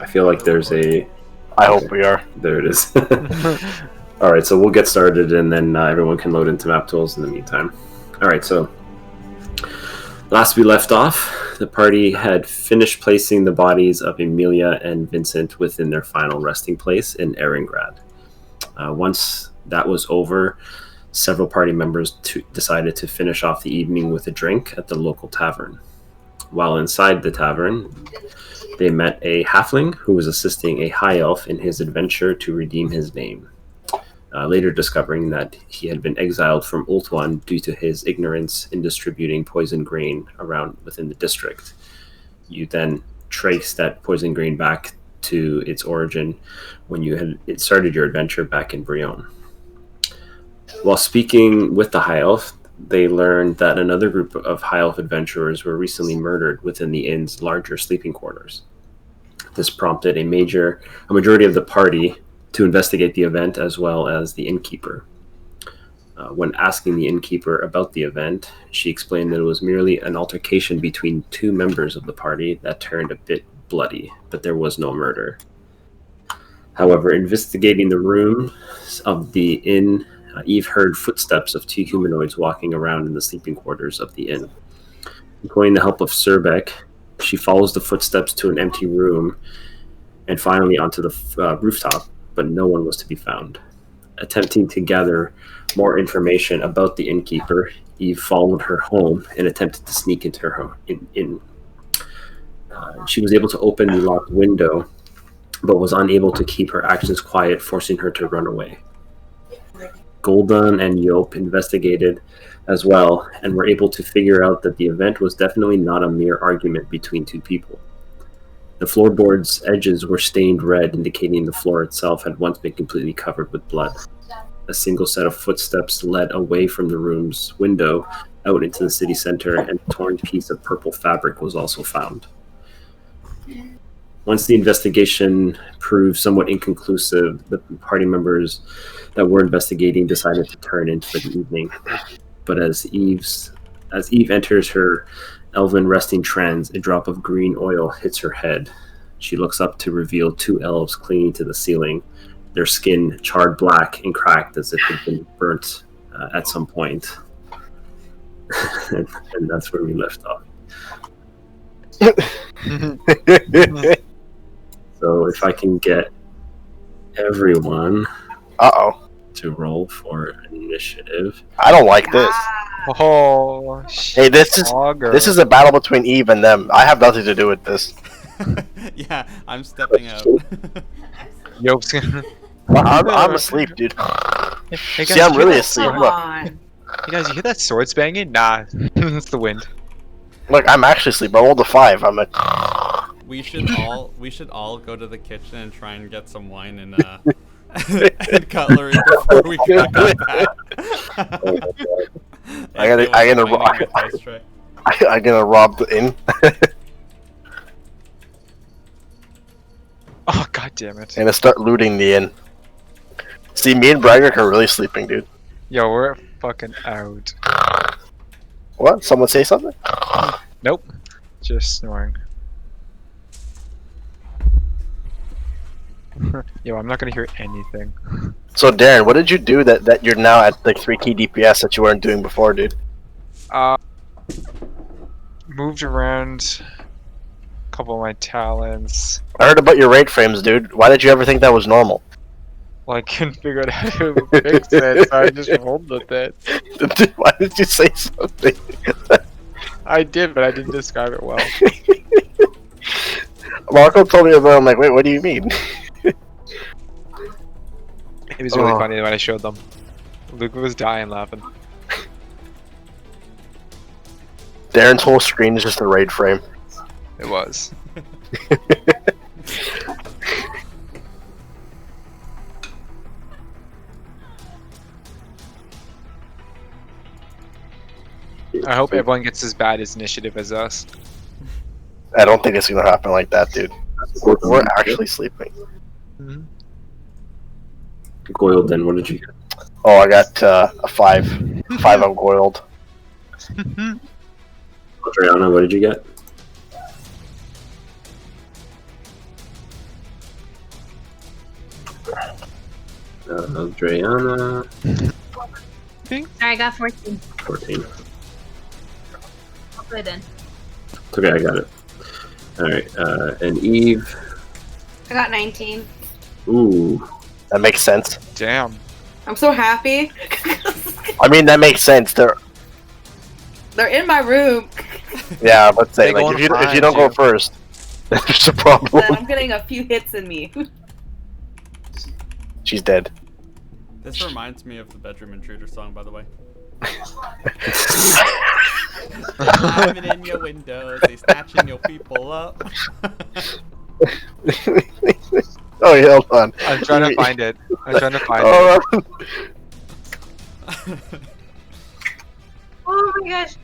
I feel like there's a... I hope we are. There it is. Alright, so we'll get started and then everyone can load into map tools in the meantime. Alright, so last we left off, the party had finished placing the bodies of Emilia and Vincent within their final resting place in Erengrad. Once that was over, several party members decided to finish off the evening with a drink at the local tavern. While inside the tavern, they met a halfling who was assisting a high elf in his adventure to redeem his name. Later discovering that he had been exiled from Ultuan due to his ignorance in distributing poison grain around within the district. You then trace that poison grain back to its origin when you had started your adventure back in Brionne. While speaking with the High Elf, they learned that another group of High Elf adventurers were recently murdered within the inn's larger sleeping quarters. This prompted a majority of the party to investigate the event, as well as the innkeeper. When asking the innkeeper about the event, she explained that it was merely an altercation between two members of the party that turned a bit bloody, but there was no murder. However, investigating the rooms of the inn, Eve heard footsteps of two humanoids walking around in the sleeping quarters of the inn. Employing the help of Surbeck, she follows the footsteps to an empty room and finally onto the rooftop, but no one was to be found. Attempting to gather more information about the innkeeper, Eve followed her home and attempted to sneak into her home. She was able to open the locked window, but was unable to keep her actions quiet, forcing her to run away. Gul'dan and Yope investigated as well and were able to figure out that the event was definitely not a mere argument between two people. The floorboard's edges were stained red, indicating the floor itself had once been completely covered with blood. A single set of footsteps led away from the room's window out into the city center, and a torn piece of purple fabric was also found. Once the investigation proved somewhat inconclusive, the party members that were investigating decided to turn in for the evening. But as Eve enters her elven resting trance, a drop of green oil hits her head. She looks up to reveal two elves clinging to the ceiling, their skin charred black and cracked as if it had been burnt at some point. And that's where we left off. So if I can get everyone to roll for initiative. I don't like this. Oh, hey, this is a battle between Eve and them. I have nothing to do with this. Yeah, I'm stepping out. Yope's gonna... I'm asleep, dude. Hey guys, see, I'm really asleep. Look. Hey guys, you hear that swords banging? Nah, it's the wind. Look, I'm actually asleep. I rolled a 5. I'm like... We should all go to the kitchen and try and get some wine and and cutlery before we come back. I'm gonna rob the inn. Oh god damn it! And start looting the inn. See, me and Bragger are really sleeping, dude. Yo, we're fucking out. What? Someone say something? Nope. Just snoring. Yo, I'm not gonna hear anything. So Darren, what did you do that you're now at like 3 key DPS that you weren't doing before, dude? Moved around a couple of my talents. I heard about your raid frames, dude. Why did you ever think that was normal? Well, I couldn't figure out how to fix it, so I just rolled with it. Why did you say something? I did, but I didn't describe it well. Marco told me about it. I'm like, wait, what do you mean? It was really funny when I showed them. Luke was dying laughing. Darren's whole screen is just a raid frame. It was. I hope everyone gets as bad as initiative as us. I don't think it's gonna happen like that, dude. We're actually sleeping. Mm-hmm. Goiled, then what did you get? Oh, I got a 5. 5 on Goiled. Adriana, what did you get? Adriana, Alright, I got 14. 14. I'll put it in. It's okay, I got it. Alright, and Eve. I got 19. Ooh. That makes sense. Damn. I'm so happy. I mean, that makes sense. They're in my room. Yeah, let's say They like go if you behind don't go you. first, there's a Then problem. I'm getting a few hits in me. She's dead. This reminds me of the Bedroom Intruder song, by the way. Climbing in your windows, they snatching your people up. Oh, yeah, hold on. I'm trying to find it. I'm trying to find it. Oh, Oh my gosh.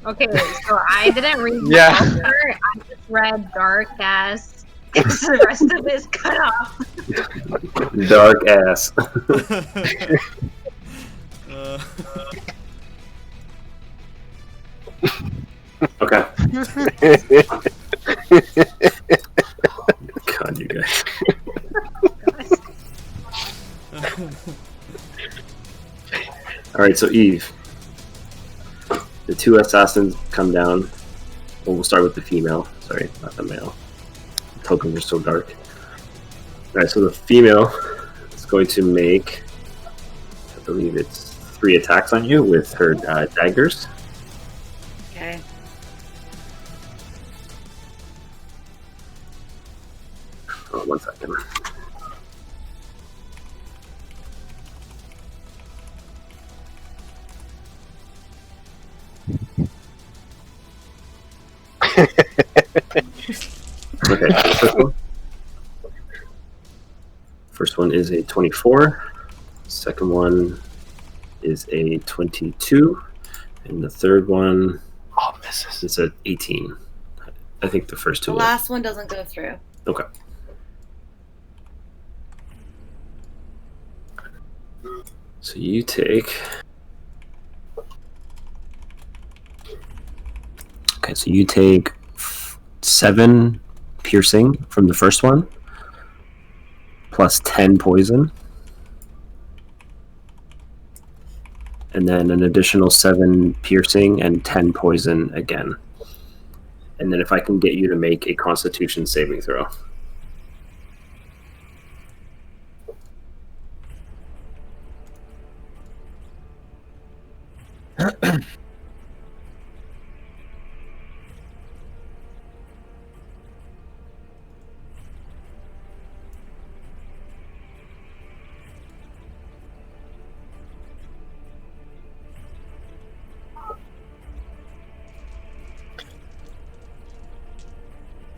Okay, so I didn't read Yeah. Vulture, I just read Dark Ass. The rest of it is cut off. Dark ass. Okay. God, you guys. Alright, so Eve. The two assassins come down. Well, we'll start with the female. Sorry, not the male. Tokens are so dark. Alright, so the female is going to make, I believe it's 3 attacks on you with her daggers. Okay. Oh, 1 second. Okay, so first one is a 24. Second one is a 22. And the third one oh, misses. is a 18. I think the first two The will. last one doesn't go through. Okay. So you take. Okay, so you take 7 piercing from the first one, plus 10 poison, and then an additional 7 piercing and 10 poison again. And then if I can get you to make a Constitution saving throw.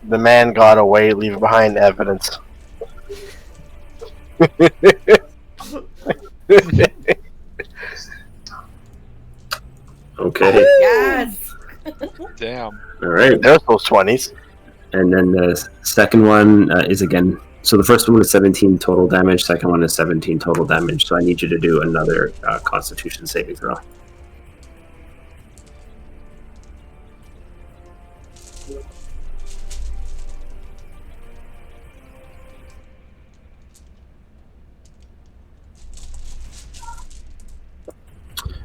The man got away, leaving behind evidence. Okay. Yes. Damn. All right. There's those 20s. And then the second one is again. So the first one is 17 total damage. Second one is 17 total damage. So I need you to do another Constitution saving throw.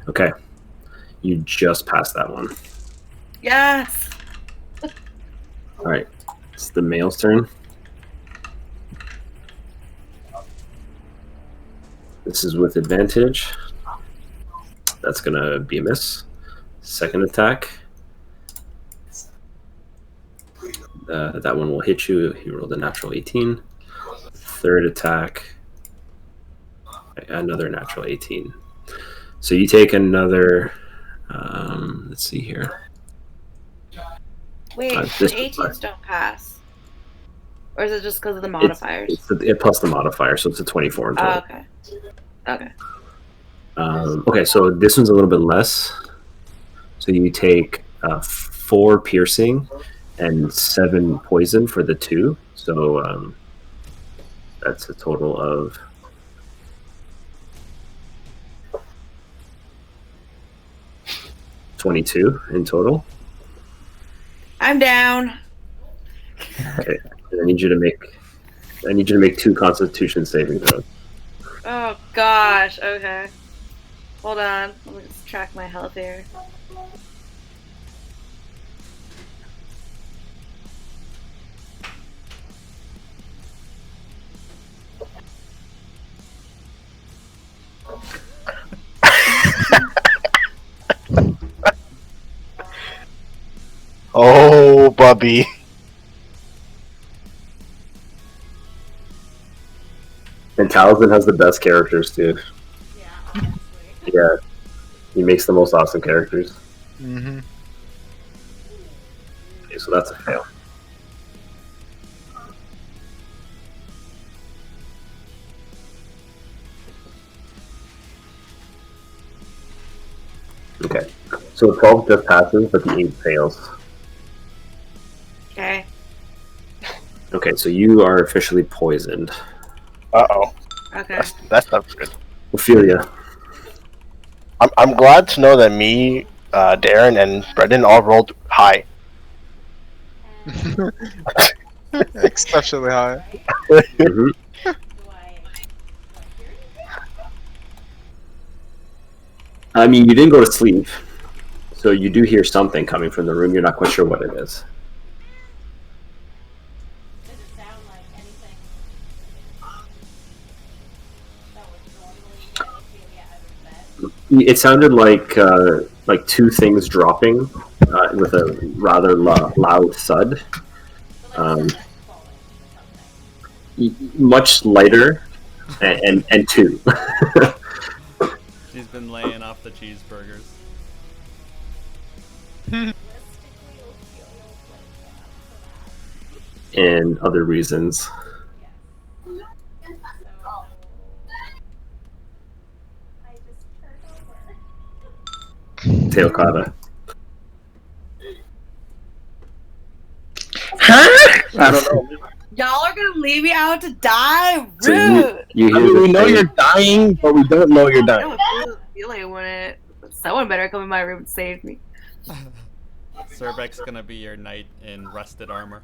Okay. You just passed that one. Yes. All right. It's the male's turn. This is with advantage. That's going to be a miss. Second attack. That one will hit you. He rolled a natural 18. Third attack. Another natural 18. So you take another. Let's see here. Wait, this- the 18s don't pass. Or is it just because of the modifiers? It's plus the modifier, so it's a 24 in total. Oh, okay. Okay. Okay, so this one's a little bit less. So you take 4 piercing and 7 poison for the 2. So that's a total of 22 in total. I'm down. Okay, and I need you to make 2 Constitution saving throws. Oh gosh. Okay. Hold on. Let me just track my health here. Oh, Bubby. And Taliesin has the best characters too. Yeah, honestly. Yeah, he makes the most awesome characters. Mm-hmm. Okay, so that's a fail. Okay, so 12 just passes, but the 8 fails. Okay. Okay, so you are officially poisoned. Uh-oh. Okay. That's not good. Ophelia. I'm glad to know that me, Darren, and Brendan all rolled high. Exceptionally high. Mhm. I mean, you didn't go to sleep, so you do hear something coming from the room. You're not quite sure what it is. Does it sound like anything that would normally Ophelia ever said? It sounded like two things dropping with a rather loud thud. So like Um, falling or something. Much lighter, and two. She's been laying off the cheeseburgers. Realistically, Ophelia will blame them for that. And other reasons. So I just turned over. Teokada. Huh? I don't know. Y'all are gonna leave me out to die? Rude. So you I hear mean, the we know thing- you're dying, but we don't know you're dying. I feel like wouldn't. Someone better come in my room and save me. Cerbek's gonna be your knight in rusted armor.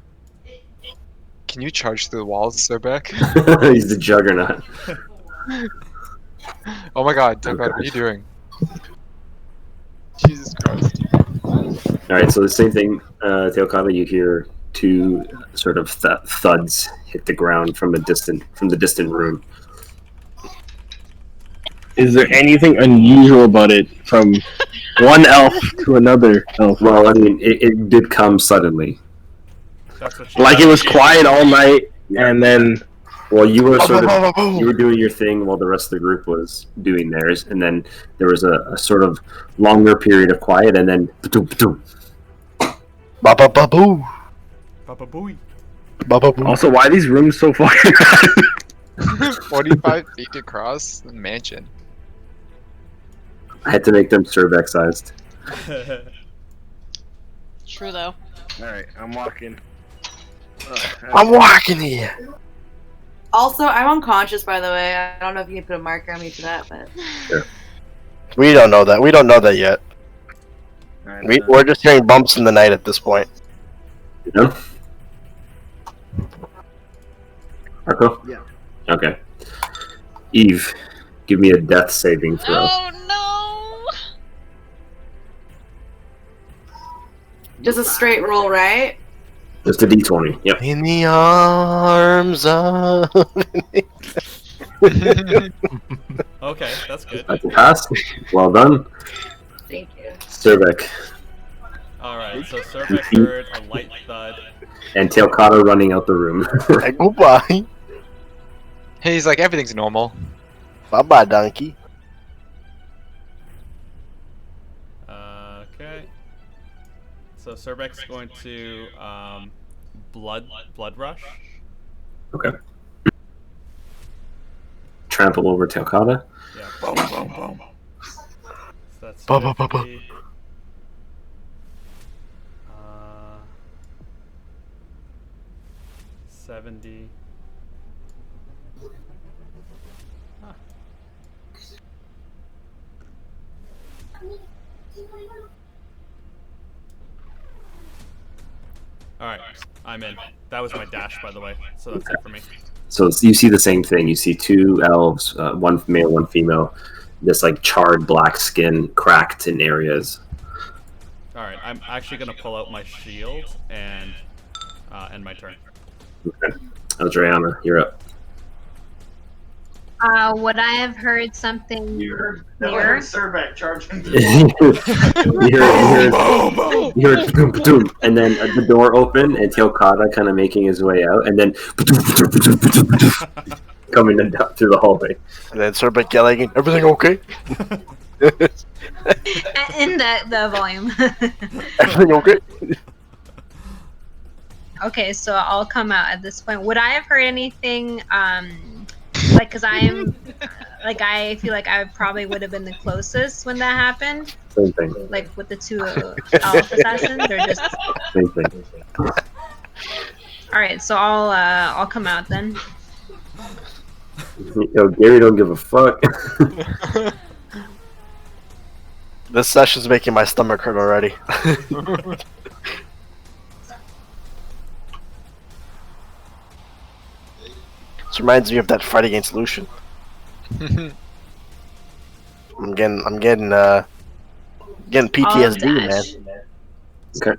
Can you charge through the walls, Cerbek? He's the juggernaut. Oh my god, Tekad, what are you doing? Jesus Christ. Alright, so the same thing, Teokada, you hear two sort of thuds hit the ground from the distant room. Is there anything unusual about it from one elf to another elf? Well, I mean, it did come suddenly. That's what she Like it was quiet all night, and then Well, you were you were doing your thing while the rest of the group was doing theirs, and then there was a sort of longer period of quiet, and then Ba-ba-ba-boo. Papa Booey. Ba-ba-boo. also why are these rooms so fucking 45 feet across the mansion. I had to make them Cerbek sized. True though. Alright, I'm walking. I'm walking here. Also, I'm unconscious, by the way. I don't know if you can put a marker on me for that, but We don't know that. We don't know that yet. Alright, We're just hearing bumps in the night at this point. You know? Marco? Yeah. Okay. Eve, give me a death saving throw. Oh just a straight roll, right? Just a d20. Yep. In the arms of... Okay, that's good. That's a pass. Well done. Thank you. Cerbek. Alright, so Cerbek heard a light thud. And Teokada running out the room. Hey, goodbye. Hey, he's like, everything's normal. Bye-bye, donkey. Okay. So Cerbek's going to blood rush. Okay. Trample over Teokada. Yeah. Boom, boom, boom. So that's Ba, ba, ba, ba. 50. 70. Huh. Alright, I'm in. That was my dash, by the way, so that's it for me. So you see the same thing. You see two elves, one male, one female. This like charred black skin, cracked in areas. All right, I'm actually gonna pull out my shield and end my turn. Okay. Adriana, you're up. Would I have heard something here? Surbeck charging. you hear boom, boom, and then the door open and Teokada kind of making his way out, and then coming down through the hallway. And then Surbeck yelling, "Everything okay? In the volume. Everything okay?" Okay, so I'll come out at this point. Would I have heard anything? Like, because I am, like, I feel like I probably would have been the closest when that happened. Same thing. Like with the two elf assassins, or just. Same thing. All right, so I'll come out then. Yo, Gary don't give a fuck. This session's making my stomach hurt already. This reminds me of that fight against Lucian. I'm getting PTSD, dash. man. Okay.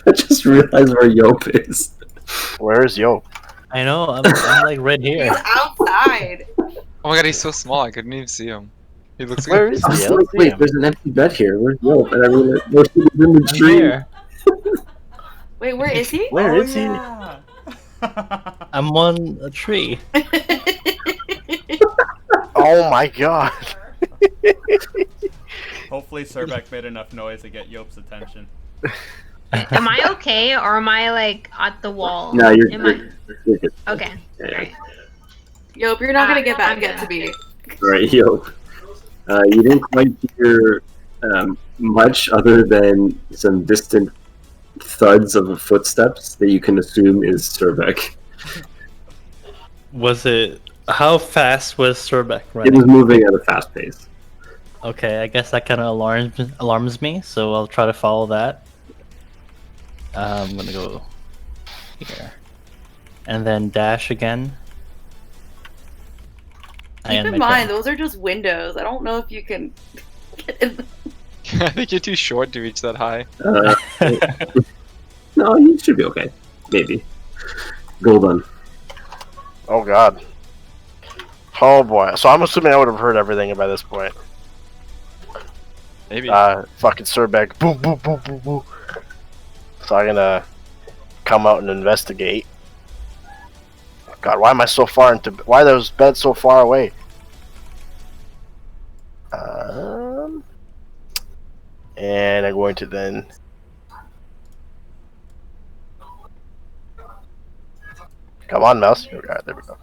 I just realized where Yope is. Where's Yo? I know, I'm like right He's here. outside. Oh my god, he's so small. I couldn't even see him. He looks Where like is I was he? like, wait, there's an empty bed here. Where's Yope? And I realized no, she was in the I'm tree. here. Wait, where is he? Where is he? I'm on a tree. Oh my god. Hopefully, Surbeck made enough noise to get Yope's attention. Am I okay, or am I like at the wall? No, you're Am good. You're good. Okay. Yeah. Alright. Yo, you're not gonna get I'm back good. to me. All right, Yope. You didn't quite hear much other than some distant thuds of footsteps that you can assume is Surbeck. Was it? How fast was Surbeck It running? was moving at a fast pace. Okay, I guess that kind of alarms me, so I'll try to follow that. I'm gonna go here, and then dash again. Keep in mind, those are just windows. I don't know if you can get in. I think you're too short to reach that high. No, you should be okay. Maybe. Golden. Oh god. Oh boy. So I'm assuming I would have heard everything by this point. Maybe. Fucking Surbeck. Boom, boom, boom, boom, boom. So I'm gonna come out and investigate. God, why am I so far into? Why are those beds so far away? And I'm going to then. Come on, mouse. Here we go. There we go.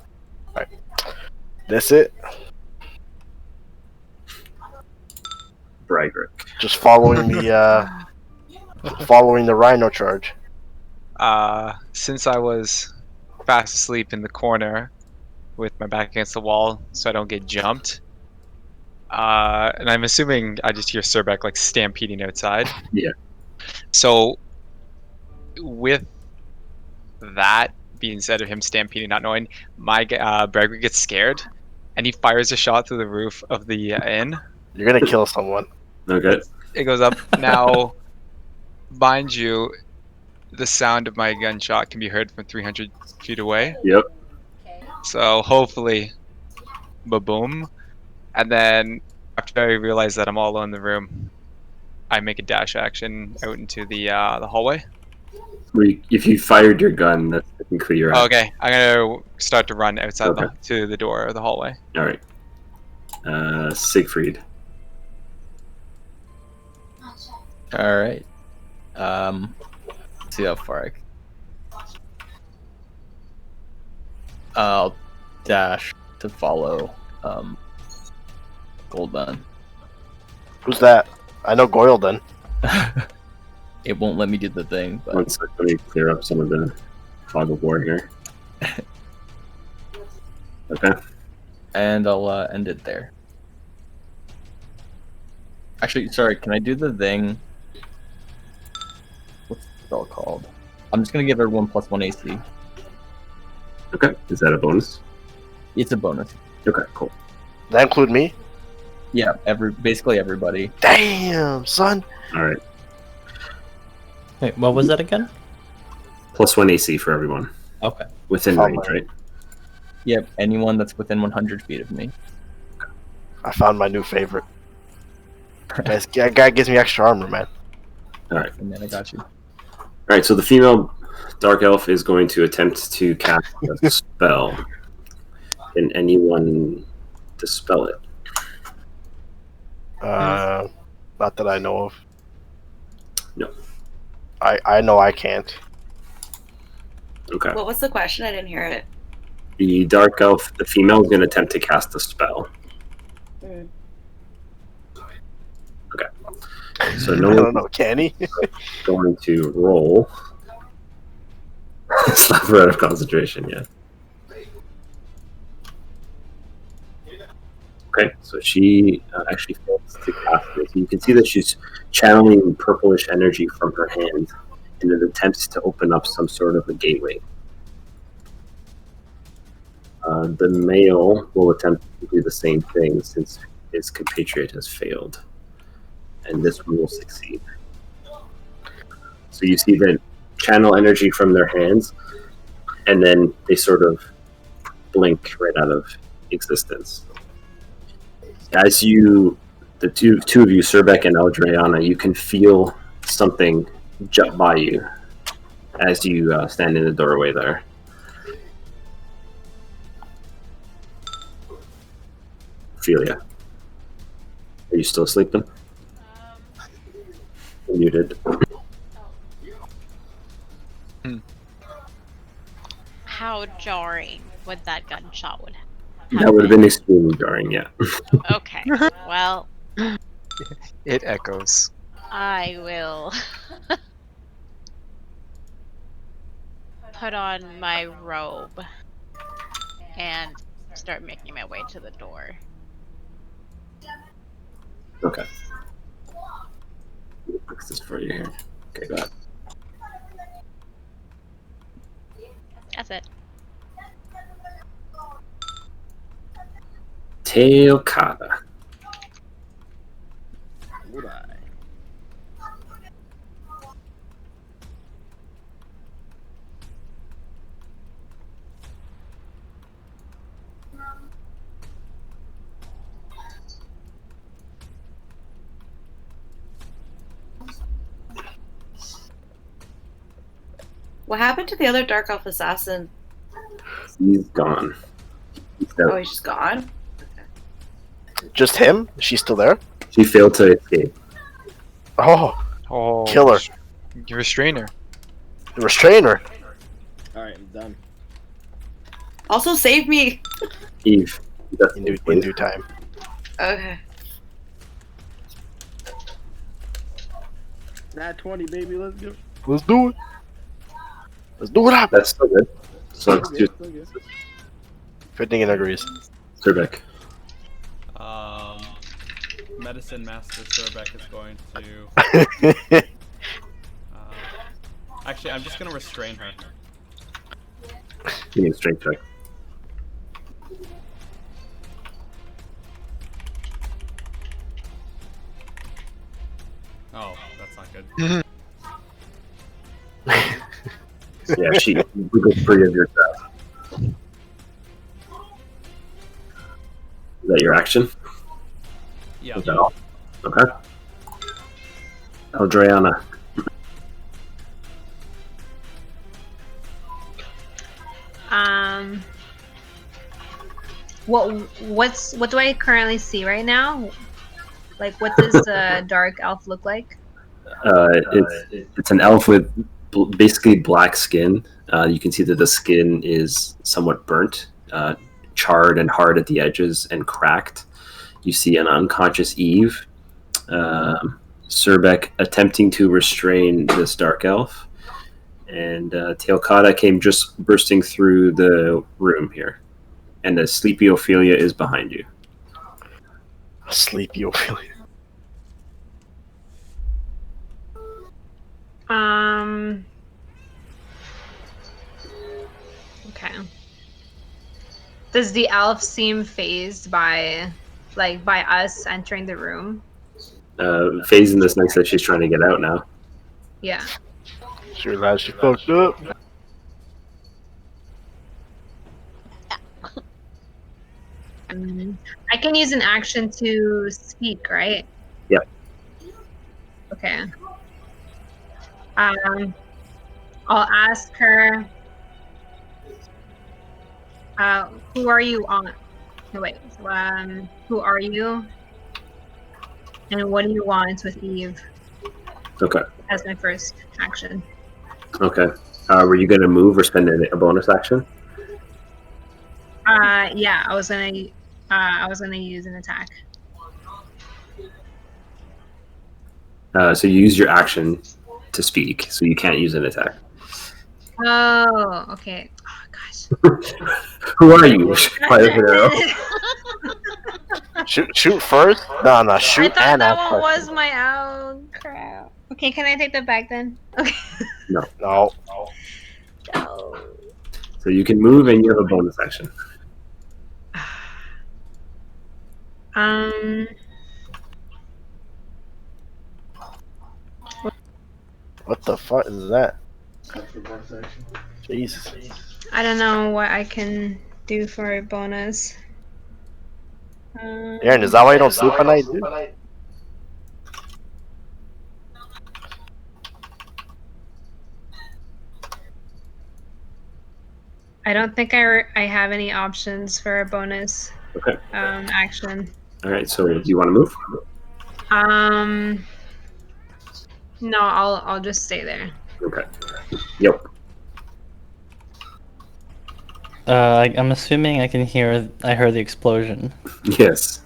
Alright. This it. Brygrick. Just following the following the rhino charge. Since I was fast asleep in the corner with my back against the wall so I don't get jumped, and I'm assuming I just hear Surbeck like stampeding outside. Yeah. So with that being said, of him stampeding, not knowing, my Bragger gets scared and he fires a shot through the roof of the inn. You're gonna kill someone. Okay. It goes up. Now, mind you, the sound of my gunshot can be heard from 300 feet away. Yep. So hopefully, ba-boom. And then after I realize that I'm all alone in the room, I make a dash action out into the hallway. If you fired your gun, that's technically your action. Okay, I'm gonna start to run outside Okay. to the door of the hallway. All right. Siegfried. All right. See how far I can. I'll dash to follow Golden. Who's that? I know Goylden. It won't let me do the thing, but One sec, let me clear up some of the fog of war here. Okay. And I'll end it there. Actually, sorry, can I do the thing? What's the spell called? I'm just gonna give everyone +1 AC. Okay. Is that a bonus? It's a bonus. Okay, cool. That include me? Yeah, basically everybody. Damn, son. All right. Wait, what was that again? +1 AC for everyone. Okay. Within Oh, range, my. right? Yep, anyone that's within 100 feet of me. I found my new favorite. That guy gives me extra armor, man. All right. And then I got you. All right. So the female dark elf is going to attempt to cast a spell. Can anyone dispel it? Not that I know of. No. I know I can't. Okay. What was the question? I didn't hear it. The dark elf, the female, is going to attempt to cast a spell. Mm. So I no don't one's know. Can he? going to roll. Slap her out of concentration, yeah. Okay, so she actually fails to cast it. So you can see that she's channeling purplish energy from her hand in an attempt to open up some sort of a gateway. The male will attempt to do the same thing since his compatriot has failed. And this one will succeed. So you see them channel energy from their hands, and then they sort of blink right out of existence. As you, the two of you, Surbeck and Eldriana, you can feel something jump by you as you stand in the doorway there. Ophelia, are you still sleeping? Muted. How jarring would that gunshot would That would have been extremely jarring, yeah. Okay. Well, It echoes. I will put on my robe and start making my way to the door. Okay. Let me fix this for you here. Okay, go ahead. That's it. Teokada. What happened to the other Dark Elf assassin? He's gone. Oh, he's just gone? Just him? Is she still there? She failed to escape. Oh, Oh, killer. You restrain her. Restrain her. Alright, I'm done. Also, save me! Eve. In due time. Okay. Nat 20, baby, let's go. Let's do it. Let's do it up. That's so good. So let's do So good. Fitting agrees. Surbeck. Medicine Master Surbeck is going to. Actually, I'm just gonna restrain her. Give me a strength check. Oh, that's not good. Yeah, she wiggled free of your grasp. Is that your action? Yeah. Is that all? Okay. Eldriana. What do I currently see right now? Like, what does the dark elf look like? It's an elf with basically black skin. You can see that the skin is somewhat burnt, charred and hard at the edges and cracked. You see an unconscious Eve, Surbeck attempting to restrain this dark elf, and Teokada came just bursting through the room here, and the Sleepy Ophelia is behind you. Sleepy Ophelia. Okay. Does the elf seem phased by us entering the room? Phase in the sense that she's trying to get out now. Yeah. She realized she fucked up. I can use an action to speak, right? Yep. Okay. I'll ask her. Who are you on? No, wait. Who are you? And what do you want with Eve? Okay. As my first action. Okay. Were you going to move or spend a bonus action? Yeah, I was gonna use an attack. So you use your action to speak, so you can't use an attack. Oh, okay. Oh gosh. Who are you? Pilot Hero. Shoot first? No, shoot I thought and that ask one questions. was my crap. Okay, can I take that back then? Okay. No. No. So you can move and you have a bonus action. What the fuck is that? Jesus. I don't know what I can do for a bonus. Aaron, is that why you don't sleep at night, dude? I don't think I have any options for a bonus Okay. action. All right. So do you want to move? No, I'll just stay there. Okay. Yep. I'm assuming I heard the explosion. Yes.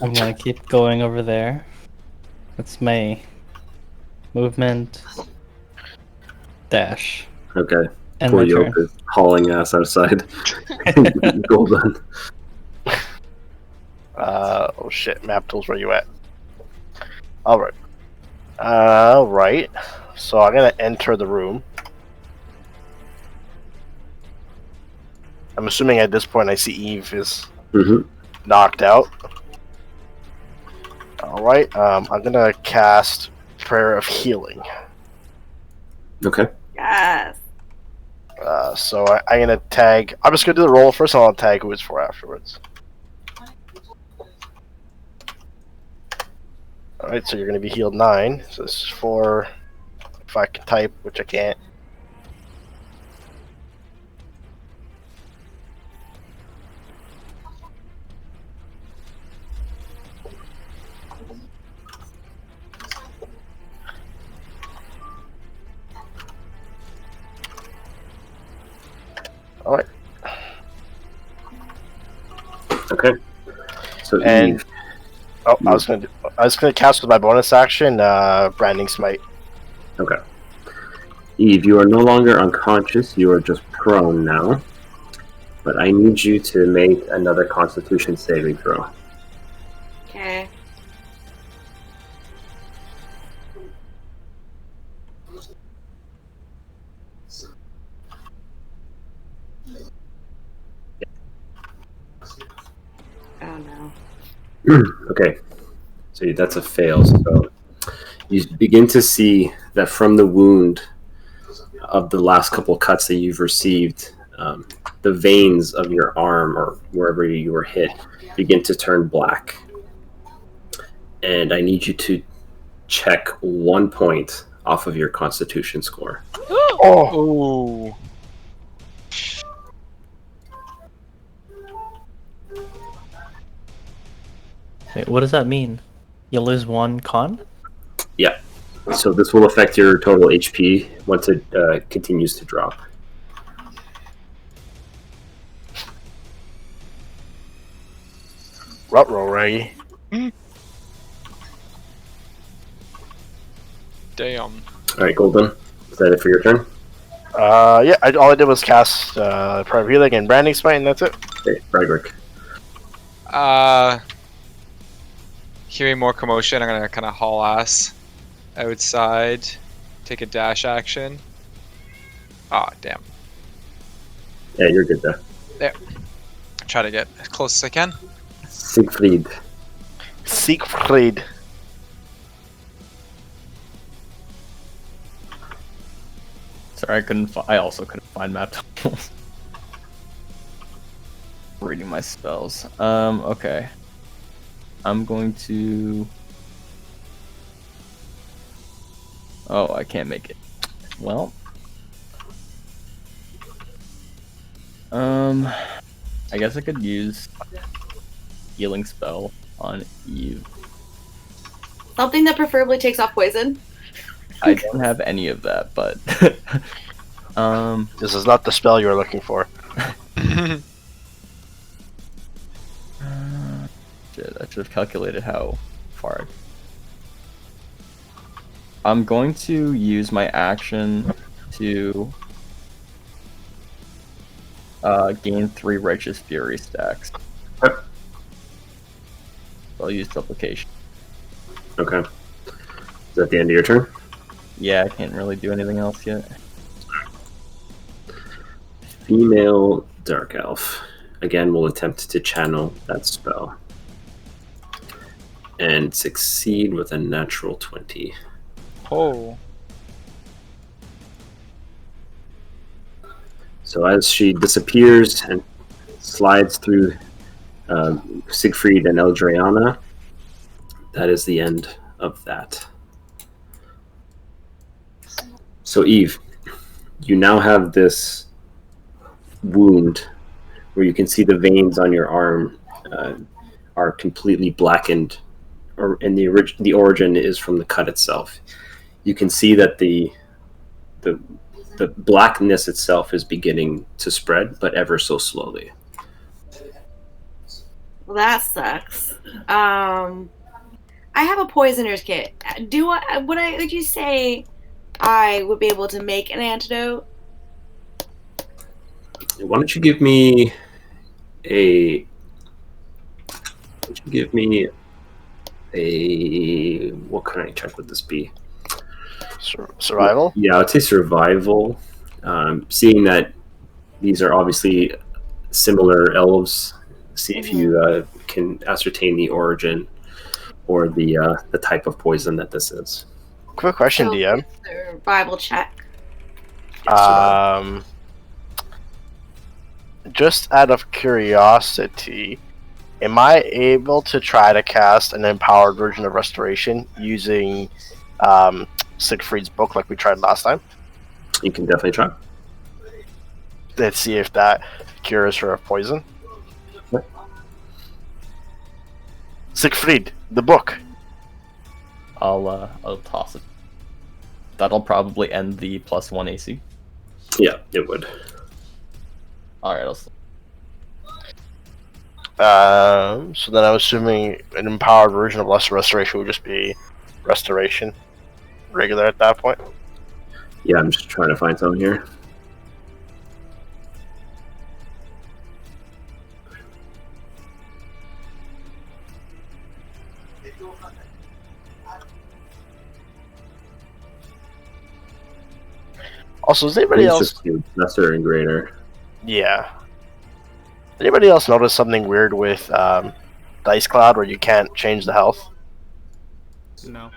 I'm gonna keep going over there. That's my movement. Dash. Okay. And Poor my turn. Yoke is hauling ass outside. Golden. Oh shit, map tools, where you at? Alright. Alright. So I'm gonna enter the room. I'm assuming at this point I see Eve is knocked out. Alright, I'm gonna cast Prayer of Healing. Okay. Yes. So I'm gonna tag. I'm just gonna do the roll first, and I'll tag who it's for afterwards. Alright, so you're gonna be healed 9. So this is for if I can type, which I can't. Alright. Okay. So And Eve. I was gonna cast with my bonus action, Branding Smite. Okay. Eve, you are no longer unconscious. You are just prone now. But I need you to make another Constitution saving throw. Okay. Oh no. Okay. So that's a fail. So you begin to see that from the wound of the last couple cuts that you've received, the veins of your arm or wherever you were hit begin to turn black. And I need you to check 1 point off of your Constitution score. Oh! Wait, what does that mean? You lose 1 con? Yeah. So this will affect your total HP once it continues to drop. Ruh-roh, Ray. Damn. All right, Golden. Is that it for your turn? Yeah, all I did was cast Prayer of Healing and Branding Smite, and that's it. Okay, Frederick. Hearing more commotion, I'm gonna kind of haul ass outside, take a dash action. Ah, damn. Yeah, you're good there. There. Try to get as close as I can. Siegfried. Siegfried. Sorry, I also couldn't find map tools. Reading my spells. Okay. I'm going to. Oh, I can't make it. Well. I guess I could use healing spell on Eve. Something that preferably takes off poison. I don't have any of that, but This is not the spell you were looking for. Shit, I should have calculated how far. I'm going to use my action to gain 3 Righteous Fury stacks. Okay. I'll use Supplication. Okay. Is that the end of your turn? Yeah, I can't really do anything else yet. Female Dark Elf. Again, will attempt to channel that spell. And succeed with a natural 20. Oh. So as she disappears and slides through Siegfried and Eldriana, that is the end of that. So Eve, you now have this wound where you can see the veins on your arm are completely blackened, and the origin is from the cut itself. You can see that the blackness itself is beginning to spread, but ever so slowly. Well, that sucks. I have a poisoner's kit. Would you say I would be able to make an antidote? Why don't you give me what kind of check would this be? Survival? Yeah, I'd say survival. Seeing that these are obviously similar elves, see if you can ascertain the origin or the type of poison that this is. Quick question, DM. Survival check. Just out of curiosity, am I able to try to cast an empowered version of Restoration using Siegfried's book like we tried last time? You can definitely try. Let's see if that cures her of poison. What? Siegfried, the book. I'll toss it. That'll probably end the +1 AC. Yeah, it would. Alright, So then I'm assuming an empowered version of Lesser Restoration would just be Restoration. Regular at that point. Yeah, I'm just trying to find something here. Also, is anybody It's else? just lesser and greater. Yeah. Anybody else notice something weird with Dice Cloud where you can't change the health? No.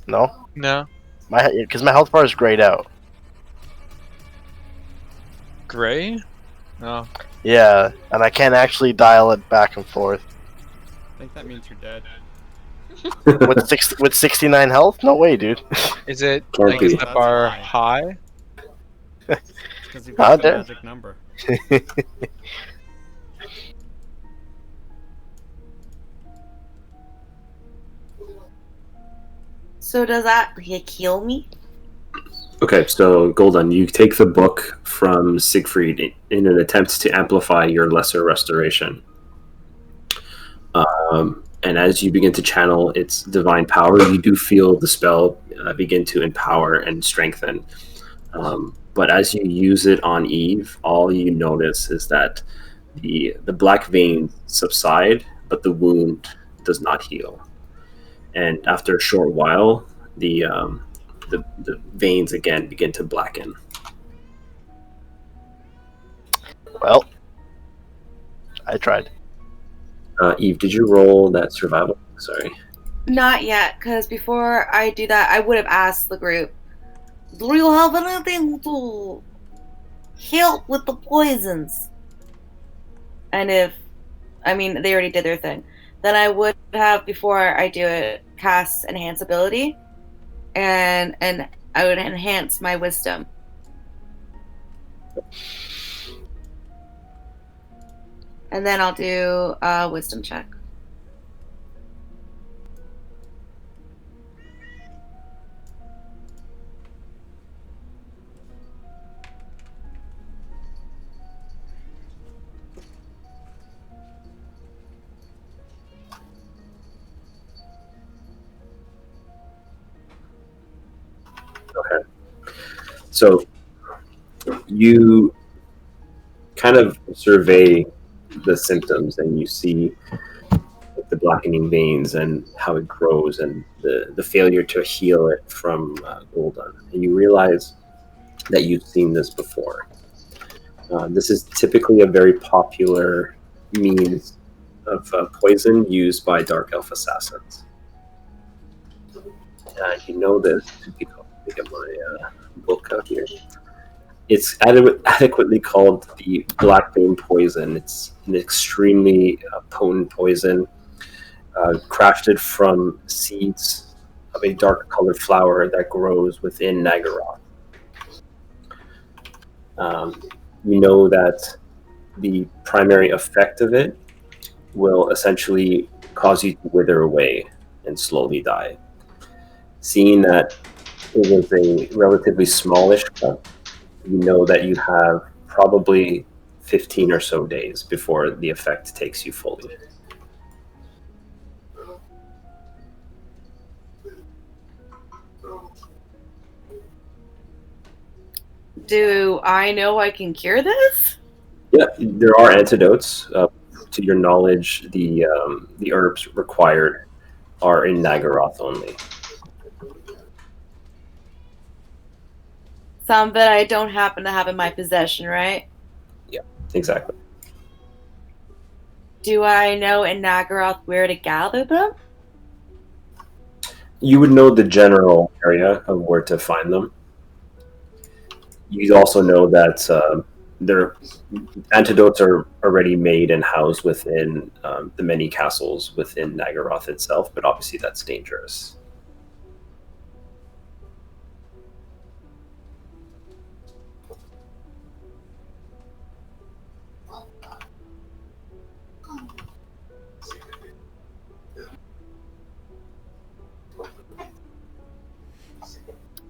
No? No. Because my health bar is grayed out. Gray? No. Yeah, and I can't actually dial it back and forth. I think that means you're dead. With 69 health? No way, dude. Is it Can't like is be. that bar high? Because you've got the damn. magic number. So does that heal me? Okay, so Golden, you take the book from Siegfried in an attempt to amplify your lesser restoration. And as you begin to channel its divine power, you do feel the spell begin to empower and strengthen. But as you use it on Eve, all you notice is that the black veins subside, but the wound does not heal. And after a short while, the veins again begin to blacken. Well, I tried. Eve, did you roll that survival? Sorry. Not yet, because before I do that, I would have asked the group, do you have anything to help with the poisons? And if, I mean, they already did their thing, then I would have, before I do it, cast Enhance Ability, and I would enhance my wisdom. And then I'll do a wisdom check. Okay. So you kind of survey the symptoms and you see the blackening veins and how it grows and the failure to heal it from Gul'dan. And you realize that you've seen this before. This is typically a very popular means of poison used by Dark Elf assassins. You know this because I get my book out here. It's adequately called the Black Vein Poison. It's an extremely potent poison, crafted from seeds of a dark-colored flower that grows within Nagaroth. You know that the primary effect of it will essentially cause you to wither away and slowly die. Seeing that it was a relatively smallish cup, you know that you have probably 15 or so days before the effect takes you fully. Do I know I can cure this? Yeah, there are antidotes. To your knowledge, the herbs required are in Nagaroth only. Some that I don't happen to have in my possession, right? Yeah, exactly. Do I know in Nagaroth where to gather them? You would know the general area of where to find them. You also know that their antidotes are already made and housed within the many castles within Nagaroth itself, but obviously that's dangerous.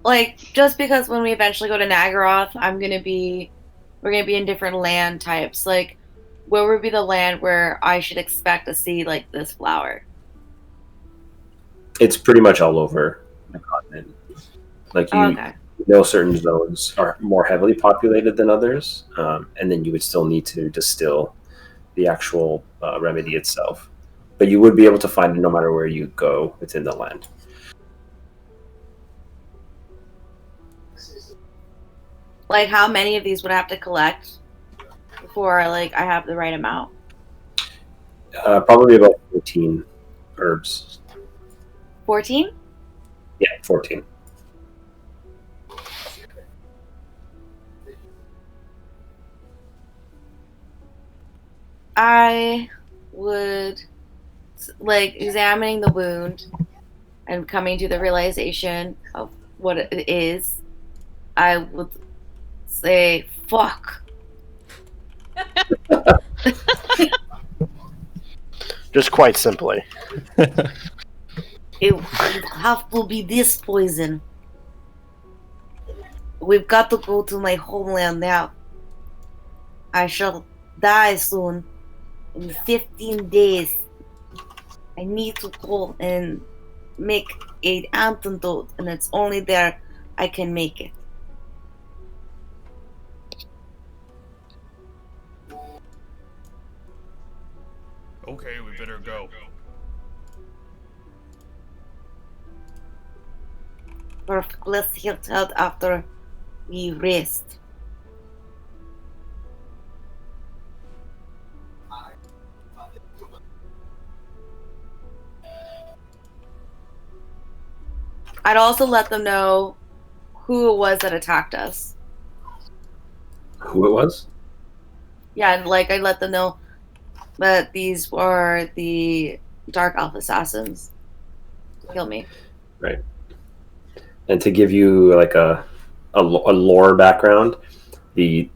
Like, just because when we eventually go to Nagaroth, we're gonna be in different land types. Like, where would be the land where I should expect to see like this flower? It's pretty much all over the continent. Like you know, certain zones are more heavily populated than others, and then you would still need to distill the actual remedy itself. But you would be able to find it no matter where you go within the land. Like, how many of these would I have to collect before like I have the right amount? Probably about 14 herbs. 14? Yeah, 14. I would, like, examining the wound and coming to the realization of what it is, I would say, fuck. Just quite simply. It would have to be this poison. We've got to go to my homeland now. I shall die soon. In 15 days. I need to go and make an antidote, and it's only there I can make it. Okay, we better go. Perfect. Let's head out after we rest. I'd also let them know who it was that attacked us. Who it was? Yeah, and like I'd let them know that these were the Dark Elf assassins. Kill me. Right. And to give you like a lore background, the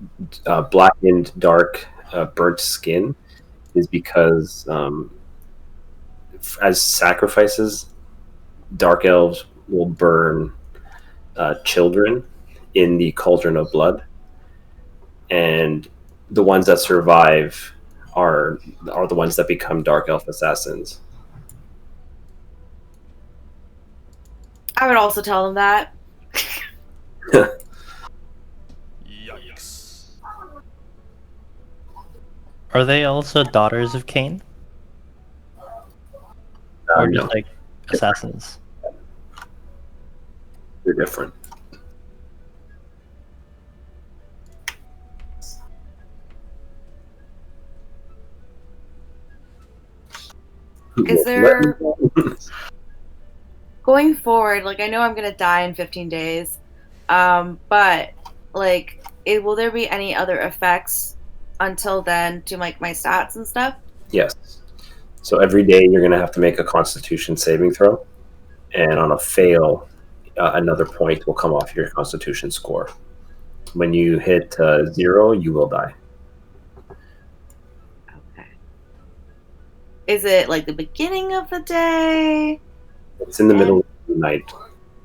blackened, dark, burnt skin is because as sacrifices, dark elves will burn children in the cauldron of blood, and the ones that survive are the ones that become dark elf assassins. I would also tell them that. Yikes. Are they also daughters of Cain? Or No, just like assassins? they're different. Is there going forward? Like I know I'm gonna die in 15 days, but like, will there be any other effects until then to like my stats and stuff? Yes. So every day you're going to have to make a Constitution saving throw, and on a fail, another point will come off your Constitution score. When you hit 0, you will die. Okay. Is it like the beginning of the day? It's in the middle of the night.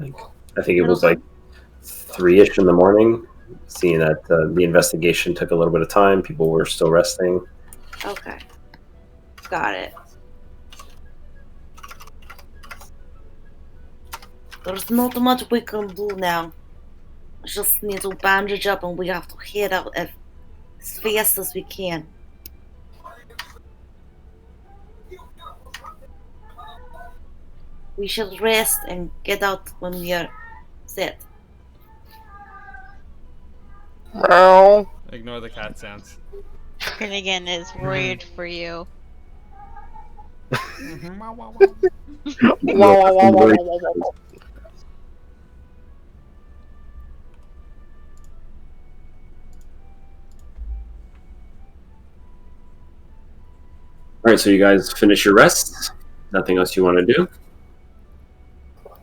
Like, I think it was like 3-ish in the morning. Seeing that the investigation took a little bit of time, people were still resting. Okay. Got it. There's not much we can do now. We just need to bandage up and we have to head out as fast as we can. We should rest and get out when we are set. Meow. Ignore the cat sounds. Finnegan is worried for you. All right, so you guys finish your rest. Nothing else you want to do?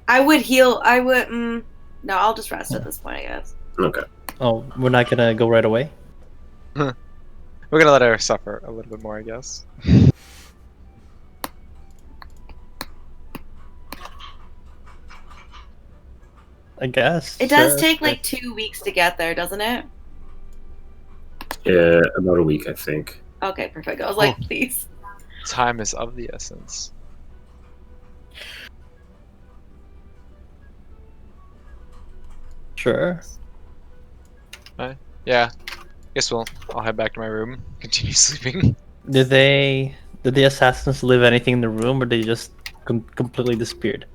I would heal. I would. No, I'll just rest at this point, I guess. Okay. Oh, we're not gonna go right away? We're gonna let her suffer a little bit more, I guess. I guess. It does sure. take like 2 weeks to get there, doesn't it? Yeah, about a week, I think. Okay, perfect. I was like, please. Time is of the essence. Sure. Yeah. I'll head back to my room, continue sleeping. Did the assassins leave anything in the room, or they just completely disappeared?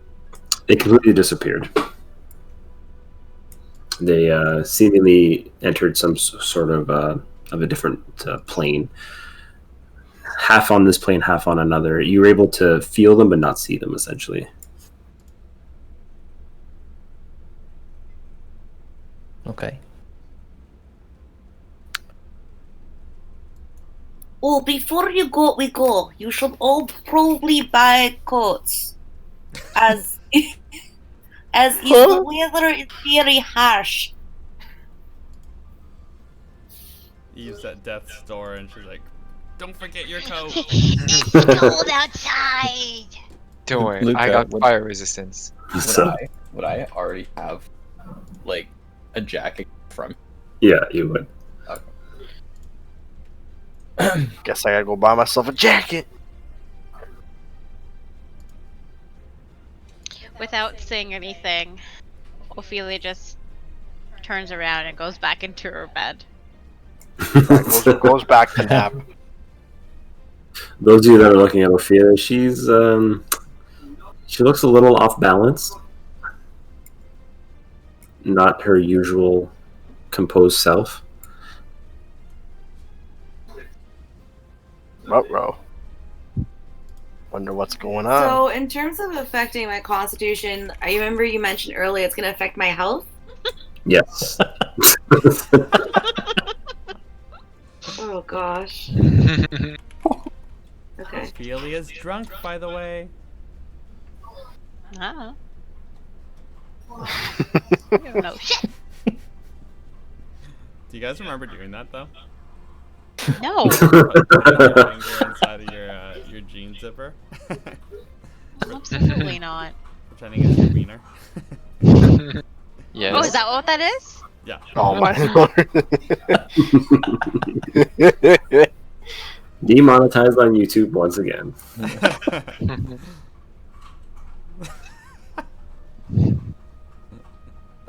They completely disappeared. They seemingly entered some sort of a different plane. Half on this plane, half on another. You were able to feel them, but not see them, essentially. Okay. Oh, before we go, you should all probably buy coats. As the weather is very harsh. Eve's at death's door and she's like, don't forget your coat. It's cold outside. Don't worry, Luca, I got would- fire resistance. Would I already have like a jacket from? Yeah, you would. Guess I gotta go buy myself a jacket. Without saying anything, Ophelia just turns around and goes back into her bed. Goes back to nap. those of you that are looking at Ophelia, she looks a little off balance. Not her usual composed self. Ruh-roh. Wonder what's going on. So, in terms of affecting my constitution, I remember you mentioned earlier it's going to affect my health. Yes. Oh gosh. Okay. Ophelia's drunk, by the way. Oh. You don't know shit. Do you guys remember doing that though? No. Putting your finger inside of your jean zipper. Absolutely not. Pretending it's your wiener. Yes. Oh, is that what that is? Yeah. Oh my lord. Demonetized on YouTube once again.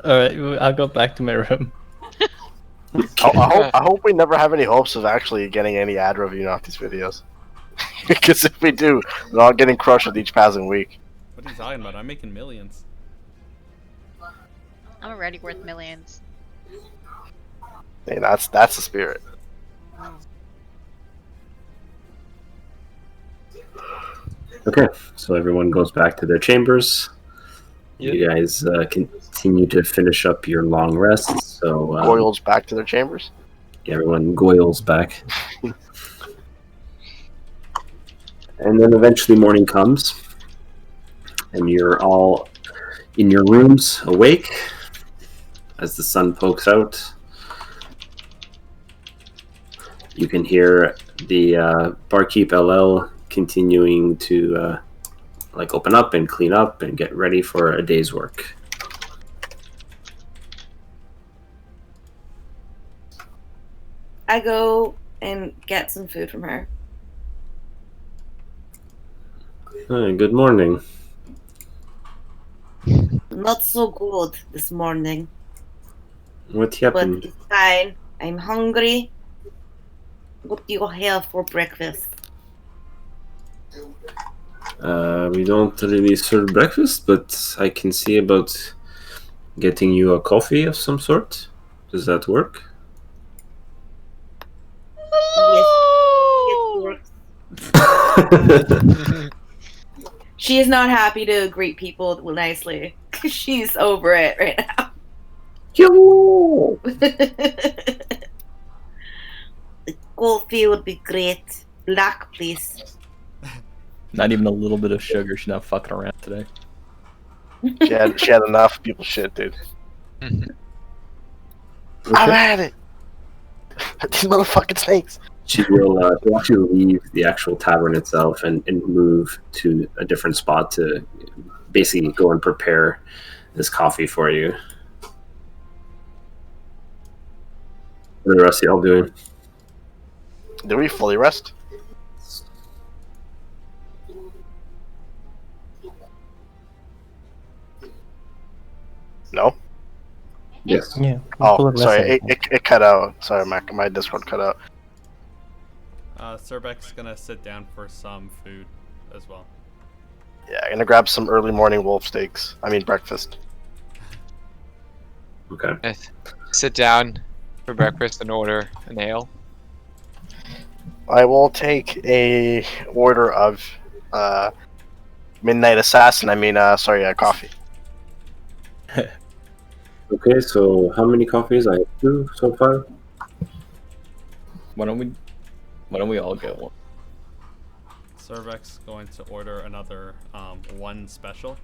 Alright, I'll go back to my room. I hope we never have any hopes of actually getting any ad revenue off these videos. Because if we do, they're all getting crushed with each passing week. What are you talking about? I'm making millions. I'm already worth millions. Hey, that's the spirit. Okay, so everyone goes back to their chambers. Yep. You guys continue to finish up your long rest. So Goyles back to their chambers. everyone goyles back. And then eventually morning comes, and you're all in your rooms awake as the sun pokes out. You can hear the barkeep LL continuing to open up and clean up and get ready for a day's work. I go and get some food from her. Hi, good morning. Not so good this morning, What but happened? it's fine. I'm hungry. What do you have for breakfast? We don't really serve breakfast, but I can see about getting you a coffee of some sort. Does that work? Yes, it works. She is not happy to greet people nicely. She's over it right now. Yo! Coffee would be great. Black, please. Not even a little bit of sugar. She's not fucking around today. She had enough. People shit, dude. I had it. These motherfucking snakes. She will she'll actually leave the actual tavern itself and move to a different spot to basically go and prepare this coffee for you. What are the rest of y'all doing? Did we fully rest? No? Yes. Yeah. Oh, sorry. It cut out. Sorry, my Discord cut out. Surbek's gonna sit down for some food as well. Yeah, I'm gonna grab some early morning wolf steaks. I mean breakfast. Okay. Sit down for breakfast and order an ale. I will take a order of Midnight Assassin. Coffee. Okay, so how many coffees? I have 2 so far. Why don't we all get one? Surbek's going to order another one special.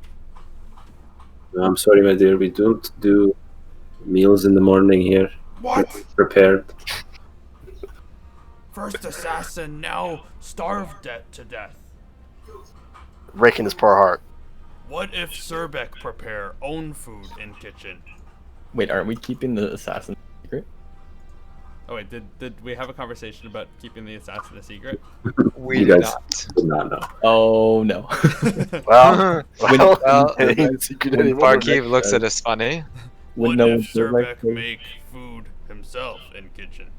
I'm sorry, my dear, we don't do meals in the morning here. What? Prepared. First assassin now starved to death. Breaking his poor heart. What if Surbek prepare own food in kitchen? Wait, aren't we keeping the assassin secret? Oh wait, did we have a conversation about keeping the assassin a secret? We You did guys not. did not know. Oh no. Well, Well, ain't secret anymore. Barkeep looks at us funny. What no if one Surbek make food himself in kitchen?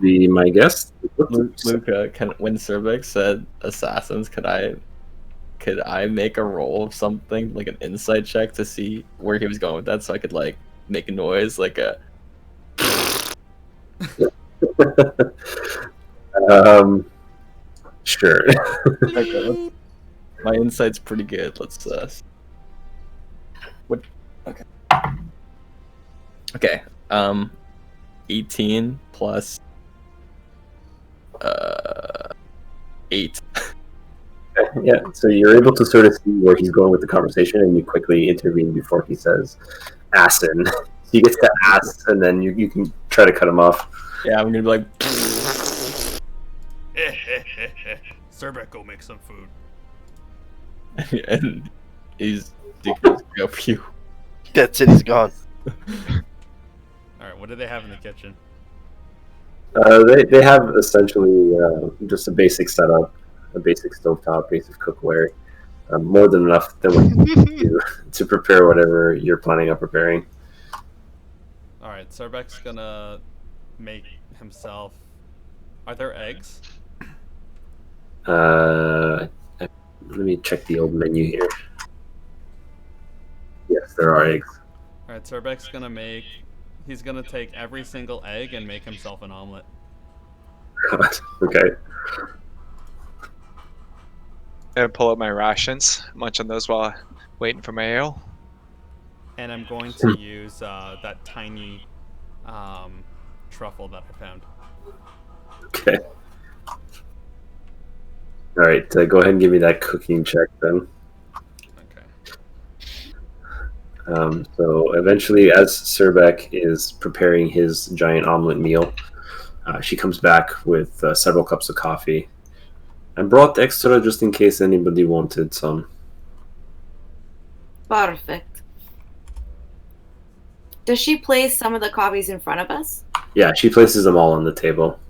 Be my guest. Luca, when Cervix said assassins, could I make a roll of something like an insight check to see where he was going with that, so I could like make a noise like a. Sure. Okay. My insight's pretty good. Let's what? Okay. Okay. 18 plus 8. Yeah, so you're able to sort of see where he's going with the conversation, and you quickly intervene before he says "assin." He gets to ass, and then you can try to cut him off. Yeah, I'm gonna be like. Cerbec, go make some food. And he's go for you. That's it. He's gone. All right, what do they have in the kitchen? They have essentially just a basic setup, a basic stovetop, basic cookware, more than enough than what you can do to prepare whatever you're planning on preparing. All right, Cerbec's gonna make himself. Are there eggs? Let me check the old menu here. Yes, there are eggs. All right, Cerbec's gonna make. He's gonna take every single egg and make himself an omelet. Okay. I'm gonna pull out my rations, munch on those while waiting for my ale. And I'm going to use that tiny truffle that I found. Okay. All right, go ahead and give me that cooking check then. Okay. So eventually, as Cerbec is preparing his giant omelet meal, she comes back with several cups of coffee. I brought extra just in case anybody wanted some. Perfect. Does she place some of the coffees in front of us? Yeah, she places them all on the table.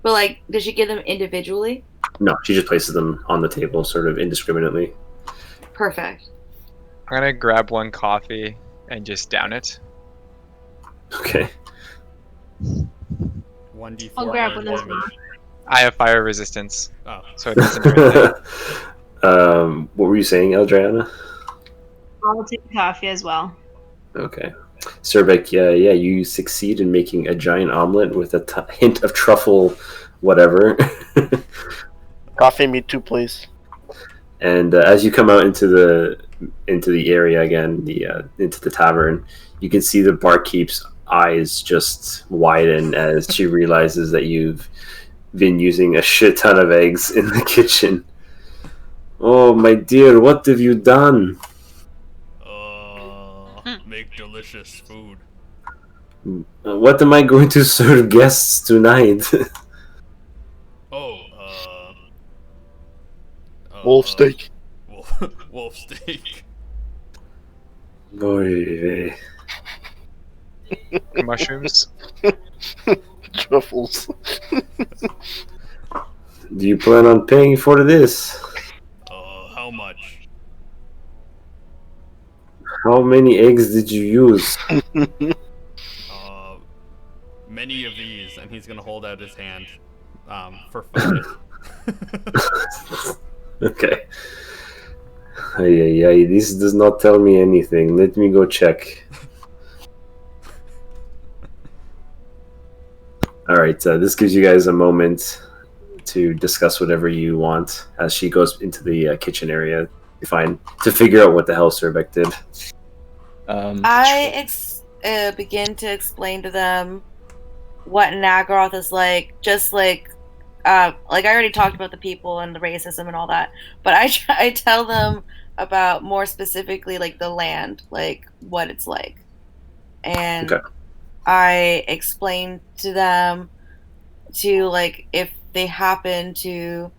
But, like, does she give them individually? No, she just places them on the table sort of indiscriminately. Perfect. I'm gonna grab one coffee and just down it. Okay. 1d4 I'll grab fire one as damage. I have fire resistance, Oh, so it doesn't do anything. What were you saying, Adriana? I'll take coffee as well. Okay. Cerbec, yeah, you succeed in making a giant omelet with a hint of truffle whatever. Coffee, me too, please. And as you come out into the area again, into the tavern, you can see the barkeep's eyes just widen as she realizes that you've been using a shit ton of eggs in the kitchen. Oh, my dear, what have you done? Make delicious food. What am I going to serve guests tonight? Wolf steak. Wolf steak. Boy. Mushrooms. Truffles. Do you plan on paying for this? How much? How many eggs did you use? Many of these, and he's gonna hold out his hand for 5. Okay. Ay, this does not tell me anything. Let me go check. Alright, this gives you guys a moment to discuss whatever you want as she goes into the kitchen area to figure out what the hell Cerbec did. I begin to explain to them what Nagaroth is like, just like I already talked about the people and the racism and all that, but I tell them about more specifically like the land, like what it's like, and Okay. I explain to them to like if they happen to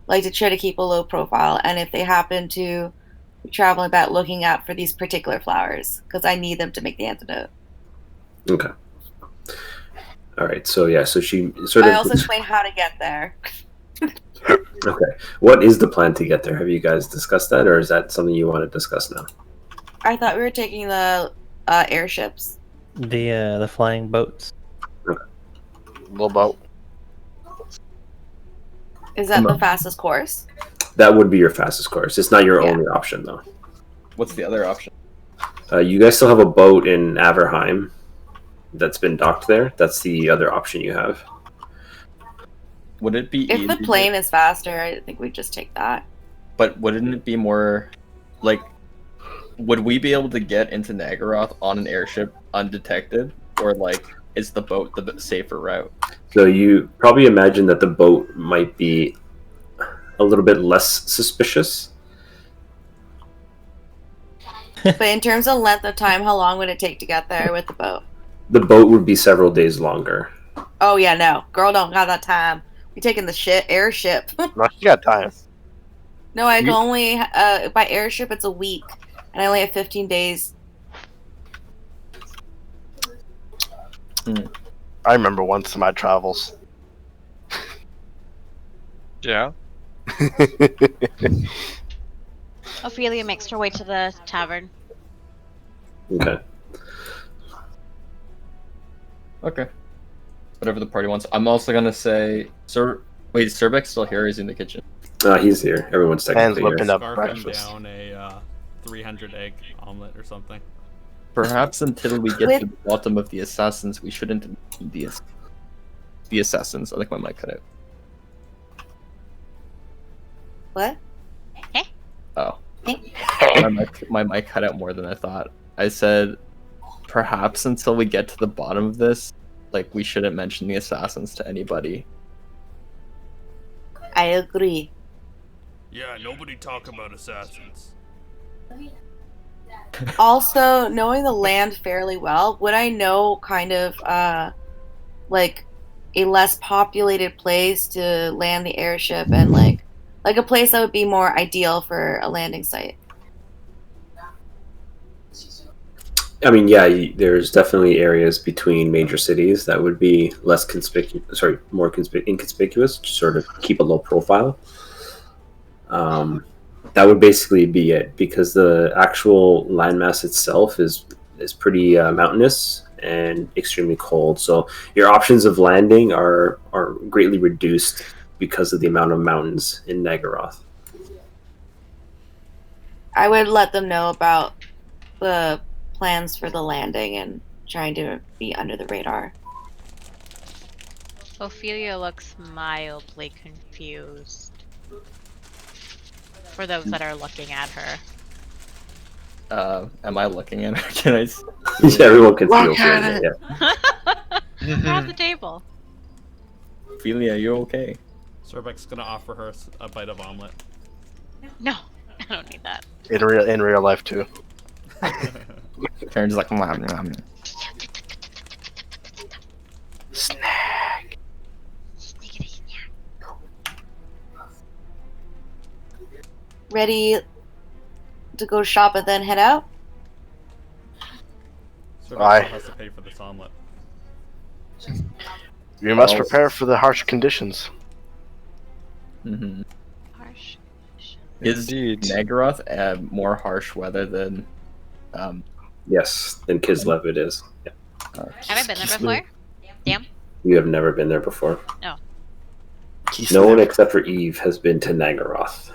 like to try to keep a low profile, and if they happen to be traveling about looking out for these particular flowers because I need them to make the antidote. Okay. Alright, so she sort of... I also explain how to get there. Okay. What is the plan to get there? Have you guys discussed that, or is that something you want to discuss now? I thought we were taking the airships. The flying boats. Little boat. Is that the fastest course? That would be your fastest course. It's not your Yeah. only option, though. What's the other option? You guys still have a boat in Averheim that's been docked there. That's the other option you have. Would it be If easy the plane is faster, I think we just take that. But wouldn't it be more like, would we be able to get into Nagaroth on an airship undetected, or like is the boat the safer route? So you probably imagine that the boat might be a little bit less suspicious. But in terms of length of time, how long would it take to get there with the boat? The boat would be several days longer. Oh yeah, no, girl don't got that time. We taking the airship. No, she got time. No, I can only by airship it's a week, and I only have 15 days. I remember once in my travels. Yeah. Ophelia makes her way to the tavern. Okay. Okay. Whatever the party wants. I'm also gonna say, wait, is Surbek's still here? Or is he in the kitchen? He's here. Everyone's Hands technically whipping here. up Scarfing breakfast. down a 300 egg omelet or something. Perhaps until we get With- to the bottom of the assassins, we shouldn't be the assassins. I think my mic cut out. What? Oh. my mic cut out more than I thought. I said, perhaps until we get to the bottom of this, like, we shouldn't mention the assassins to anybody. I agree. Yeah, nobody talk about assassins. Also, knowing the land fairly well, would I know kind of like a less populated place to land the airship and like a place that would be more ideal for a landing site? I mean, yeah, there's definitely areas between major cities that would be less more inconspicuous, to sort of keep a low profile. That would basically be it, because the actual landmass itself is pretty mountainous and extremely cold. So your options of landing are greatly reduced because of the amount of mountains in Nagaroth. I would let them know about the plans for the landing and trying to be under the radar. Ophelia looks mildly confused. For those that are looking at her. Am I looking at her? Can I? Yeah, everyone can Look feel at it. Yeah. Grab the table. Ophelia, you okay? Surbek's gonna offer her a bite of omelet. No, I don't need that. In real life too. Karen's like, "Mwah." Snack. Ready to go shop and then head out? Surbek Aye. still has to pay for this omelet. You must Oh. prepare for the harsh conditions. Mm-hmm. Harsh. Is Indeed. Nagaroth more harsh weather than? Yes, in Kislev it is. Yeah. Have I been there before? Damn. You have never been there before. No. No one except for Eve has been to Nagaroth.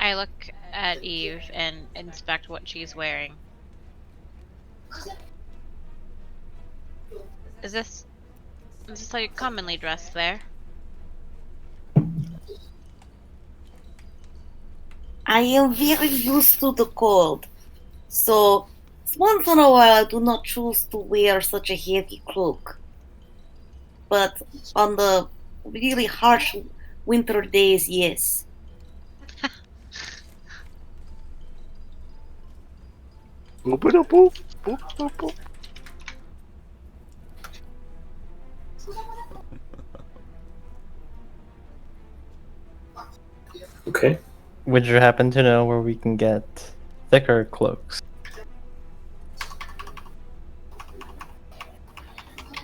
I look at Eve and inspect what she's wearing. Is this how you commonly dress there? I am very used to the cold, so once in a while I do not choose to wear such a heavy cloak. But on the really harsh winter days, yes. Boop, boop, boop, boop, boop, boop. Okay. Would you happen to know where we can get thicker cloaks?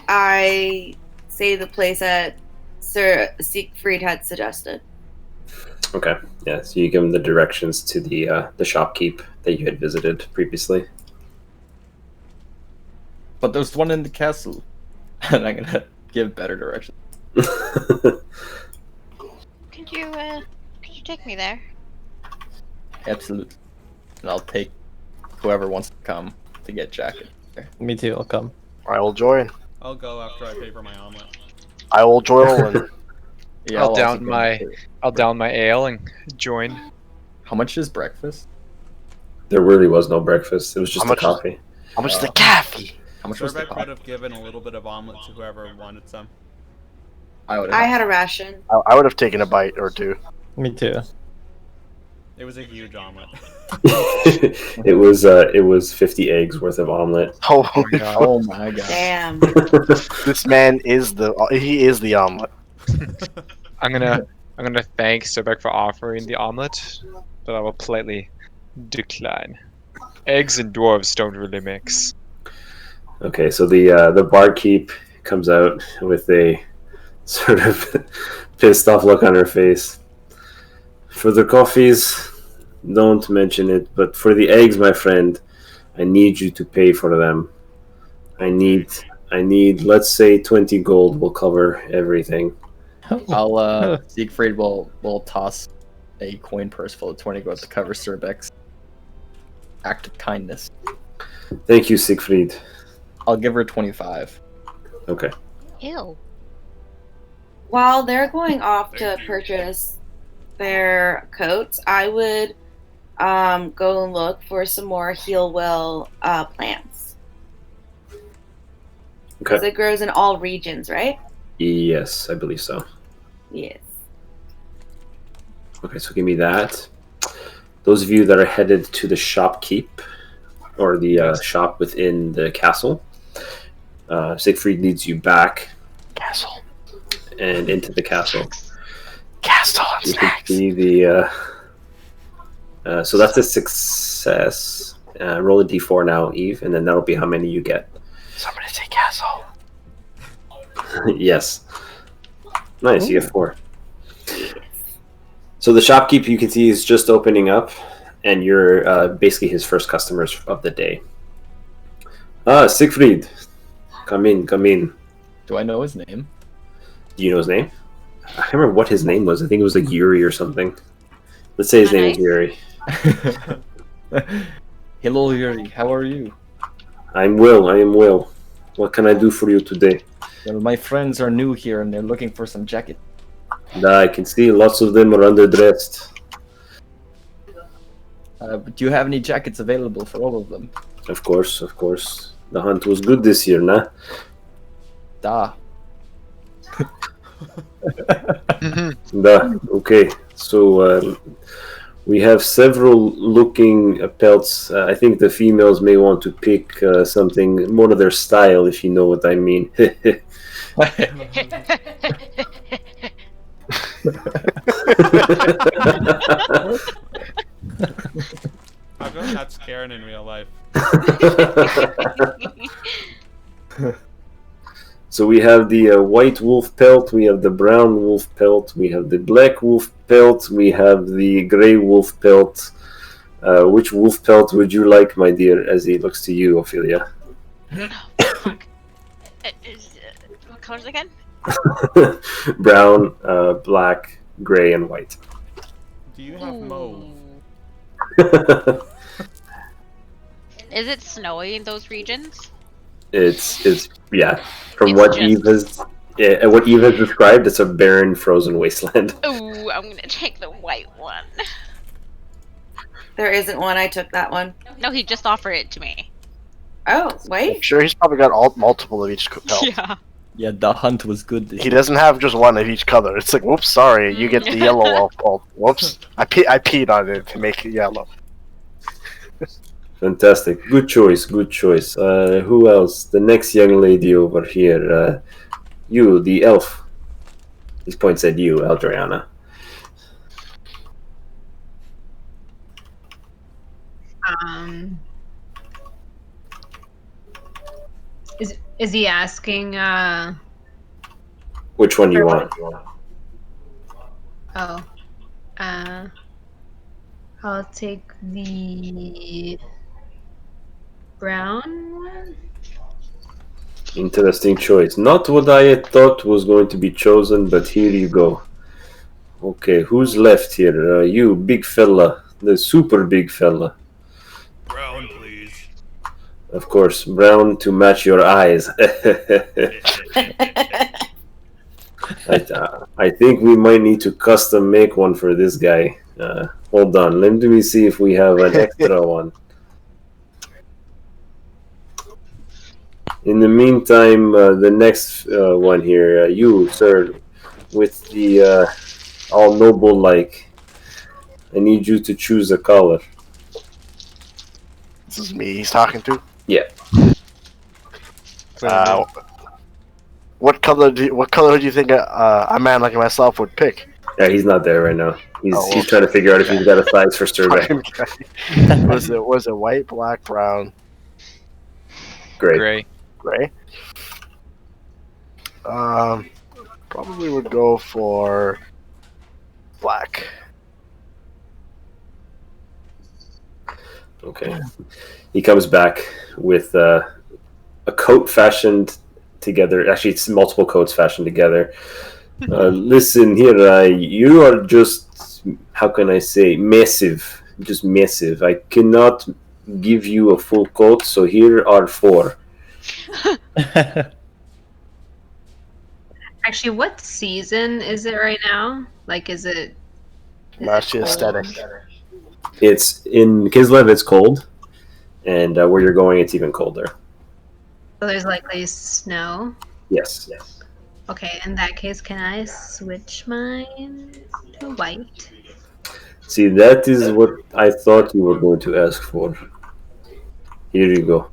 I say the place that Sir Siegfried had suggested. Okay. Yeah. So you give them the directions to the shopkeep that you had visited previously. But there's one in the castle, and I'm gonna give better directions. Could you take me there? Absolutely. And I'll take whoever wants to come to get jacket. Me too. I'll come. I will join. I'll go after I pay for my omelet. I will join. And Yeah, I'll also down come my- too. I'll down my ale and join. How much is breakfast? There really was no breakfast. It was just How a much is- coffee. how much is the coffee? How much was the Surbeck would cost? have given a little bit of omelet to whoever wanted some. I would I have. had a ration. I would have taken a bite or two. Me too. It was a huge omelet. It was 50 eggs worth of omelet. Oh, Oh my god. Damn. this man is the omelet. I'm gonna thank Sobek for offering the omelet, but I will politely decline. Eggs and dwarves don't really mix. Okay, so the barkeep comes out with a sort of pissed off look on her face. For the coffees, don't mention it, but for the eggs, my friend, I need you to pay for them. I need let's say 20 gold will cover everything. I'll Siegfried will toss a coin purse full of 20 gold to cover Surbeck's act of kindness. Thank you, Siegfried. I'll give her 25. Okay. Ew. While they're going off to purchase their coats, I would go and look for some more heal well plants. Because Okay. it grows in all regions, right? Yes, I believe so. Yes. Okay, so give me that. Those of you that are headed to the shopkeep, or the shop within the castle, Siegfried leads you back Castle. and into the castle. Castle and You can snacks. see the. So that's a success. Roll a d4 now, Eve, and then that'll be how many you get. Somebody say castle. Yes. Nice, you get 4. So the shopkeep you can see is just opening up, and you're basically his first customers of the day. Siegfried, come in, come in. Do I know his name? Do you know his name? I can't remember what his name was. I think it was like Yuri or something. Let's say his name is Nice. Yuri. Hello, Yuri. How are you? I'm Will. I am Will. What can I do for you today? Well, my friends are new here and they're looking for some jacket. I can see lots of them are underdressed. But do you have any jackets available for all of them? Of course, of course. The hunt was good this year, nah? Da. Okay. So we have several looking pelts. I think the females may want to pick something more of their style, if you know what I mean. I feel like that's Karen in real life. So we have the white wolf pelt, we have the brown wolf pelt, we have the black wolf pelt, we have the gray wolf pelt. Which wolf pelt would you like, my dear, as he looks to you, Ophelia? What colors again? Brown, black, gray, and white. Do you have mauve? Is it snowy in those regions? It's yeah. From It's what just- Eve has described, it's a barren, frozen wasteland. Ooh, I'm gonna take the white one. There isn't one. I took that one. No, he just offered it to me. Oh, I'm wait. sure he's probably got multiple of each pelt. Yeah. Yeah, the hunt was good this He doesn't have just one of each color. It's like, whoops, sorry, you get the yellow pelt. Whoops, I peed on it to make it yellow. Fantastic. Good choice. Good choice. Who else? The next young lady over here. You, the elf. He points at you, Aldriana. Is he asking? Which one do you want? Oh, I'll take the brown one. Interesting choice. Not what I had thought was going to be chosen, but here you go. Okay, who's left here? You, big fella. The super big fella. Brown, please. Of course, brown to match your eyes. I think we might need to custom make one for this guy. Hold on, let me see if we have an extra one. In the meantime, the next one here, you, sir, with the all noble-like, I need you to choose a color. This is me he's talking to? Yeah. What color do you think a man like myself would pick? Yeah, he's not there right now. He's trying to figure out if he's got a size for Survey. was it white, black, brown? Great. Gray. Probably would go for black. Okay. He comes back with a coat fashioned together. Actually, it's multiple coats fashioned together. Listen here, you are just, how can I say, massive. Just massive. I cannot give you a full coat, so here are 4. Actually, what season is it right now? Like, is it? Match aesthetic. It's in Kislev, it's cold, and where you're going, it's even colder. So there's likely snow. Yes. Okay, in that case, can I switch mine to white? See, that is what I thought you were going to ask for. Here you go.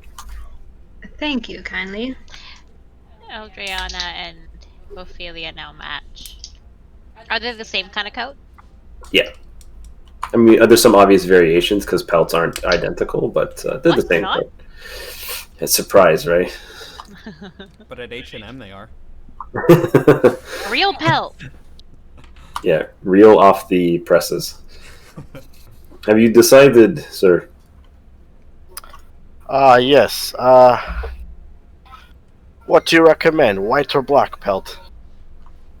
Thank you kindly. Eldriana and Ophelia now match. Are they the same kind of coat? Yeah. I mean, there's some obvious variations because pelts aren't identical, but they're the same. Not? It's a surprise, right? But at H&M they are. Real pelt. Yeah, real off the presses. Have you decided, sir? Yes. What do you recommend, white or black pelt?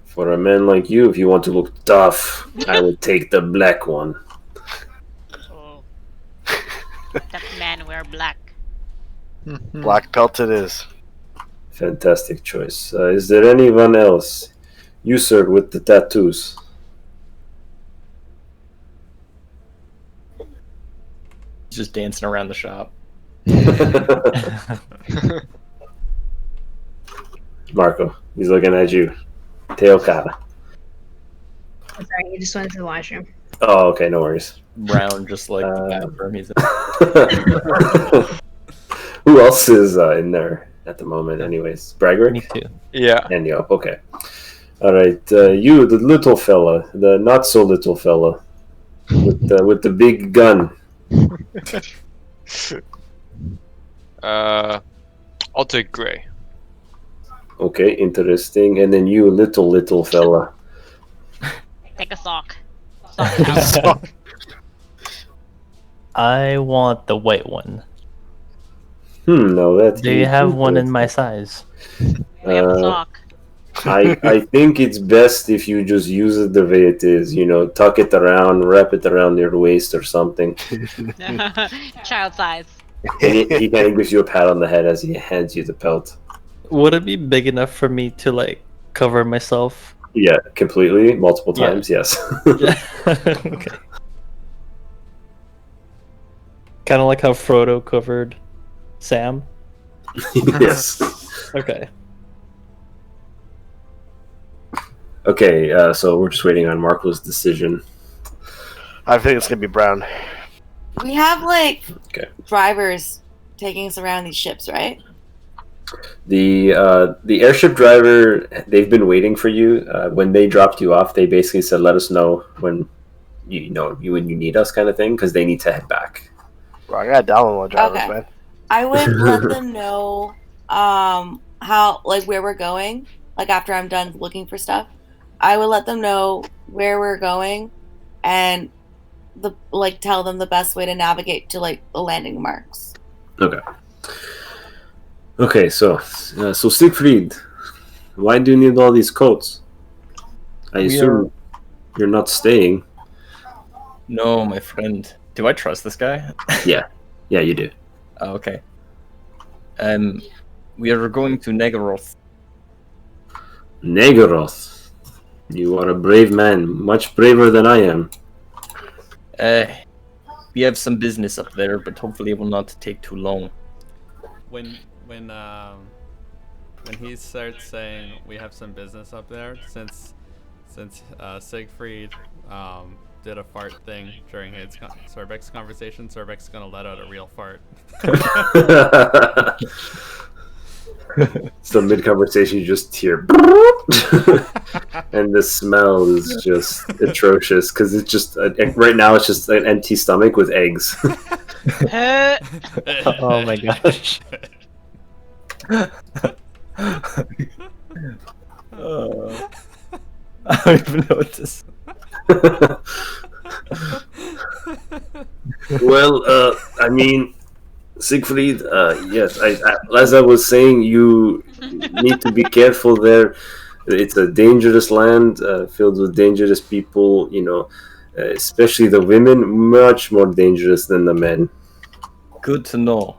For a man like you, if you want to look tough, I would take the black one. Oh. That man wear black. Black pelt it is. Fantastic choice. Is there anyone else? You, sir, with the tattoos. Just dancing around the shop. Marco, he's looking at you. Teokada. I'm sorry, he just went to the washroom. Oh, okay, no worries. Brown, just like the bathroom he's in. Who else is in there at the moment, anyways? Bragrick? Me too. Yeah. And Yop, okay. Alright, you, the little fella, the not so little fella, with the big gun. I'll take gray. Okay, interesting. And then you, little fella. Take a sock. I want the white one. No, that's... Do you have one in my size? We have a sock. I think it's best if you just use it the way it is. You know, tuck it around, wrap it around your waist or something. Child size. And he kind of gives you a pat on the head as he hands you the pelt. Would it be big enough for me to like cover myself? Yeah, completely, multiple times, yes. Yeah. Okay. Kind of like how Frodo covered Sam. Yes. Okay. Okay, so we're just waiting on Marco's decision. I think it's gonna be brown. We have like Okay. drivers taking us around these ships, right? The airship driver, they've been waiting for you. When they dropped you off, they basically said, "Let us know when when you need us," kind of thing, because they need to head back. Bro, I gotta download my drivers, Okay. man. I would let them know how like where we're going. Like after I'm done looking for stuff, I would let them know where we're going and tell them the best way to navigate to like the landing marks. Okay. Okay, so Siegfried, why do you need all these coats? I We assume you're not staying. No, my friend. Do I trust this guy? Yeah, you do. Oh, okay. We are going to Negaroth. Nagaroth, you are a brave man, much braver than I am. We have some business up there, but hopefully it will not take too long. When he starts saying we have some business up there, since Siegfried did a fart thing during his Sorbek's conversation, Sorbek's gonna let out a real fart. So mid-conversation, you just hear, and the smell is just atrocious because it's just right now it's just an empty stomach with eggs. Oh my gosh. I don't even know what to say. Well, I mean, Siegfried, yes, as I was saying, you need to be careful there. It's a dangerous land filled with dangerous people, especially the women, much more dangerous than the men. Good to know.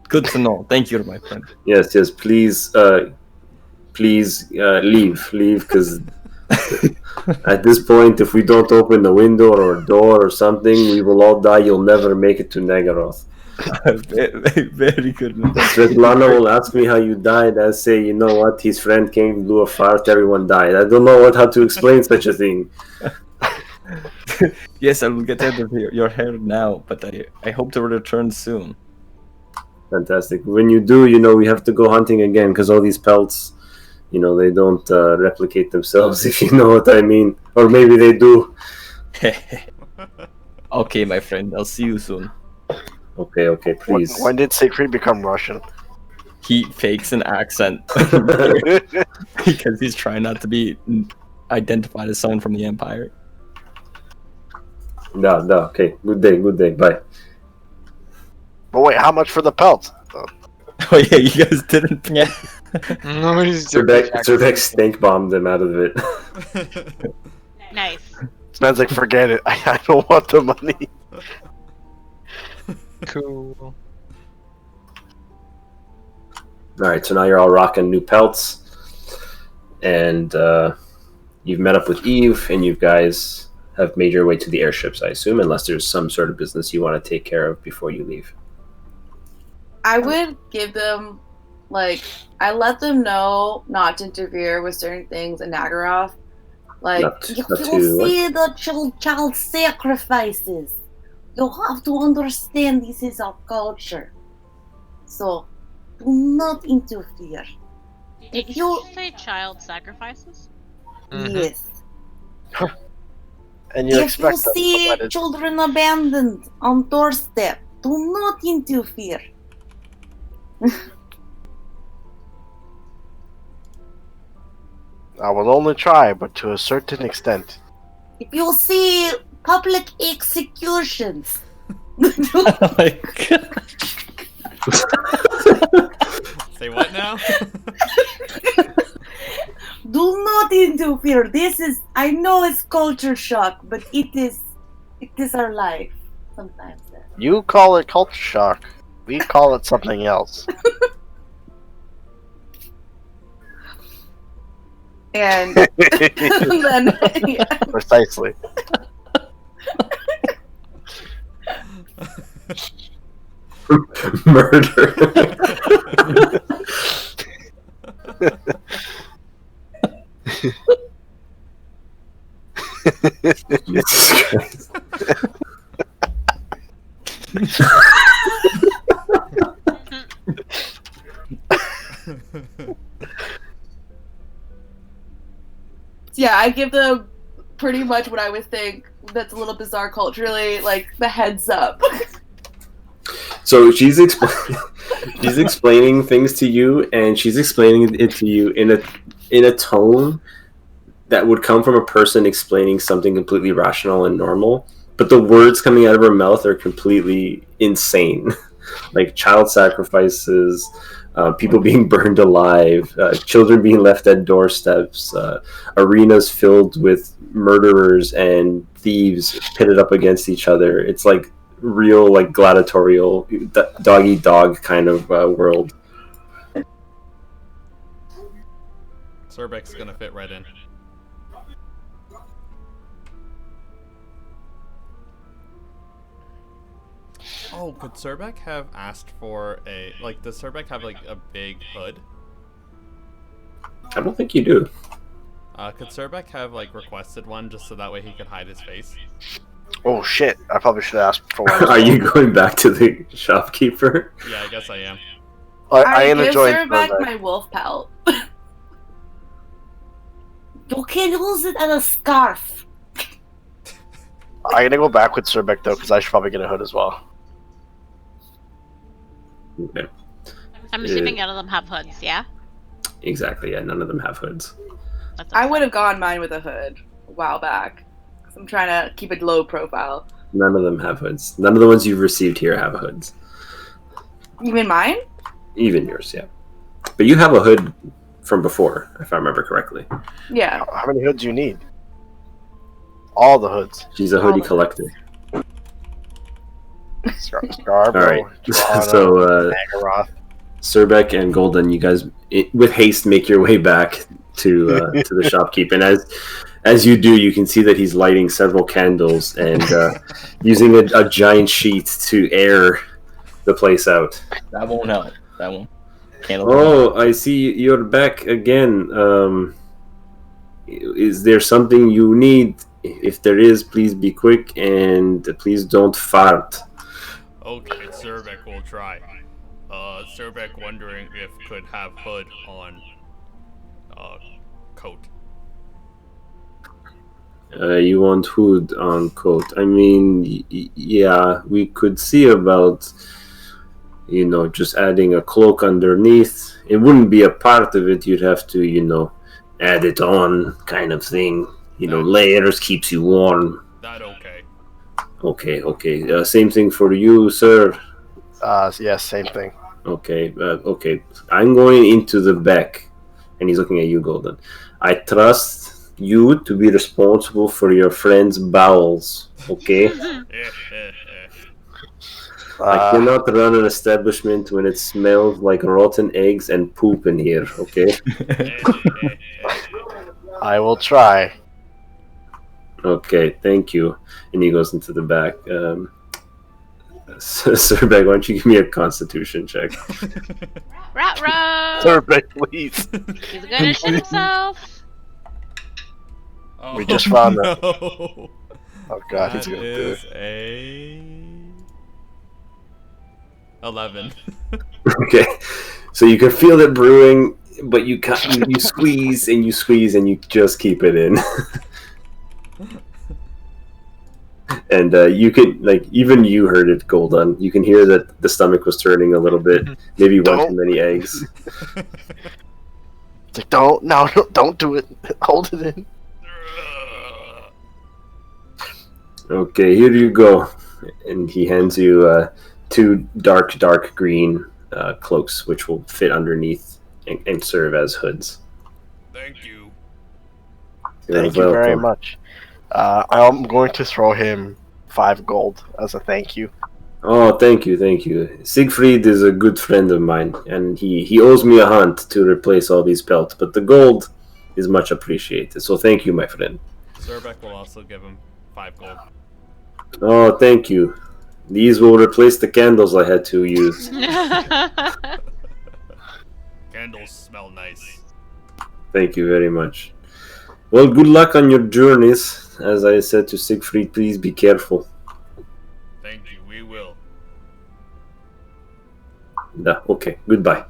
Good to know. Thank you, my friend. Yes, please leave, because at this point, if we don't open the window or a door or something, we will all die. You'll never make it to Negaroth. Very good. Svetlana will ask me how you died. I say, you know what? His friend came, blew a fart, everyone died. I don't know how to explain such a thing. Yes, I will get out of your hair now, but I hope to return soon. Fantastic. When you do, we have to go hunting again because all these pelts, they don't replicate themselves, if you know what I mean. Or maybe they do. Okay, my friend. I'll see you soon. Okay, please. When did Siegfried become Russian? He fakes an accent because he's trying not to be identified as someone from the Empire. No, okay. Good day, bye. But wait, how much for the pelt? Oh yeah, you guys didn't. Yeah. Zerbeck stink bombed them out of it. Nice. Man's like, forget it. I don't want the money. Cool. Alright, so now you're all rocking new pelts. And you've met up with Eve, and you guys have made your way to the airships, I assume, unless there's some sort of business you want to take care of before you leave. I would give them, I let them know not to interfere with certain things in Nagaroth. You'll see the child sacrifices. You have to understand this is our culture. So, do not interfere. Did you say child sacrifices? Yes. And you If expect you them to see let it- children abandoned on doorstep, do not interfere. I will only try, but to a certain extent. If you see public executions, Oh my god. Say what now? do not interfere. I know it's culture shock, but it is our life sometimes. You call it culture shock. We call it something else. And then, yeah. Precisely. Murder. Jesus Christ. Yeah, I give them pretty much what I would think that's a little bizarre culturally, the heads up. So she's explaining things to you, and she's explaining it to you in a tone that would come from a person explaining something completely rational and normal, but the words coming out of her mouth are completely insane. like child sacrifices, people being burned alive, children being left at doorsteps, arenas filled with murderers and thieves pitted up against each other. It's like real, like gladiatorial, dog eat dog kind of world. Cerbek's gonna fit right in. Oh, could Cerbek have asked for a, like, does Cerbek have, like, a big hood? I don't think you do. Could Cerbek have, like, requested one just so that way he could hide his face? Oh shit! I probably should have asked for one. Are you going back to the shopkeeper? Yeah, I guess I am. I give enjoyed her back Cerbek. my wolf pelt. You can use it as a scarf. I'm gonna go back with Cerbek though, because I should probably get a hood as well. Okay. I'm assuming none of them have hoods, yeah? Exactly, yeah, none of them have hoods. I would have gone mine with a hood a while back. 'Cause I'm trying to keep it low profile. None of them have hoods. None of the ones you've received here have hoods. Even mine? Even yours, yeah. But you have a hood from before, if I remember correctly. Yeah. How many hoods do you need? All the hoods. She's a hoodie collector. Scarborough, Alright, Toronto, so Nagaroth. Cerbek and Golden, you guys, with haste, make your way back to the shopkeep. And as you do, you can see that he's lighting several candles and using a giant sheet to air the place out. That won't help. That won't. Oh, I see you're back again. Is there something you need? If there is, please be quick and please don't fart. Okay, Cerbek will try. Cerbek wondering if could have hood on coat. You want hood on coat? I mean, yeah, we could see about, just adding a cloak underneath. It wouldn't be a part of it. You'd have to, add it on, kind of thing. Layers keeps you warm. That okay. Okay. Same thing for you, sir. Yes, same thing. Okay. I'm going into the back, and he's looking at you, Golden. I trust you to be responsible for your friend's bowels. Okay. I cannot run an establishment when it smells like rotten eggs and poop in here. Okay. I will try. Okay, thank you. And he goes into the back. Cerbek, why don't you give me a constitution check? Rat-row! Cerbek, please. He's gonna shit himself. Oh, We just found that. no. Oh god, he's gonna do is it. a 11. Okay, so you can feel it brewing, but you squeeze and you squeeze and you just keep it in. And you can, even you heard it, Golden. You can hear that the stomach was turning a little bit. Maybe one too many eggs. It's like, don't do it. Hold it in. Okay, here you go. And he hands you two dark green cloaks, which will fit underneath and serve as hoods. Thank you. Thank you very much. I'm going to throw him 5 gold as a thank you. Oh, thank you. Siegfried is a good friend of mine, and he owes me a hunt to replace all these pelts, but the gold is much appreciated, so thank you, my friend. Cerbek will also give him 5 gold. Oh, thank you. These will replace the candles I had to use. Candles smell nice. Thank you very much. Well, good luck on your journeys. As I said to Siegfried, please be careful. Thank you, we will. Yeah, okay, goodbye.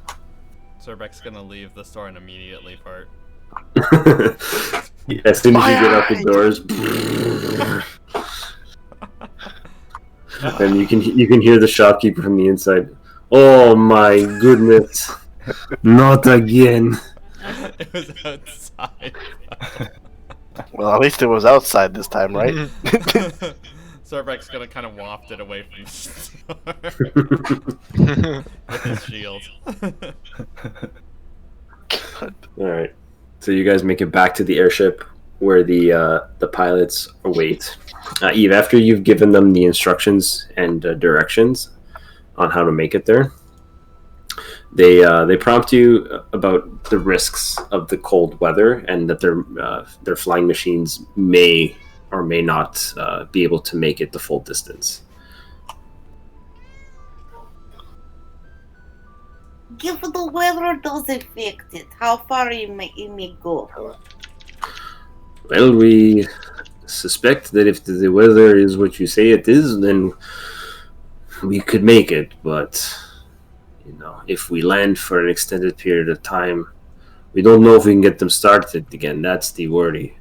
Cerbek's gonna leave the store and immediately fart. As soon as you get out the doors, and you can hear the shopkeeper from the inside. Oh my goodness! Not again! It was outside. Well, at least it was outside this time, right? Surbek's gonna kind of waft it away from the star with his shield. All right. So you guys make it back to the airship where the pilots await. Eve, after you've given them the instructions and directions on how to make it there, they prompt you about the risks of the cold weather and that their flying machines may or may not be able to make it the full distance. If the weather does affect it, how far it may go? Well, we suspect that if the weather is what you say it is, then we could make it. But, if we land for an extended period of time, we don't know if we can get them started again. That's the worry.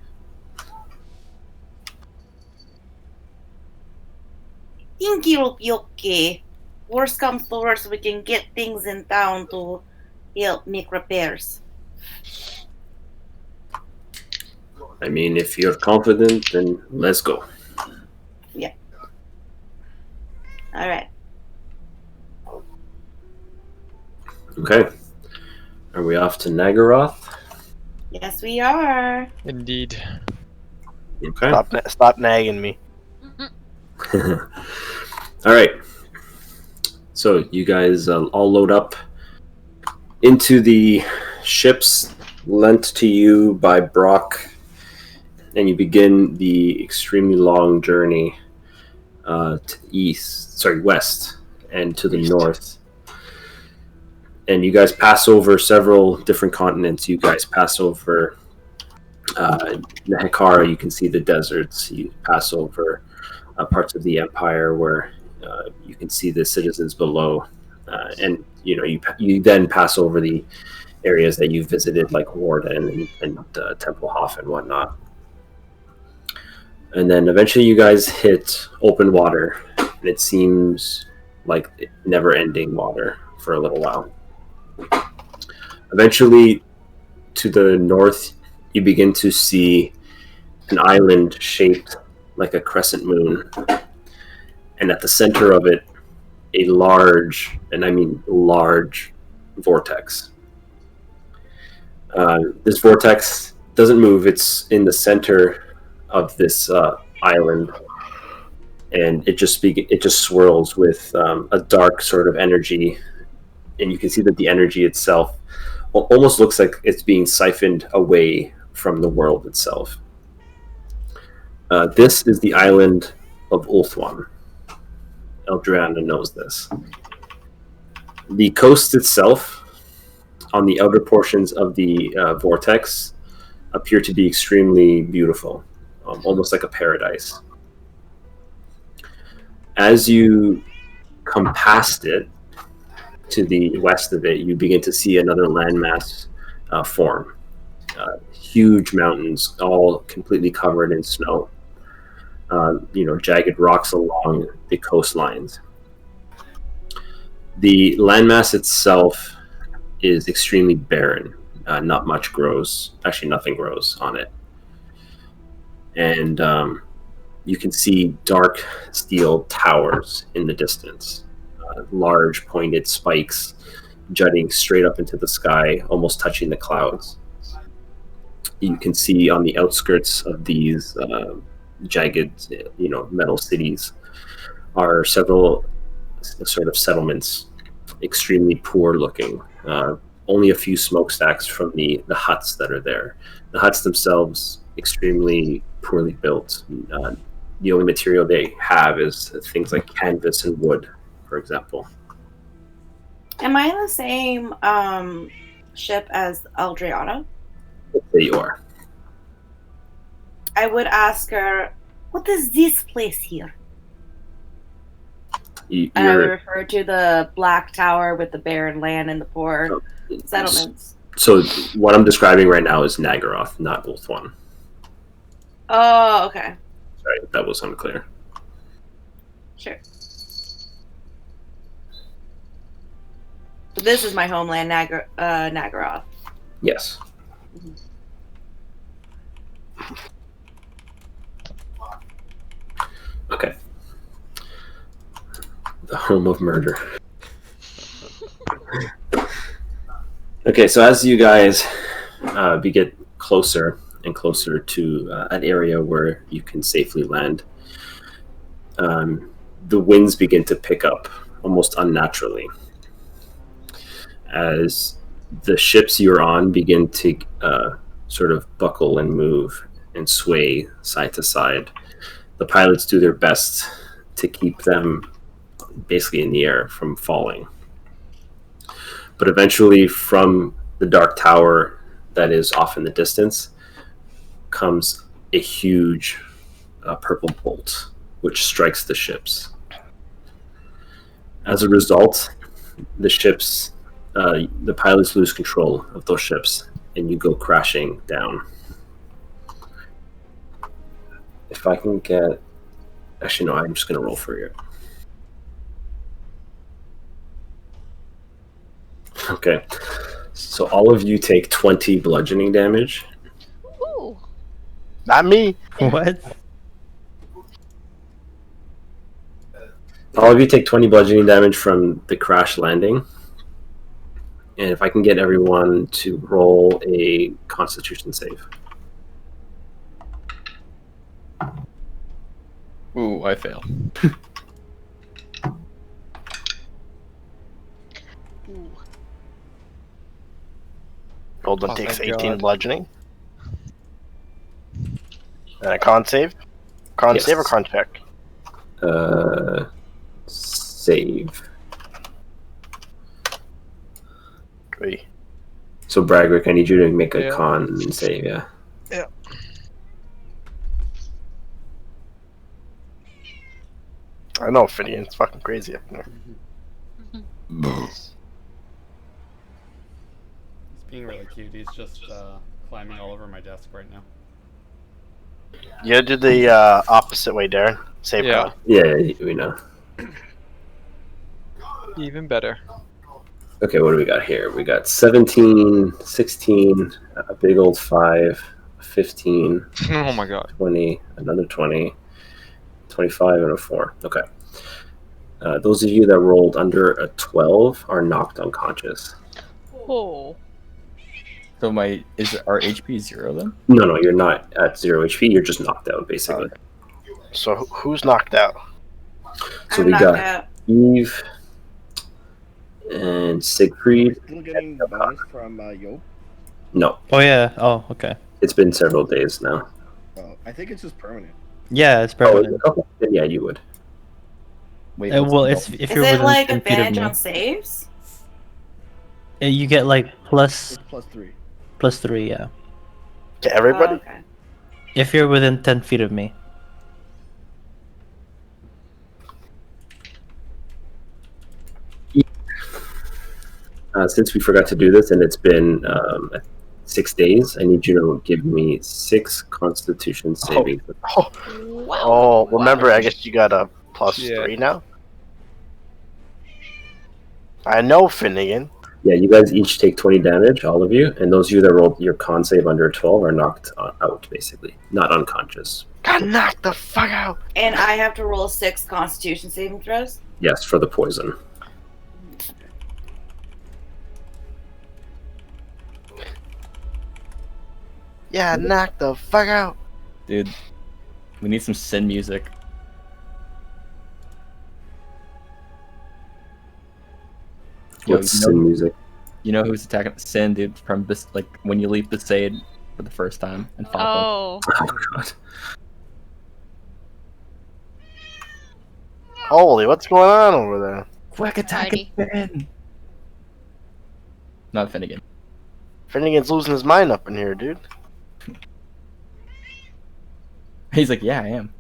Think it'll be okay. Worst comes to worst, we can get things in town to help make repairs. I mean, if you're confident, then let's go. Yeah. All right. Okay. Are we off to Nagaroth? Yes, we are. Indeed. Okay. Stop nagging me. All right. So you guys all load up into the ships lent to you by Brock, and you begin the extremely long journey to west and to the north. And you guys pass over several different continents. You guys pass over Nehekara. You can see the deserts. You pass over parts of the Empire where you can see the citizens below, and you then pass over the areas that you visited, like Warden and Templehof and whatnot. And then eventually you guys hit open water, and it seems like never-ending water for a little while. Eventually, to the north, you begin to see an island shaped like a crescent moon, and at the center of it, a large, and I mean large, vortex. This vortex doesn't move. It's in the center of this island, and it just swirls with a dark sort of energy, and you can see that the energy itself almost looks like it's being siphoned away from the world itself. This is the island of Ulthuan. Eldriana knows this. The coast itself, on the outer portions of the vortex, appear to be extremely beautiful, almost like a paradise. As you come past it, to the west of it, you begin to see another landmass form. Huge mountains, all completely covered in snow. Jagged rocks along the coastlines. The landmass itself is extremely barren. Not much grows. Actually, nothing grows on it. And you can see dark steel towers in the distance. Large pointed spikes jutting straight up into the sky, almost touching the clouds. You can see on the outskirts of these jagged, metal cities are several sort of settlements, extremely poor looking. Only a few smokestacks from the huts that are there. The huts themselves extremely poorly built. The only material they have is things like canvas and wood, for example. Am I in the same ship as Eldriana? There you are. I would ask her, what is this place here? And I would refer to the black tower with the barren land and the poor settlements. So what I'm describing right now is Nagaroth, not Ulthuan. Oh, okay. Sorry, that was unclear. Sure. So this is my homeland, Nagaroth. Yes. Mm-hmm. Okay. The home of murder. Okay, so as you guys get closer and closer to an area where you can safely land, the winds begin to pick up almost unnaturally as the ships you're on begin to sort of buckle and move and sway side to side. The pilots do their best to keep them basically in the air from falling. But eventually, from the dark tower that is off in the distance, comes a huge purple bolt, which strikes the ships. As a result, the ships, the pilots lose control of those ships, and you go crashing down. If I can get... Actually, no, I'm just going to roll for you. Okay. So all of you take 20 bludgeoning damage. Ooh. Not me. What? All of you take 20 bludgeoning damage from the crash landing. And if I can get everyone to roll a Constitution save. Ooh, I fail. Ooh. Golden Oh, takes thank 18 God. bludgeoning. And a con save? Con Yes. save or con check? Save. Three. So Bragrick, I need you to make a Yeah. con save, yeah. I know, Finnegan. It's fucking crazy up there. He's being really cute. He's just climbing all over my desk right now. You gotta do the opposite way, Darren. Save Yeah. con. Yeah, we know. Even better. Okay, what do we got here? We got 17, 16, a big old 5, 15, Oh my god. 20, another 20, 25, and a 4. Okay. Those of you that rolled under a 12 are knocked unconscious. Oh. So our HP 0 then? No, you're not at 0 HP. You're just knocked out, basically. So who's knocked out? So I'm we knocked got out. Eve and Siegfried. Still getting the bonus from Yo. No, Oh yeah. Oh okay. it's been several days now. Oh, I think it's just permanent. Yeah, it's Oh, permanent. okay. Then yeah, you would. Wait, Well, it's if Is you're it within like 10 feet of advantage me, on saves? you get like It's +3. +3. Yeah. To everybody? Oh, okay. If you're within 10 feet of me. Since we forgot to do this and it's been 6 days, I need you to give me 6 Constitution saving. Oh, oh, remember, I guess you got a +3 Yeah. now? I know, Finnegan. Yeah, you guys each take 20 damage, all of you, and those of you that rolled your con save under 12 are knocked out, basically. Not unconscious. Got knocked the fuck out. And I have to roll 6 Constitution saving throws? Yes, for the poison. Yeah, knocked the fuck out. Dude, we need some Sin music. Yo, What's Sin music? You know who's attacking Sin, dude? From like when you leap Besaid for the first time and Falcon. Oh. Oh, God. Holy, what's going on over there? Quick attack Alrighty. Finn! Not Finnegan. Finnegan's losing his mind up in here, dude. He's like, yeah, I am.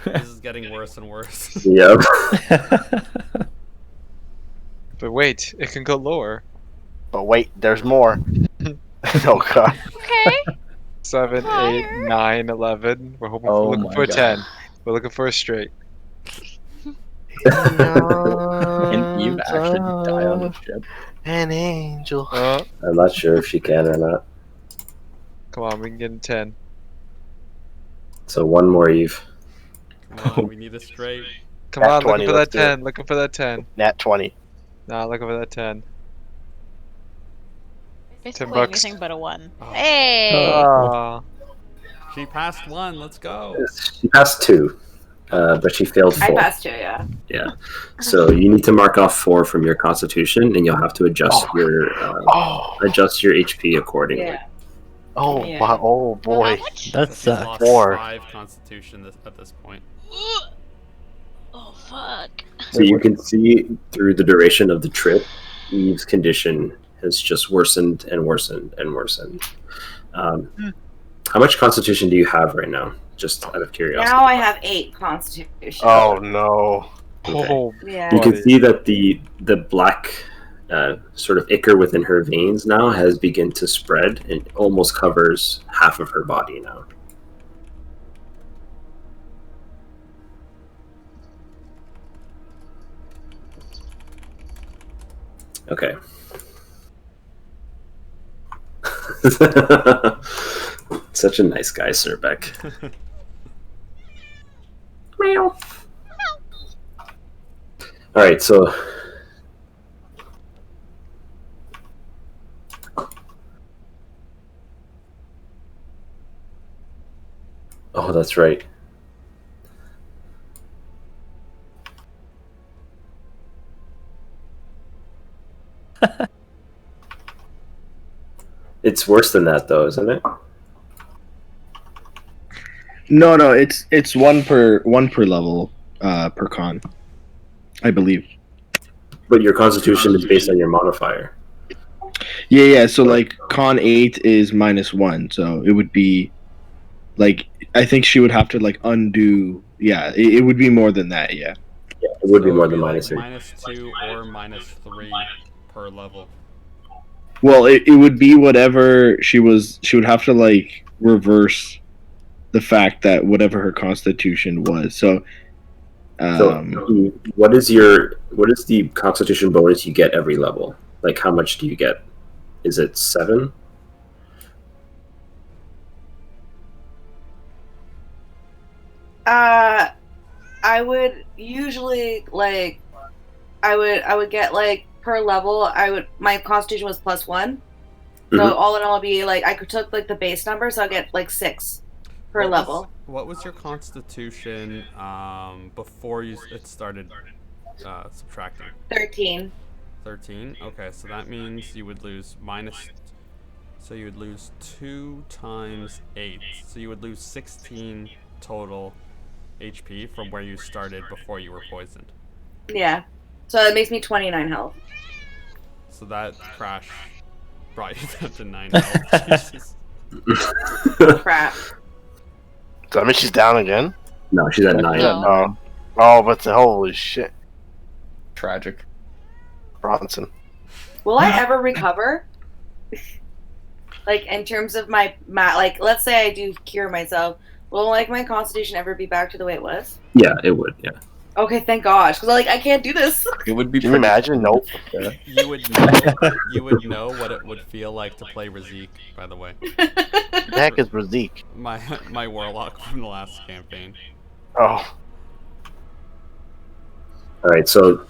This is getting worse and worse. Yep. But wait, it can go lower. But wait, there's more. Oh god. Okay. 7, 8, Higher. 9, 11. We're hoping Oh we're looking my for a God. 10. We're looking for a straight. Can Eve actually die on the ship? An angel. I'm not sure if she can or not. Come on, we can get a 10. So one more Eve. Come on, we need a straight. Come Nat on, 20, looking for let's that do it. 10. Looking for that 10. Nat 20. Nah, looking for that 10. Basically bucks. anything but a 1. Oh. Hey! Oh. She passed 1. Let's go. She passed 2, but she failed 4. I passed 2, yeah. Yeah. So you need to mark off 4 from your Constitution, and you'll have to adjust your HP accordingly. Yeah. Oh, Yeah. wow. Oh, How boy. much? That She's sucks. lost 4. 5 Constitution at this point. Oh, fuck. So you can see through the duration of the trip, Eve's condition has just worsened and worsened and worsened. How much Constitution do you have right now? Just out of curiosity. Now I have 8 Constitution. Oh, no. Okay. Oh, Yeah. You can see that the black sort of ichor within her veins now has begun to spread and almost covers half of her body now. Okay. Such a nice guy, Surbeck. Meow. All right, so oh, that's right. It's worse than that, though, isn't it? No, it's one per level per con, I believe. But your Constitution is based on your modifier. Yeah. So like con 8 is -1, so it would be like I think she would have to like undo. Yeah, it would be more than that. Yeah. Yeah, it would be So more it'd than like -2. -2 or -3 per level. Well, it would be whatever she would have to like reverse the fact that whatever her constitution was. So, What is the Constitution bonus you get every level? Like, how much do you get? Is it 7? I would usually like I would get like per level my Constitution was +1. So Mhm. all in all it'd be like I took like the base number, so I get like 6 per level. What was your Constitution before it started subtracting? 13. 13. Okay, so that means you would lose so you would lose 2 times 8. So you would lose 16 total HP from where you started before you were poisoned. Yeah. So it makes me 29 health. So that crash brought you down to 9 health. Jesus. Crap. So that means she's down again? No, she's at 9. Oh, but holy shit. Tragic. Bronson. Will I ever recover? Like in terms of my like let's say I do cure myself, will like my Constitution ever be back to the way it was? Yeah, it would. Yeah. Okay, thank gosh, because like I can't do this. It would be. Can you imagine? Nope. You would know what it would feel like to play Razik, by the way. The heck is Razik? My warlock from the last campaign. Oh. All right, so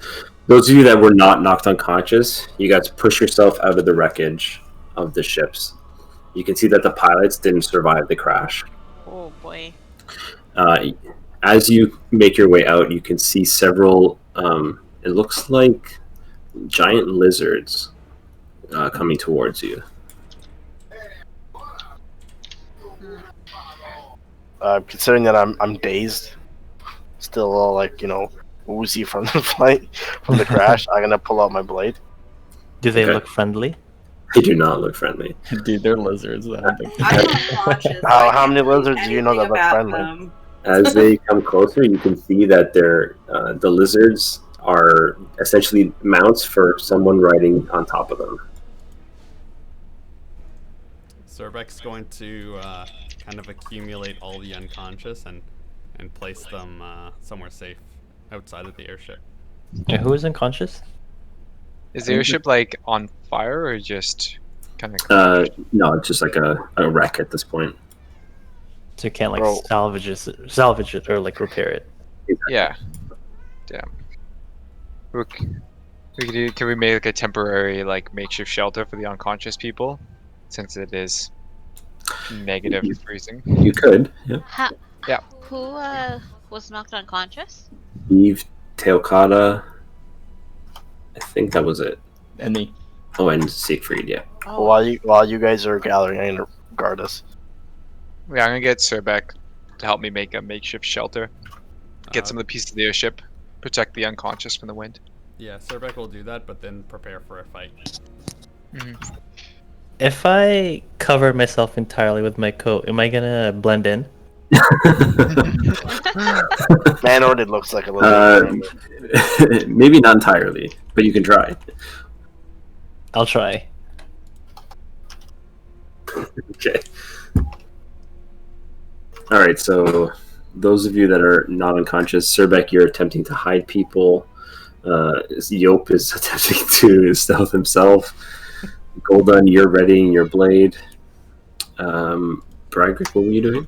those of you that were not knocked unconscious, you guys push yourself out of the wreckage of the ships. You can see that the pilots didn't survive the crash. Oh boy. As you make your way out, you can see several, it looks like giant lizards coming towards you. Considering that I'm dazed, still all like, woozy from the flight, from the crash, I'm gonna pull out my blade. Do they Okay. look friendly? They do not look friendly. Dude, they're lizards. I don't think. I'm unconscious. How many lizards do you know that Anything look about friendly? them. As they come closer, you can see that the lizards are essentially mounts for someone riding on top of them. Surbeck's going to kind of accumulate all the unconscious and place them somewhere safe outside of the airship. Yeah, who is unconscious? Is the airship like on fire or just kind of? No, it's just like a wreck at this point. So you can't like Bro. salvage it or like repair it. Yeah. Damn. Can we make like a temporary like makeshift shelter for the unconscious people, since it is negative freezing? You could. Yeah. Yeah. Who was knocked unconscious? Eve, Teokada. I think that was it. And me. Oh, and Siegfried. Yeah. Oh, While you guys are gathering, I'm gonna guard us. Yeah, I'm gonna get Surbek to help me make a makeshift shelter. Get Uh, some of the pieces of the airship, protect the unconscious from the wind. Yeah, Surbek will do that, but then prepare for a fight. If I cover myself entirely with my coat, am I gonna blend in? Man already looks like a little. Maybe not entirely, but you can try. I'll try. Okay. All right. So, those of you that are not unconscious, Surbek, you're attempting to hide people. Yop is attempting to stealth himself. Golden, you're readying your blade. Bragrick, what were you doing?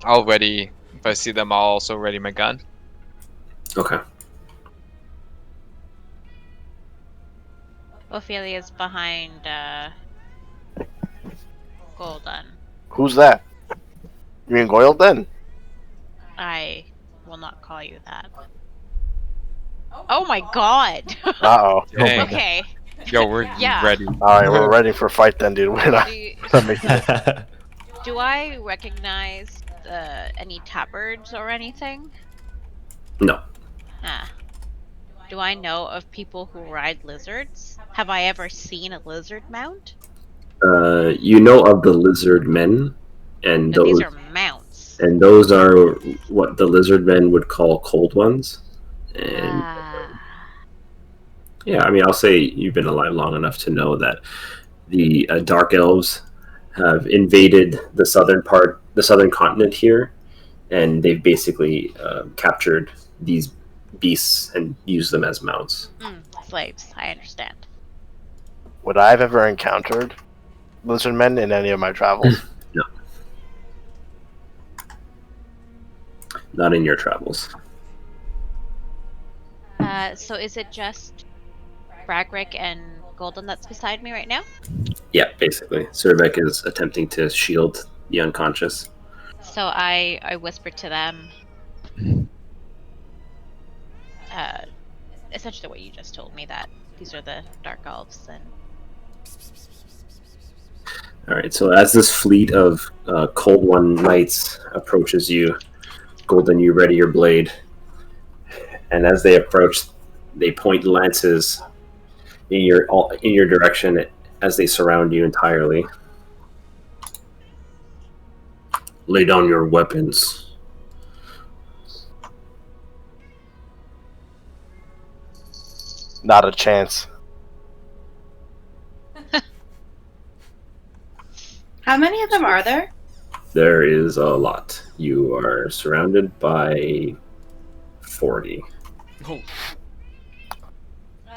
I'll ready. If I see them, I'll also ready my gun. Okay. Ophelia's behind Golden. Who's that? You mean Goylden? I will not call you that. Oh my god! Uh oh. Dang. Okay. Yo, we're Yeah. ready. Alright, we're ready for a fight then, dude. We're not. Do I recognize any tabards or anything? No. Ah. Do I know of people who ride lizards? Have I ever seen a lizard mount? You know of the lizard men, and No, those these are mounts. and those are what the lizard men would call cold ones. And yeah, I mean, I'll say you've been alive long enough to know that the dark elves have invaded the southern continent here, and they've basically captured these beasts and used them as mounts. Slaves, I understand. Would I have ever encountered lizard men in any of my travels? No. Not in your travels. So is it just Bragrick and Golden that's beside me right now? Yeah, basically. Surbek is attempting to shield the unconscious. So I whispered to them essentially what you just told me, that these are the Dark Elves, and Alright, so as this fleet of Cold One Knights approaches you, Golden, you ready your blade. And as they approach, they point lances in your direction as they surround you entirely. Lay down your weapons. Not a chance. How many of them are there? There is a lot. You are surrounded by 40.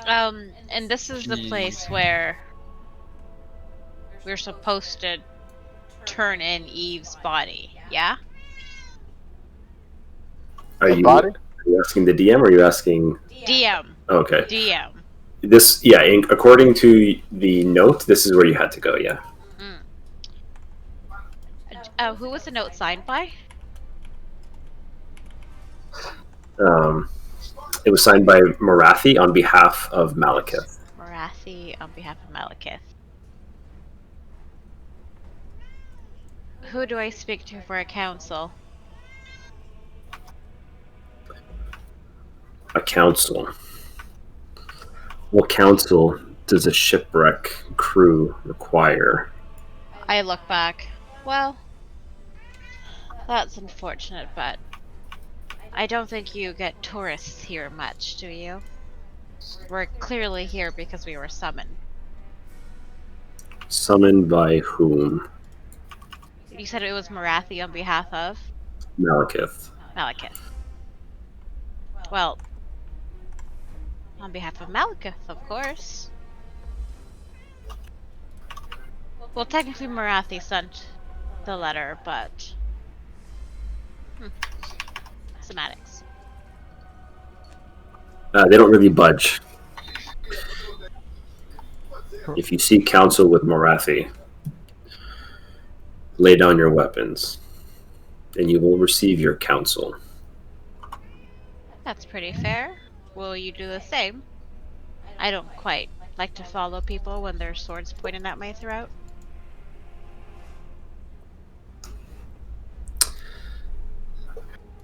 and this is the place where we're supposed to turn in Eve's body, yeah? Are you asking the DM or are you asking? DM. Okay. DM. This, yeah, according to the note, this is where you had to go, yeah. Who was the note signed by? It was signed by Marathi on behalf of Malekith. Marathi on behalf of Malekith. Who do I speak to for a council? A council. What council does a shipwreck crew require? I look back. Well, that's unfortunate, but I don't think you get tourists here much, do you? We're clearly here because we were summoned. Summoned by whom? You said it was Marathi on behalf of? Malekith. Malekith. Well, on behalf of Malekith, of course. Well, technically Marathi sent the letter, but... Semantics. They don't really budge. If you seek counsel with Morathi, lay down your weapons, and you will receive your counsel. That's pretty fair. Will you do the same? I don't quite like to follow people when their swords pointed at my throat.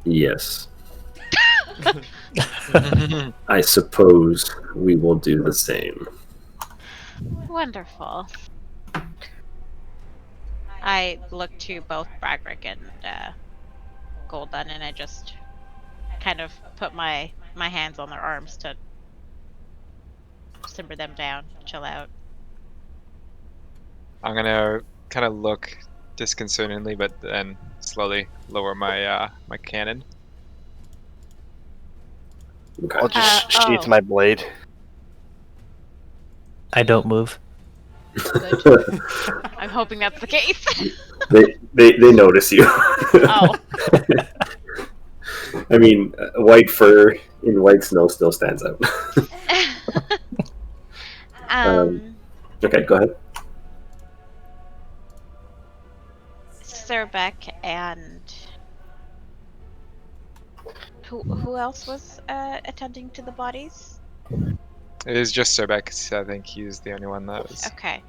Yes. I suppose we will do the same. Wonderful. I look to both Bragrick and Golden, and I just kind of put my hands on their arms to simmer them down, chill out. I'm gonna kind of look disconcertingly, but then slowly lower my my cannon. Okay. I'll just sheath my blade. I don't move. Good. I'm hoping that's the case. They notice you. Oh. I mean, white fur in white snow still stands out. Okay, go ahead. Surbeck and who else was attending to the bodies? It is just Surbeck. I think he's the only one that was. Okay.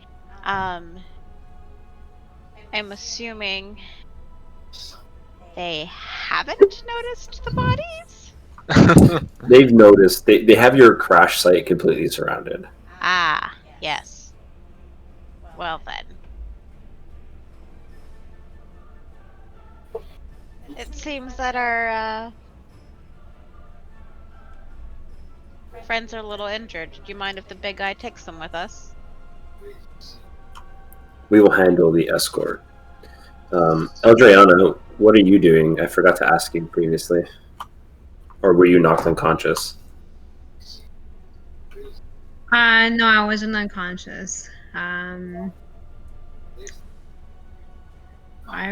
I'm assuming they haven't noticed the bodies? They've noticed. They have your crash site completely surrounded. Ah, yes. Well then. It seems that our friends are a little injured. Do you mind if the big guy takes them with us? We will handle the escort. Eldriana, what are you doing? I forgot to ask you previously. Or were you knocked unconscious? No, I wasn't unconscious. I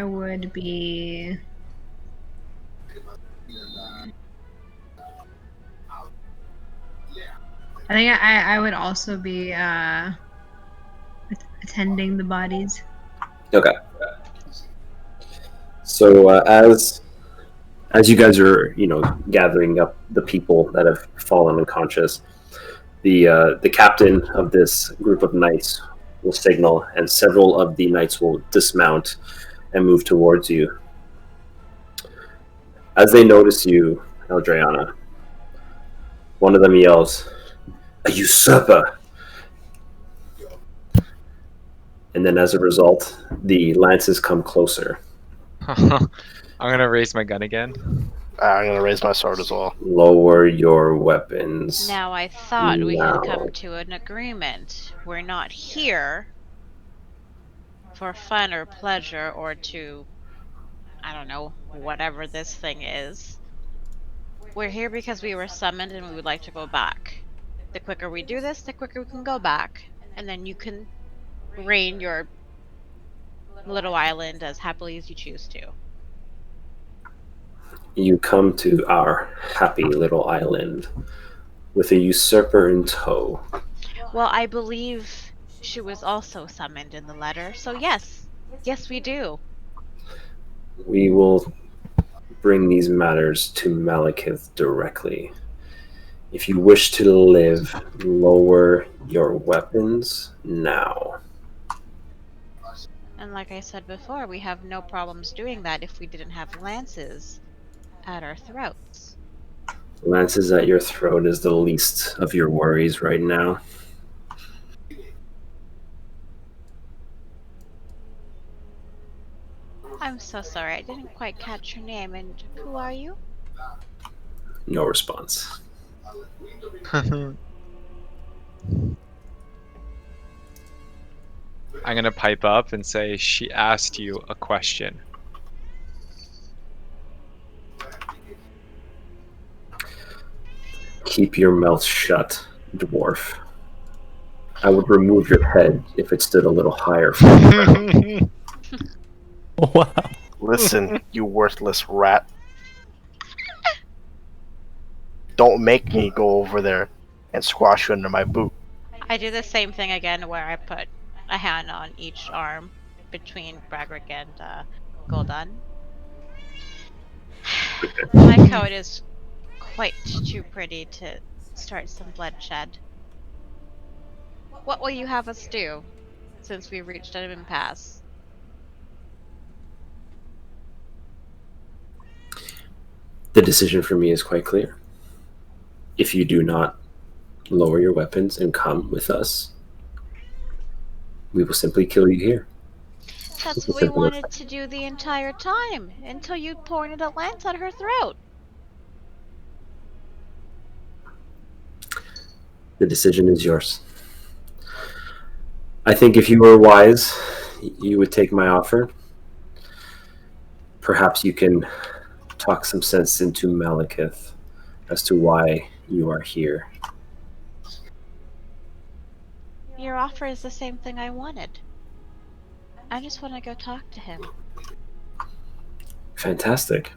would be. I think I would also be attending the bodies. Okay. So as you guys are, gathering up the people that have fallen unconscious, the captain of this group of knights will signal, and several of the knights will dismount and move towards you. As they notice you, Eldriana, one of them yells, "A usurper!" And then as a result, the lances come closer. I'm gonna raise my gun again. I'm gonna raise my sword as well. Lower your weapons. Now I thought we had Now. come to an agreement. We're not here for fun or pleasure or to, I don't know, whatever this thing is. We're here because we were summoned and we would like to go back. The quicker we do this, the quicker we can go back. And then you can reign your little island as happily as you choose to. You come to our happy little island with a usurper in tow. Well, I believe she was also summoned in the letter, so yes. Yes, we do. We will bring these matters to Malekith directly. If you wish to live, lower your weapons now. And like I said before, we have no problems doing that if we didn't have lances at our throats. Lances at your throat is the least of your worries right now. I'm so sorry, I didn't quite catch your name, and who are you? No response. I'm gonna pipe up and say, she asked you a question. Keep your mouth shut, dwarf. I would remove your head if it stood a little higher. Wow. Listen, you worthless rat. don't make me go over there and squash you under my boot. I do the same thing again where I put a hand on each arm between Bragrick and Gul'dan. My coat is quite too pretty to start some bloodshed. What will you have us do, since we've reached an impasse? The decision for me is quite clear. If you do not lower your weapons and come with us, we will simply kill you here. That's what we wanted to do the entire time, until you pointed a lance at her throat. The decision is yours. I think if you were wise, you would take my offer. Perhaps you can talk some sense into Malekith as to why you are here. Your offer is the same thing I wanted. I just want to go talk to him. Fantastic.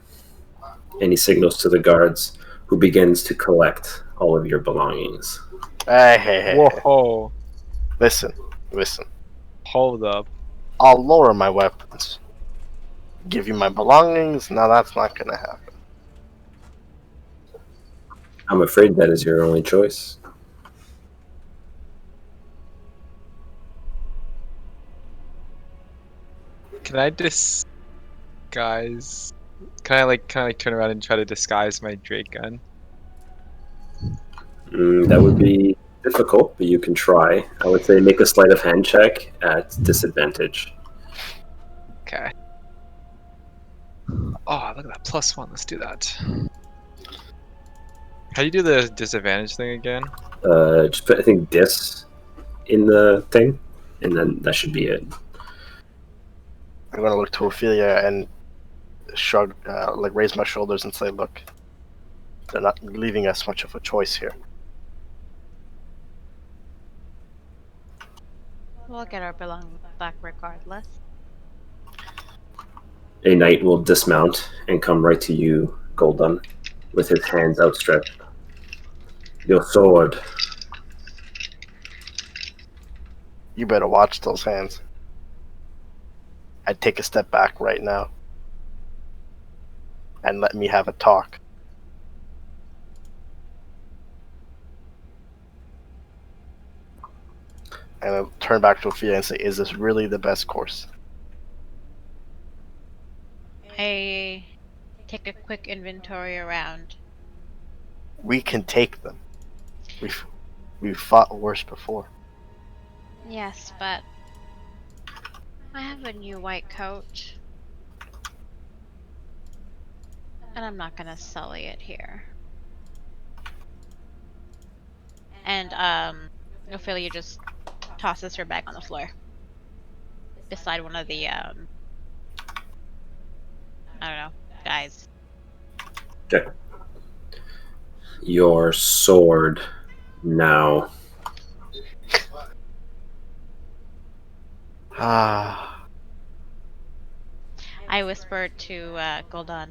And he signals to the guards, who begins to collect all of your belongings. Hey. Whoa. Listen. Hold up. I'll lower my weapons. Give you my belongings? No, that's not gonna happen. I'm afraid that is your only choice. Can I disguise? Can I turn around and try to disguise my Drake gun? That would be difficult, but you can try. I would say make a sleight of hand check at disadvantage. Okay. Oh, look at that +1. Let's do that. How do you do the disadvantage thing again? Just put, I think, dis in the thing, and then that should be it. I'm gonna look to Ophelia and shrug, raise my shoulders and say, look, they're not leaving us much of a choice here. We'll get our belongings back regardless. A knight will dismount and come right to you, Gul'dan, with his hands outstretched. Your sword. You better watch those hands. I'd take a step back right now and let me have a talk. And I'll turn back to Ophelia and say, is this really the best course? I take a quick inventory around. We can take them. We've fought worse before. Yes, but I have a new white coat. And I'm not gonna sully it here. And Ophelia just tosses her bag on the floor. Beside one of the I don't know, guys. Okay. Your sword now. I whispered to Gul'dan,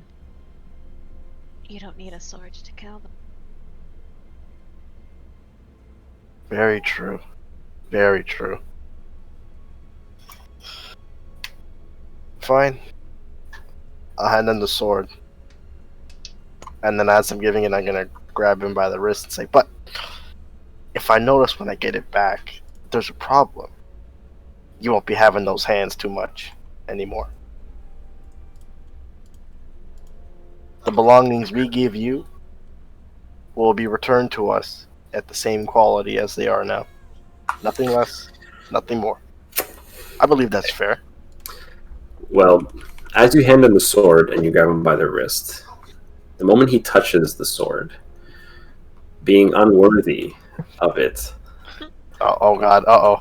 you don't need a sword to kill them. Very true. Very true. Fine. I'll hand him the sword. And then as I'm giving it, I'm gonna grab him by the wrist and say, but if I notice when I get it back, there's a problem. You won't be having those hands too much anymore. The belongings we give you will be returned to us at the same quality as they are now. Nothing less, nothing more. I believe that's fair. Well, as you hand him the sword and you grab him by the wrist, the moment he touches the sword, being unworthy of it, oh god, oh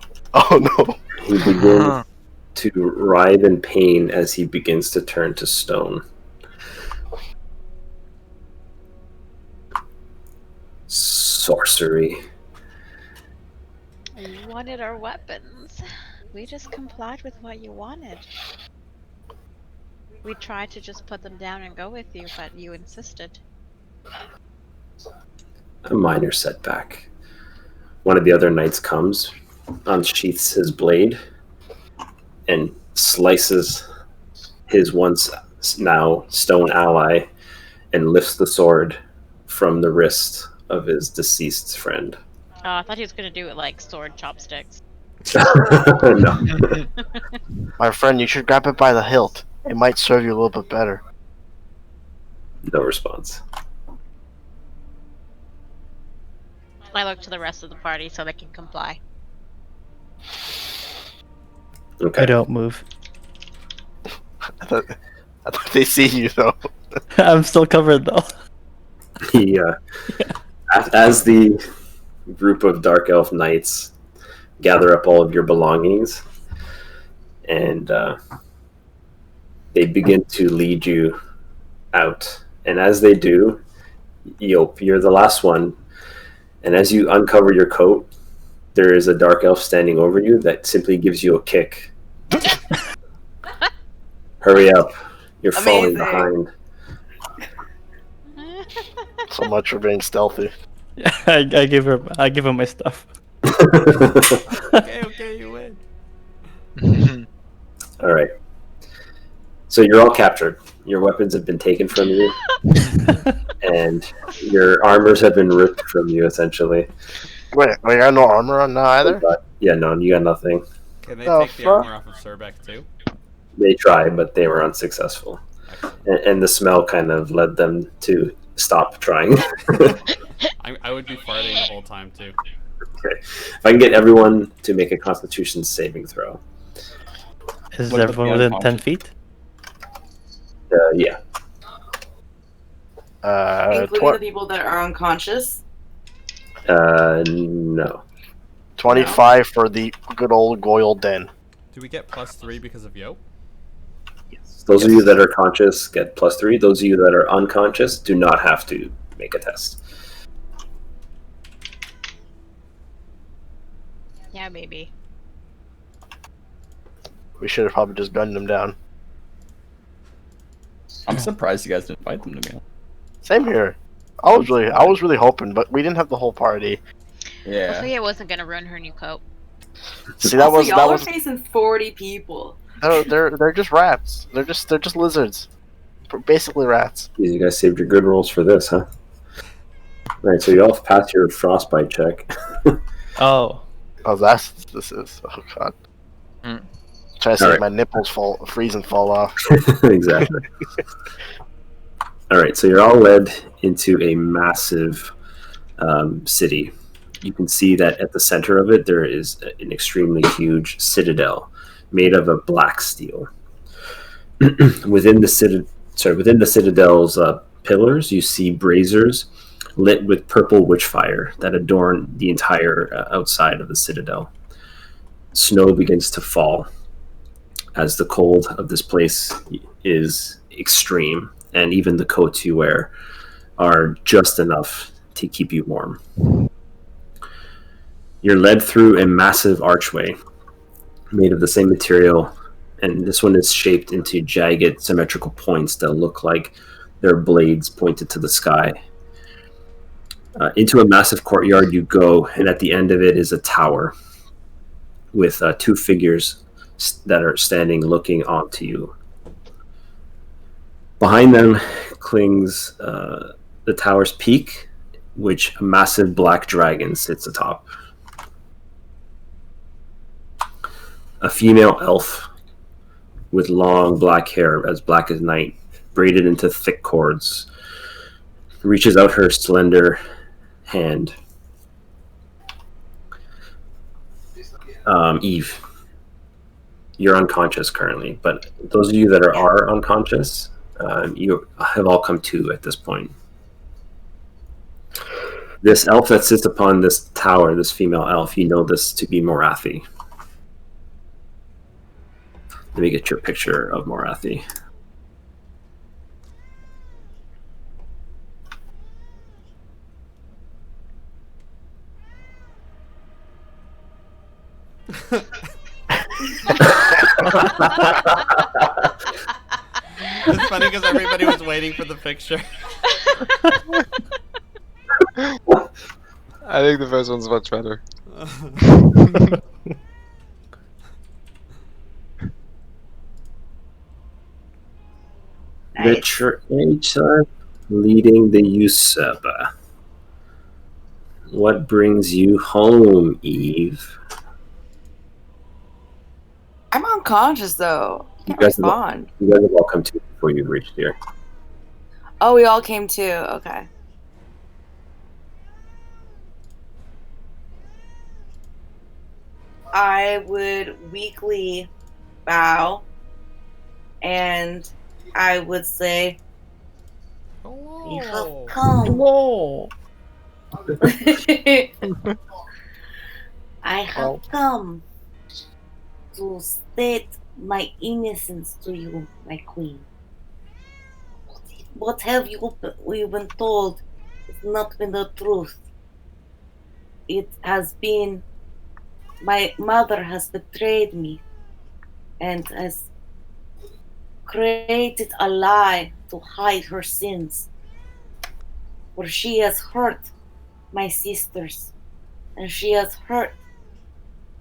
no. he begins to writhe in pain as he begins to turn to stone. Sorcery. You wanted our weapons. We just complied with what you wanted. We tried to just put them down and go with you, but you insisted. a minor setback. One of the other knights comes, unsheaths his blade, and slices his once now stone ally and lifts the sword from the wrist of his deceased friend. Oh, I thought he was gonna do it like sword chopsticks. No. My friend, you should grab it by the hilt. It might serve you a little bit better. No response. I look to the rest of the party so they can comply. Okay. I don't move. I thought they see you though. I'm still covered though. He, as the group of Dark Elf Knights gather up all of your belongings, and they begin to lead you out. And as they do, Yop, you're the last one. And as you uncover your coat, there is a Dark Elf standing over you that simply gives you a kick. Hurry up. You're falling behind. So much for being stealthy. I give him my stuff. Okay, you win. All right. So you're all captured. Your weapons have been taken from you, and your armors have been ripped from you, essentially. Wait, I got no armor on now either? Yeah, no, you got nothing. Can they Oh, take the fuck. armor off of Surbek too? They tried, but they were unsuccessful. And the smell kind of led them to stop trying. I would be farting the whole time too. Okay. If I can get everyone to make a Constitution saving throw. Is What about everyone the within 10 unconscious? feet? Yeah. Including the people that are unconscious. No. 25 for the good old Goyle Den. Do we get +3 because of Yo? Those of you that are conscious get +3. Those of you that are unconscious do not have to make a test. Yeah, maybe. We should have probably just gunned them down. I'm surprised you guys didn't fight them, to be honest. Same here. I was really hoping, but we didn't have the whole party. Yeah. Hopefully it wasn't gonna ruin her new coat. See, that Also, was y'all that are was. facing 40 people. They're just rats. They're just lizards. Basically rats. You guys saved your good rolls for this, huh? Right, so you all passed your frostbite check. Oh. Oh, that's what this is. Oh god. Mm. Trying to see Alright. my nipples freeze and fall off. Exactly. All right, so you're all led into a massive city. You can see that at the center of it there is an extremely huge citadel made of a black steel. within the citadel's pillars, you see braziers lit with purple witchfire that adorn the entire outside of the citadel. Snow begins to fall as the cold of this place is extreme, and even the coats you wear are just enough to keep you warm. You're led through a massive archway made of the same material, and this one is shaped into jagged symmetrical points that look like they're blades pointed to the sky. Into a massive courtyard you go, and at the end of it is a tower with two figures that are standing looking onto you. Behind them clings the tower's peak, which a massive black dragon sits atop. A female elf with long black hair, as black as night, braided into thick cords, reaches out her slender hand. Eve, you're unconscious currently, but those of you that are unconscious, you have all come to at this point. This elf that sits upon this tower, this female elf, you know this to be Morathi. Let me get your picture of Morathi. It's funny because everybody was waiting for the picture. I think the first one's much better. The traitor leading the usurper. What brings you home, Eve? I'm unconscious though. I can't guys have- respond. You guys have all come to before you reached here. Oh, we all came too. Okay. I would weakly bow and I would say, "You have come." Whoa. I have come to state my innocence to you, my queen. What have you been told has not been the truth. It has been my mother has betrayed me and has created a lie to hide her sins. For she has hurt my sisters and she has hurt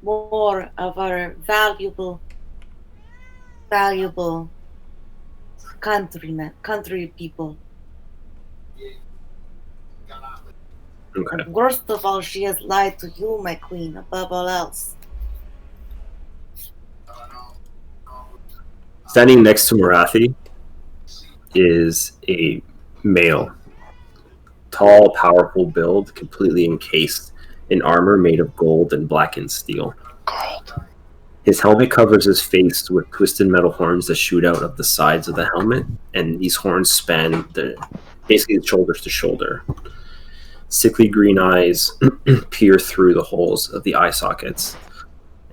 more of our valuable country people. Okay. And worst of all, she has lied to you, my queen, above all else. Standing next to Marathi is a male. Tall, powerful build, completely encased in armor made of gold and blackened steel. Gold. His helmet covers his face with twisted metal horns that shoot out of the sides of the helmet, and these horns span basically shoulders to shoulder. Sickly green eyes peer through the holes of the eye sockets,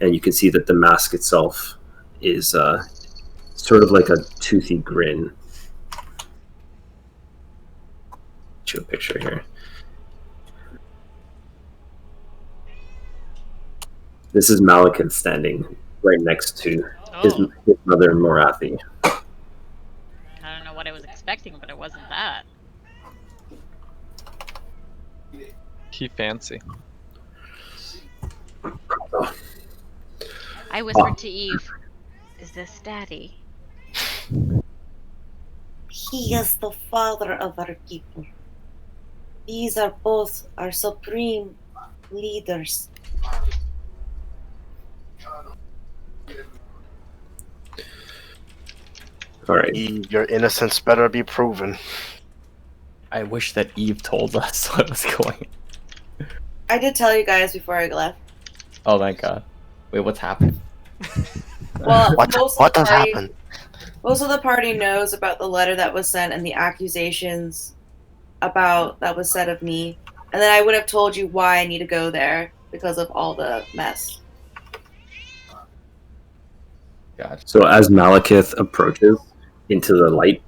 and you can see that the mask itself is sort of like a toothy grin. Show a picture here. This is Malekith standing right next to his mother, Morathi. I don't know what I was expecting, but it wasn't that. He fancy. I whispered to Eve, "Is this Daddy?" He is the father of our people. These are both our supreme leaders. All right. Eve, your innocence better be proven. I wish that Eve told us what was going on. I did tell you guys before I left. Oh, thank God. Wait, what's happening? Well, What does happen? Most of the party knows about the letter that was sent and the accusations about that was said of me. And then I would have told you why I need to go there because of all the mess. Gotcha. So as Malekith approaches into the light,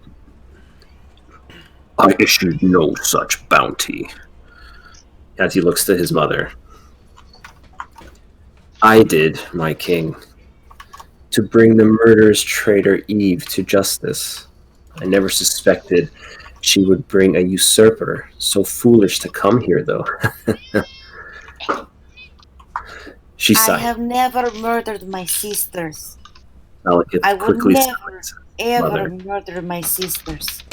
I issued no such bounty. As he looks to his mother. I did, my king, to bring the murderous traitor Eve to justice. I never suspected she would bring a usurper so foolish to come here, though. She I sighed. have never murdered my sisters. Malekith I would quickly never, silenced ever mother. murder my sisters.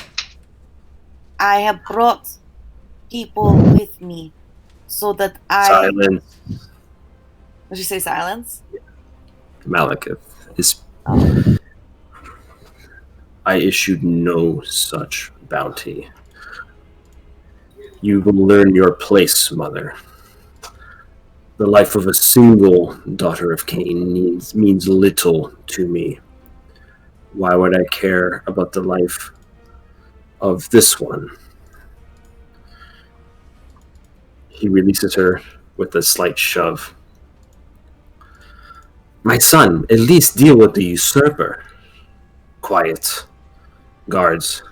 I have brought people with me so that Silence. Did you say silence? Malekith is. I issued no such bounty. You will learn your place, mother. The life of a single daughter of Cain means little to me. Why would I care about the life of this one? He releases her with a slight shove. My son, at least deal with the usurper. Quiet. Guards,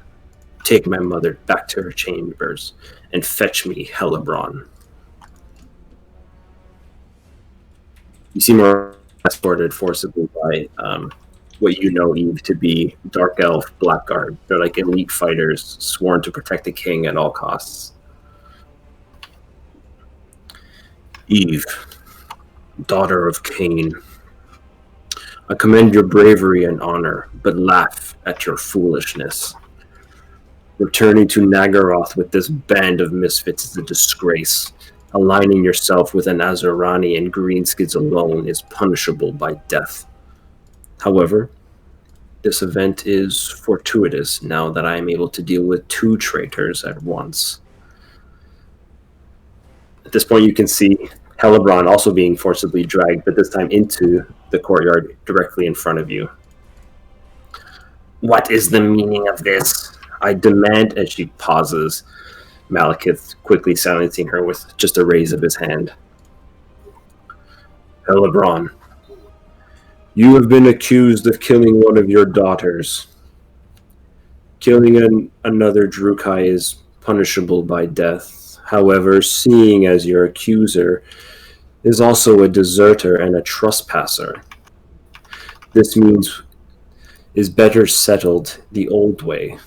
take my mother back to her chambers and fetch me Hellebrand. You see more escorted forcibly by what you know, Eve, to be Dark Elf Blackguard. They're like elite fighters sworn to protect the king at all costs. Eve, daughter of Cain, I commend your bravery and honor, but laugh at your foolishness. Returning to Nagaroth with this band of misfits is a disgrace. Aligning yourself with an Azerani and Greenskids alone is punishable by death. However, this event is fortuitous now that I am able to deal with 2 traitors at once. At this point, you can see Hellebron also being forcibly dragged, but this time into the courtyard directly in front of you. What is the meaning of this? I demand, as she pauses, Malekith quickly silencing her with just a raise of his hand. Hellebron, you have been accused of killing one of your daughters. Killing another Drukai is punishable by death. However, seeing as your accuser is also a deserter and a trespasser, this means is better settled the old way,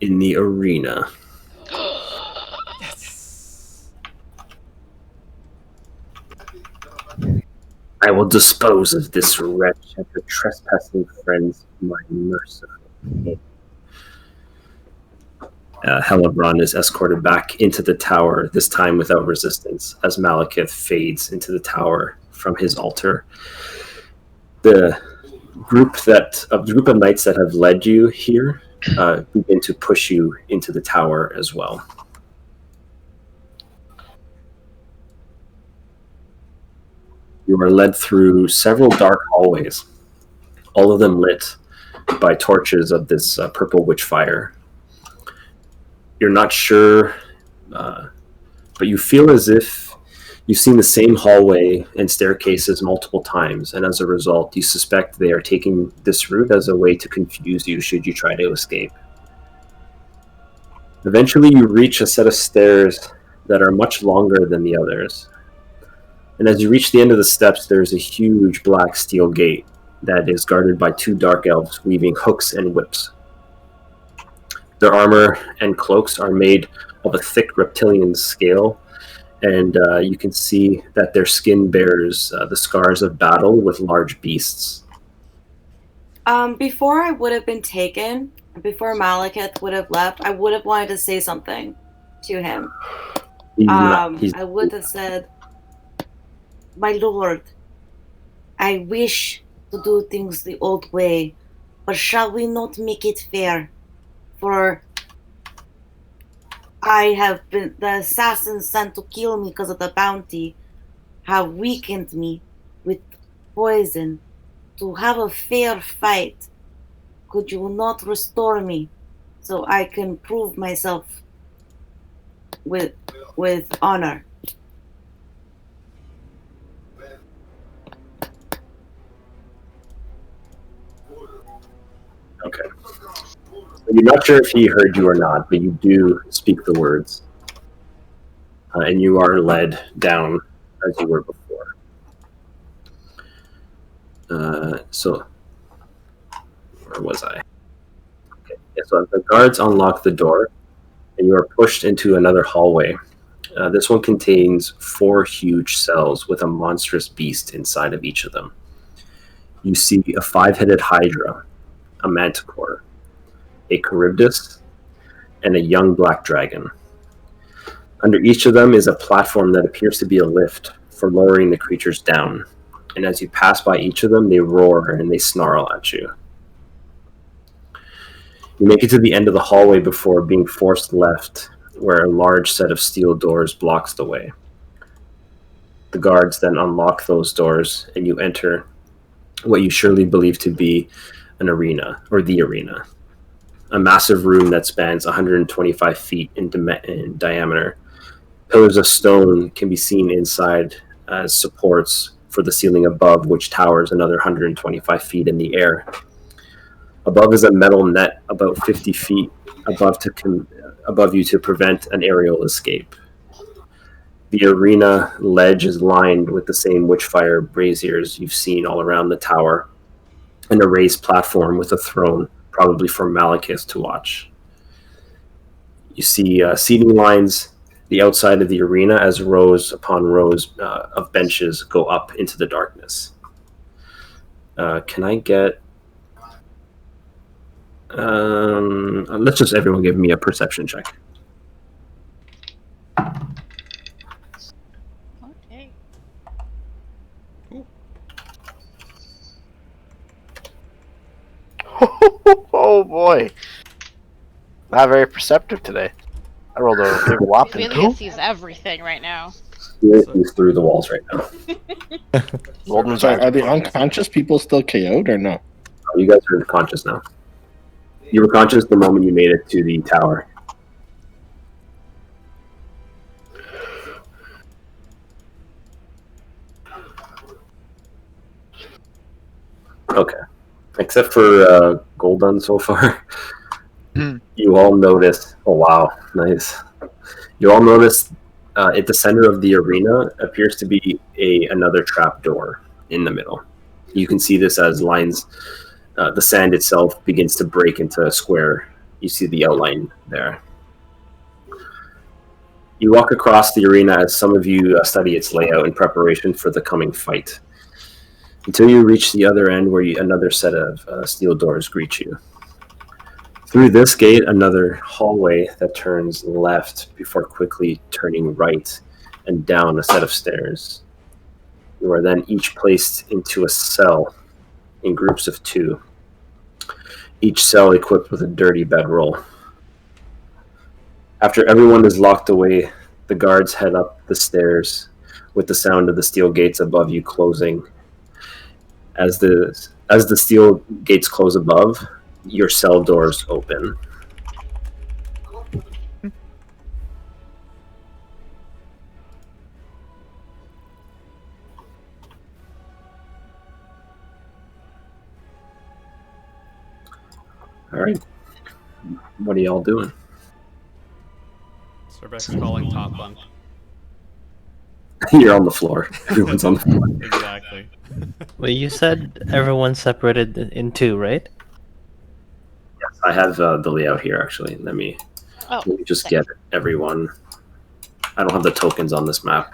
in the arena. I will dispose of this wretch and her trespassing friends to my merciful hand. Hellebron is escorted back into the tower, this time without resistance, as Malekith fades into the tower from his altar. The group of knights that have led you here begin to push you into the tower as well. You are led through several dark hallways, all of them lit by torches of this purple witch fire. You're not sure, but you feel as if you've seen the same hallway and staircases multiple times, and as a result, you suspect they are taking this route as a way to confuse you should you try to escape. Eventually, you reach a set of stairs that are much longer than the others. And as you reach the end of the steps, there's a huge black steel gate that is guarded by 2 dark elves weaving hooks and whips. Their armor and cloaks are made of a thick reptilian scale, and you can see that their skin bears the scars of battle with large beasts. Before I would have been taken, before Malekith would have left, I would have wanted to say something to him. I would have said, "My lord, I wish to do things the old way, but shall we not make it fair? For the assassins sent to kill me because of the bounty have weakened me with poison. To have a fair fight, could you not restore me so I can prove myself with honor?" Okay. You're not sure if he heard you or not, but you do speak the words. And you are led down as you were before. So, where was I? Okay. Yeah, so the guards unlock the door, and you are pushed into another hallway. This one contains 4 huge cells with a monstrous beast inside of each of them. You see a 5-headed hydra, a manticore, a Charybdis, and a young black dragon. Under each of them is a platform that appears to be a lift for lowering the creatures down. And as you pass by each of them, they roar and they snarl at you. You make it to the end of the hallway before being forced left, where a large set of steel doors blocks the way. The guards then unlock those doors, and you enter what you surely believe to be an arena, or the arena. A massive room that spans 125 feet in diameter. Pillars of stone can be seen inside as supports for the ceiling above, which towers another 125 feet in the air. Above is a metal net about 50 feet above you to prevent an aerial escape. The arena ledge is lined with the same witchfire braziers you've seen all around the tower, and a raised platform with a throne, probably for Malekith to watch. You see seating lines the outside of the arena as rows upon rows of benches go up into the darkness. Can I get... let's just everyone give me a perception check. Okay. Oh boy. Not very perceptive today. I rolled a big whopping Phineas 2. sees everything right now. He's through the walls right now. Golden's Sorry, are the unconscious people still KO'd or no? You guys are conscious now. You were conscious the moment you made it to the tower. Okay. Except for Golden so far. You all notice... Oh, wow. Nice. You all notice at the center of the arena appears to be another trap door in the middle. You can see this as lines... the sand itself begins to break into a square. You see the outline there. You walk across the arena as some of you study its layout in preparation for the coming fight, until you reach the other end where another set of steel doors greet you. Through this gate, another hallway that turns left before quickly turning right and down a set of stairs. You are then each placed into a cell in groups of 2. Each cell equipped with a dirty bedroll. After everyone is locked away, the guards head up the stairs with the sound of the steel gates above you closing. As the steel gates close above, your cell doors open. All right. What are y'all doing? Cerbek's calling top bunk. You're on the floor. Everyone's on the floor. Exactly. Well, you said everyone's separated in 2, right? Yes, I have the layout here, actually. Let me just get everyone. I don't have the tokens on this map.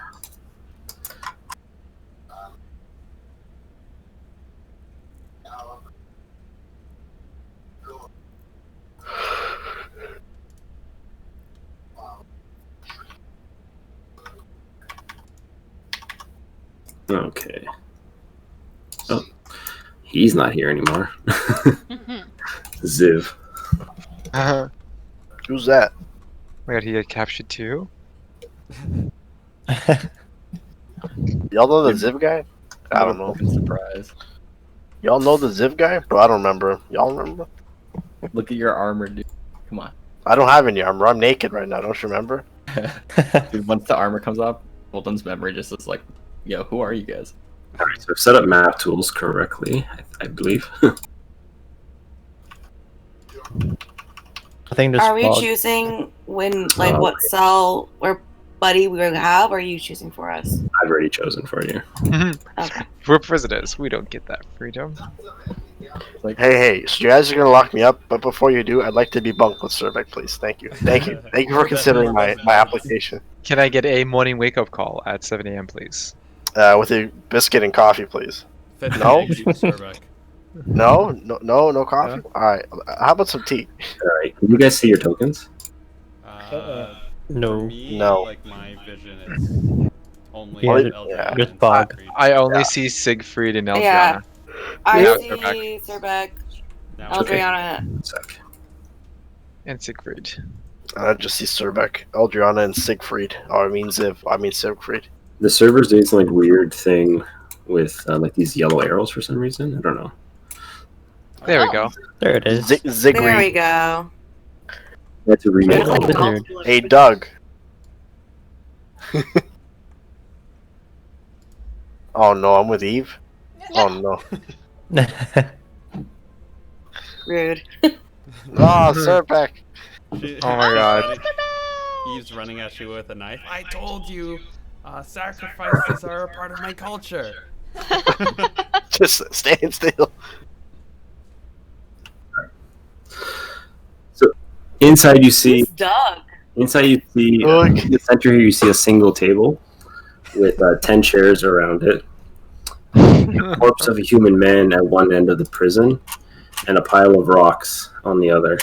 Okay. Oh, he's not here anymore. Ziv. Who's that? Oh my god, he got captured too? Y'all know the Ziv guy? I don't know. Surprise. Y'all know the Ziv guy? Bro, I don't remember. Y'all remember? Look at your armor, dude. Come on. I don't have any armor. I'm naked right now. Don't you remember? Dude, once the armor comes up, Golden's memory just is like, yo, who are you guys? Alright, so I've set up map tools correctly, I believe. I think there's Are we fog. choosing what cell or buddy we're gonna have, or are you choosing for us? I've already chosen for you. Okay. We're prisoners. We don't get that freedom. Hey, so you guys are gonna lock me up, but before you do, I'd like to be bunked with Cerbek, please. Thank you. Thank you for considering my application. Can I get a morning wake-up call at 7 a.m., please? With a biscuit and coffee, please. No? Cerbek. No coffee? Alright, how about some tea? Alright, can you guys see your tokens? No. For me, No. like my vision is only Yeah, Eldra there's and fog. Siegfried. I only see Siegfried and Eldriana. Yeah. I Yeah. see Cerbek, Now, Eldriana. One sec. And Siegfried. I just see Cerbek, Eldriana, and Siegfried. Oh, I mean Ziv. I mean Siegfried. The server's doing some weird thing with like these yellow arrows for some reason. I don't know. There we go. There it is. There we Zigfried. go. I had to remake Oh, it. wizard. Hey, Doug. Oh no, I'm with Eve. Oh no. Rude. Oh, Cerbek. Oh my god. He's running at you with a knife. I told you, sacrifices are a part of my culture. Just stand still. So inside you see Who's Doug? Inside, you see Okay. in the center here. You see a single table with 10 chairs around it. The corpse of a human man at one end of the prison, and a pile of rocks on the other.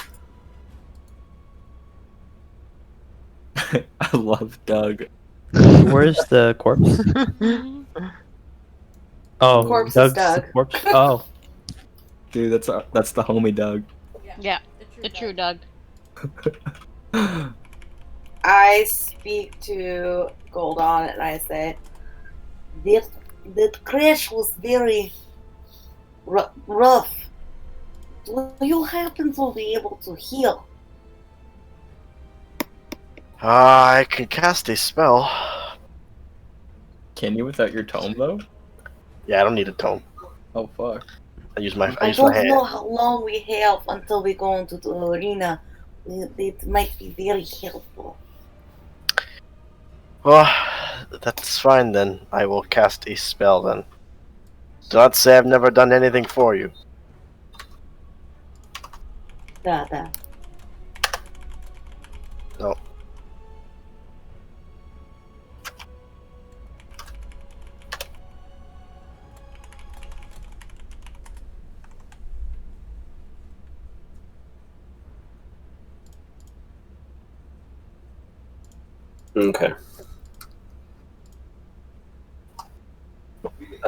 I love Doug. Where's the corpse? Oh, Corpse is Doug's the Doug. corpse. Oh, Dude, that's the homie Doug. Yeah, the true Doug. I speak to Goldon and I say, that crash was very rough. Do you happen to be able to heal? I can cast a spell. Can you without your tome though? Yeah, I don't need a tome. Oh fuck. I use my I use my don't hand. know how long we have until we go into the arena. It might be very helpful. Well, that's fine then. I will cast a spell then. Do not say I've never done anything for you. Da. No. Okay.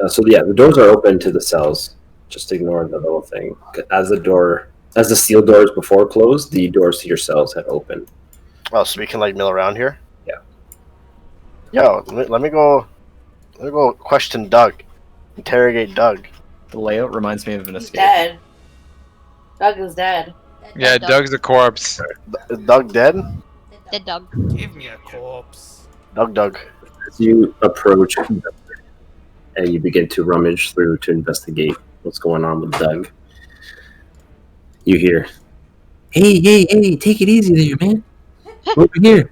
So yeah, the doors are open to the cells. Just ignore the little thing. As the steel doors before closed, the doors to your cells had opened. Oh, so we can like mill around here? Yeah. Yo, let me go question Doug. Interrogate Doug. The layout reminds me of an He's escape. dead. Doug is dead. Yeah, Doug's a corpse. Is Doug dead? The Doug. Give me a corpse. Doug. As you approach and you begin to rummage through to investigate what's going on with Doug, you hear, "Hey, take it easy there, man. Over here.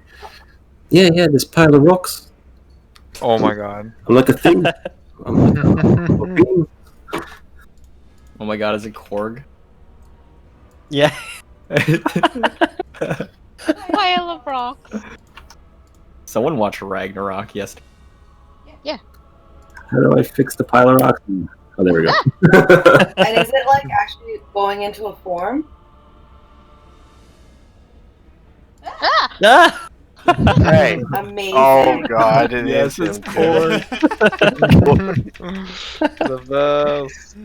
Yeah, this pile of rocks. Oh my god. I'm like a thing. I'm like a being." Oh my god, is it Korg? yeah. Pile of rocks. Someone watched Ragnarok yesterday. How do I fix the pile of rocks? Oh, there we go. And is it like actually going into a form? Ah! Ah! Hey. Amazing. Oh god, it Yes, is it's him, Korg. The best.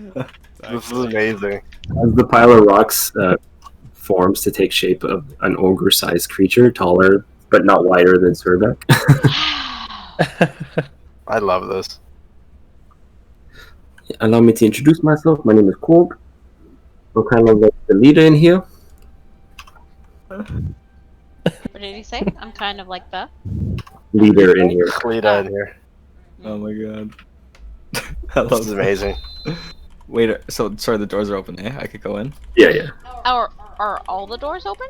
This is amazing. As the pile of rocks forms to take shape of an ogre-sized creature, taller but not wider than Survek. I love this. Allow me to introduce myself. My name is Korg. I'm kind of like the leader in here. What did he say? I'm kind of like the. Leader in here. Cleta in here. Oh my god. I This love is amazing. Wait, so sorry, the doors are open, eh? I could go in? Yeah. Are all the doors open?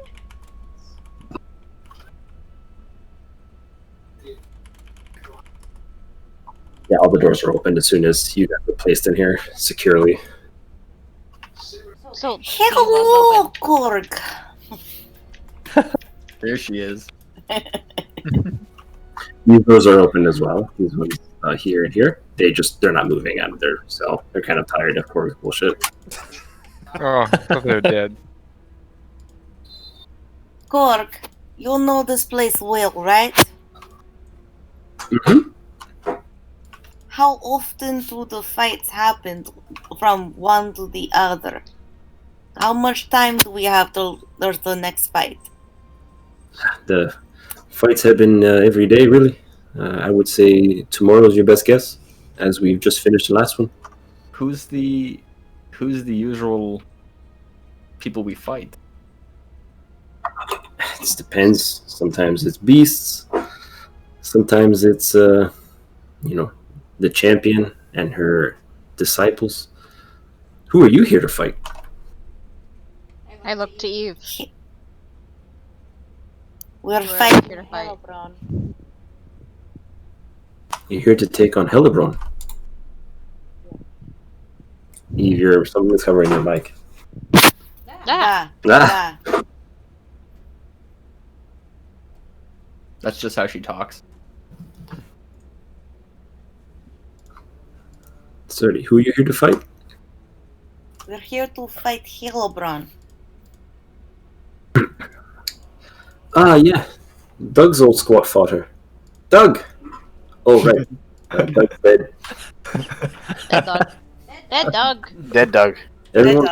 Yeah, all the doors are opened as soon as you got placed in here securely. So Hello, Korg. There she is. These doors are open as well. These ones here and here. They're not moving out of their cell. They're kind of tired of Korg's bullshit. Oh, they're dead. Korg, you know this place well, right? Mm-hmm. How often do the fights happen from one to the other? How much time do we have till there's the next fight? The fights have been every day, really. I would say tomorrow's your best guess, as we've just finished the last one. Who's the usual people we fight? It depends. Sometimes it's beasts. Sometimes it's the champion and her disciples. Who are you here to fight? I look to Eve. We're We're fighting here to fight. You're here to take on Hellebron. Eve, someone's covering your mic. Ah! Ah. That's just how she talks. 30. Who are you here to fight? We're here to fight Hillebron. Ah, yeah. Doug's old squat fought her. Doug! Oh, right. Doug's dead. Dead dog. Dead dog. Dead Doug. Everyone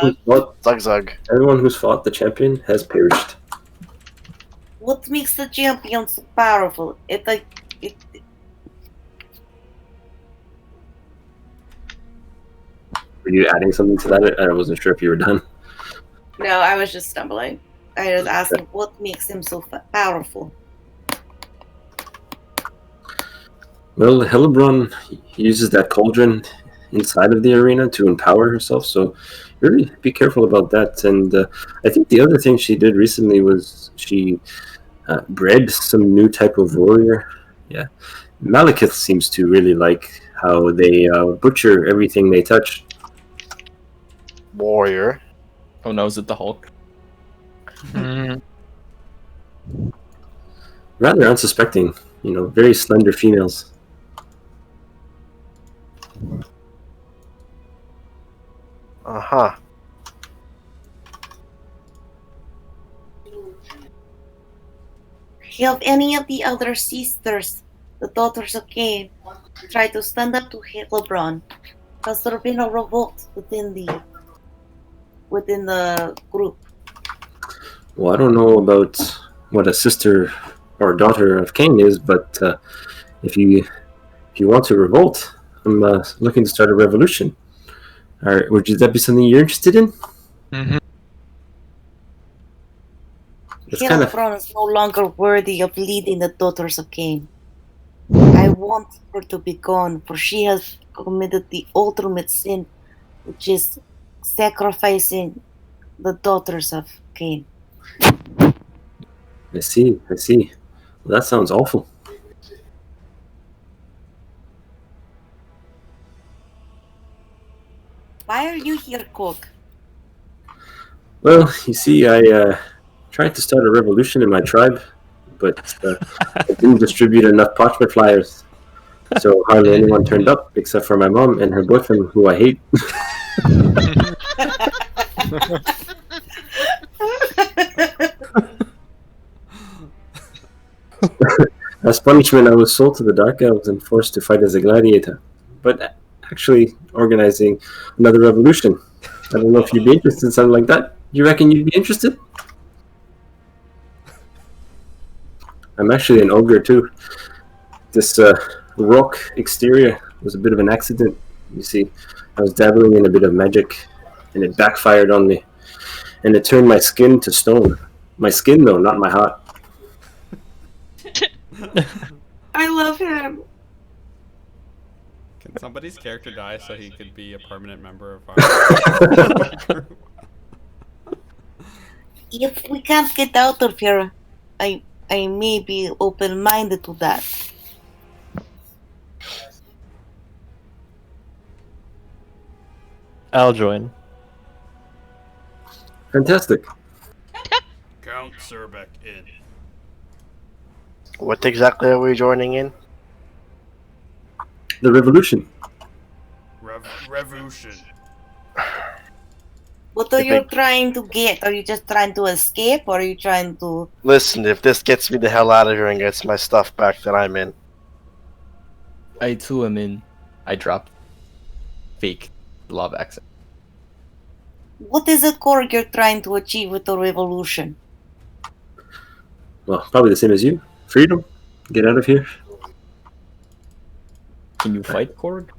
who's fought the champion has perished. What makes the champion so powerful? Were you adding something to that? I wasn't sure if you were done. No, I was just stumbling. I was asking what makes him so powerful. Well, Hellebron uses that cauldron inside of the arena to empower herself, so really be careful about that. And I think the other thing she did recently was she bred some new type of warrior. Yeah, Malekith seems to really like how they butcher everything they touch. Warrior. Oh no, is it the Hulk? Rather unsuspecting, very slender females. Uh-huh. Have any of the other sisters, the daughters of Cain, tried to stand up to Hillebron? Has there been a revolt within the group? Well, I don't know about what a sister or daughter of Cain is, but if you want to revolt, I'm looking to start a revolution. Would that be something you're interested in? Mm-hmm. Hillebron is no longer worthy of leading the daughters of Cain. I want her to be gone, for she has committed the ultimate sin, which is sacrificing the daughters of Cain. I see. Well, that sounds awful. Why are you here, Cook? Well, you see, I tried to start a revolution in my tribe, but I didn't distribute enough parchment flyers, so hardly anyone turned up except for my mom and her boyfriend, who I hate. As punishment, I was sold to the Dark Elves and forced to fight as a gladiator, but actually organizing another revolution. I don't know if you'd be interested in something like that. You reckon you'd be interested? I'm actually an ogre too. This rock exterior was a bit of an accident. You see, I was dabbling in a bit of magic, and it backfired on me, and it turned my skin to stone. My skin, though, not my heart. I love him. Can somebody's character die so he could be a permanent member of our group? If we can't get out of here, I may be open-minded to that. I'll join. Fantastic. Count Surbeck in. What exactly are we joining in? The revolution. Revolution. What are you trying to get? Are you just trying to escape, or are you trying to... Listen, if this gets me the hell out of here and gets my stuff back, then I'm in. I too am in. I dropped fake love accent. What is it, Korg, you're trying to achieve with the revolution? Well, probably the same as you. Freedom. Get out of here. Can you fight Korg?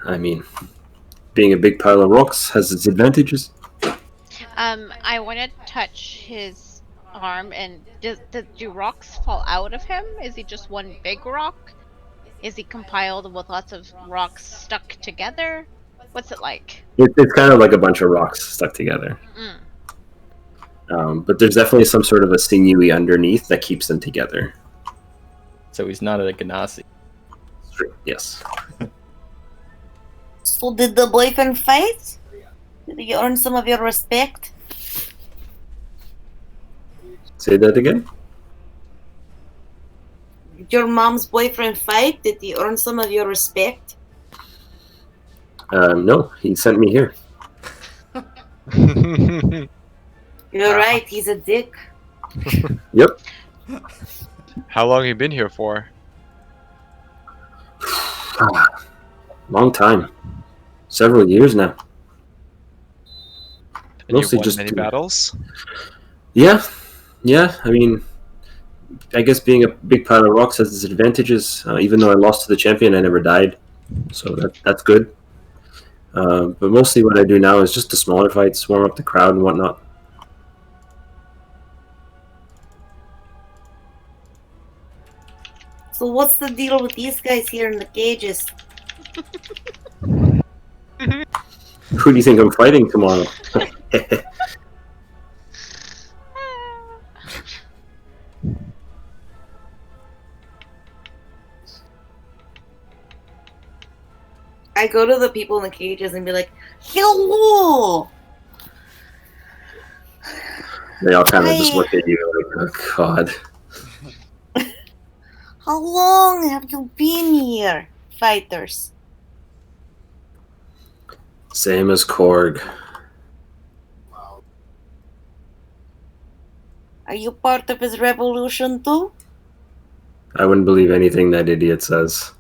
I mean, being a big pile of rocks has its advantages. I want to touch his arm, and do rocks fall out of him? Is he just one big rock? Is he compiled with lots of rocks stuck together? What's it like? It's kind of like a bunch of rocks stuck together. But there's definitely some sort of a sinewy underneath that keeps them together. So he's not a Ganassi. True. Yes. So did the boyfriend fight? Did you earn some of your respect? Say that again? your mom's boyfriend fight? Did he earn some of your respect? No, he sent me here. You're right, he's a dick. Yep. How long have you been here for? Long time. Several years now. And Mostly you've won just many to- battles? Yeah. I mean, I guess being a big pile of rocks has its advantages. Even though I lost to the champion, I never died, so that's good. But mostly what I do now is just the smaller fights, warm up the crowd and whatnot. So what's the deal with these guys here in the cages? Who do you think I'm fighting tomorrow? I go to the people in the cages and be like, hello! They all kind of just Hi. look at you like, oh god. How long have you been here, fighters? Same as Korg. Are you part of his revolution too? I wouldn't believe anything that idiot says.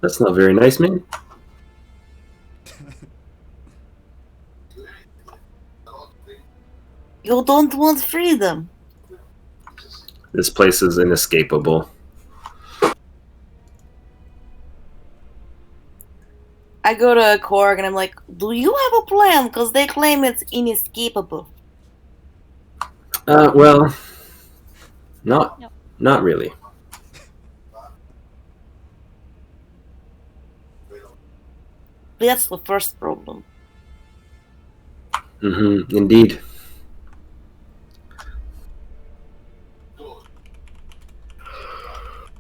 That's not very nice, man. You don't want freedom. This place is inescapable. I go to Korg and I'm like, do you have a plan? Because they claim it's inescapable. Well, not really. That's the first problem. Indeed.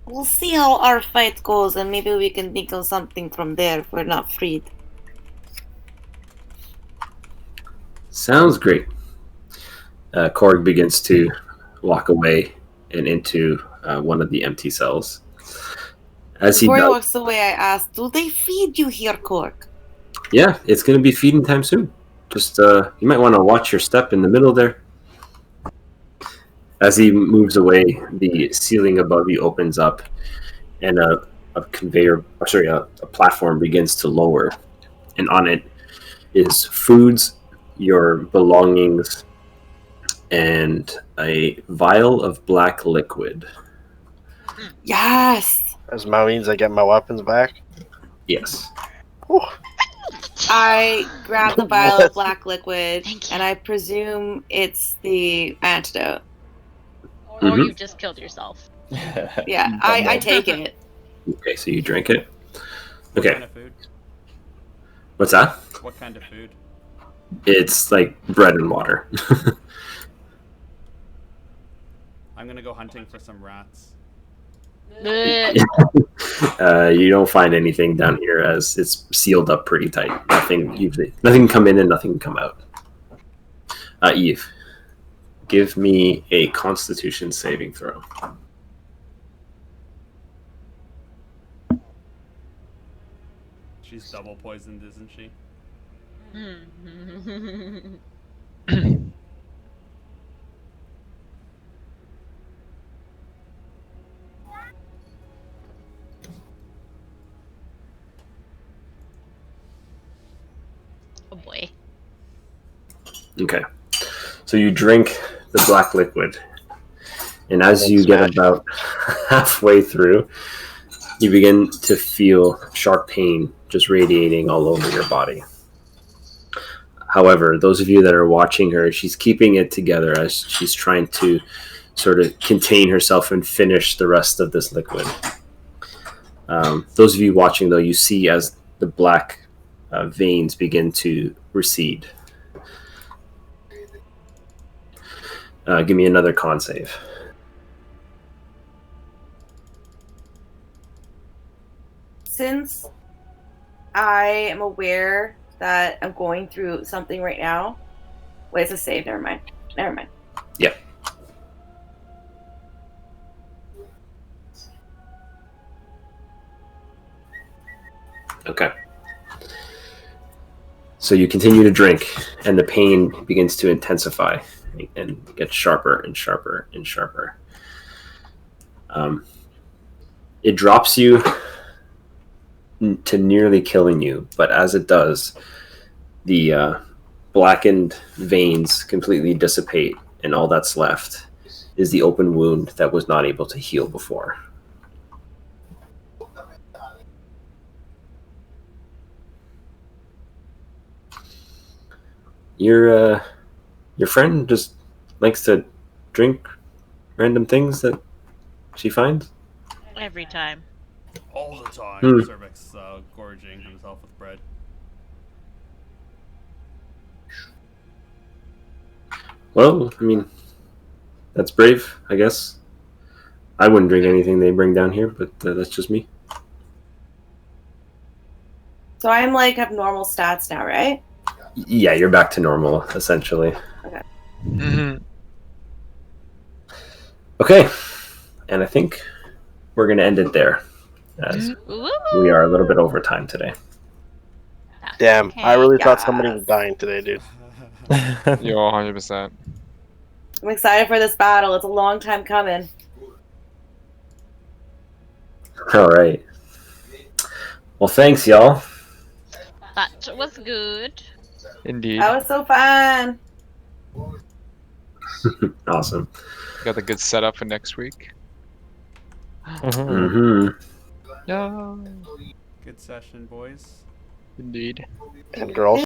We'll see how our fight goes and maybe we can think of something from there if we're not freed. Sounds great. Korg begins to walk away and into one of the empty cells. As he Before he does, walks away, I ask, do they feed you here, Korg? yeah, it's going to be feeding time soon. Just you might want to watch your step in the middle there. As he moves away, the ceiling above you opens up, and a platform begins to lower, and on it is foods, your belongings, and a vial of black liquid. Yes! As my means I get my weapons back. Yes. Whew. I grab the vial of black liquid and I presume it's the antidote. Or you just killed yourself. Yeah, I take it. Okay, so you drink it. What Okay. kind of food? What's that? What kind of food? It's like bread and water. I'm gonna go hunting for some rats. Blech. You don't find anything down here as it's sealed up pretty tight. Nothing can come in and nothing can come out. Eve, give me a Constitution saving throw. She's double poisoned, isn't she? Oh boy. Okay. So you drink the black liquid, and as you get about halfway through, you begin to feel sharp pain just radiating all over your body. However, those of you that are watching her, she's keeping it together as she's trying to sort of contain herself and finish the rest of this liquid. Those of you watching, though, you see as the black veins begin to recede. Give me another con save. Since I am aware that I'm going through something right now. Wait, it's a save. Never mind. Yeah. Okay. So you continue to drink, and the pain begins to intensify and get sharper and sharper and sharper. It drops you to nearly killing you, but as it does, the blackened veins completely dissipate, and all that's left is the open wound that was not able to heal before. Your friend just likes to drink random things that she finds? Every time. All the time. Hmm. Cervix gorging himself with bread. Well, I mean, that's brave, I guess. I wouldn't drink anything they bring down here, but that's just me. So I'm like have normal stats now, right? Yeah, you're back to normal, essentially. Okay, and I think we're going to end it there, as we are a little bit over time today. Damn, I Okay. really thought somebody was dying today, dude. Yo, 100%. I'm excited for this battle. It's a long time coming. All right. Well, thanks, y'all. That was good. Indeed. That was so fun. Awesome. Got a good setup for next week. Mm-hmm. Yeah. Good session, boys. Indeed. And girls.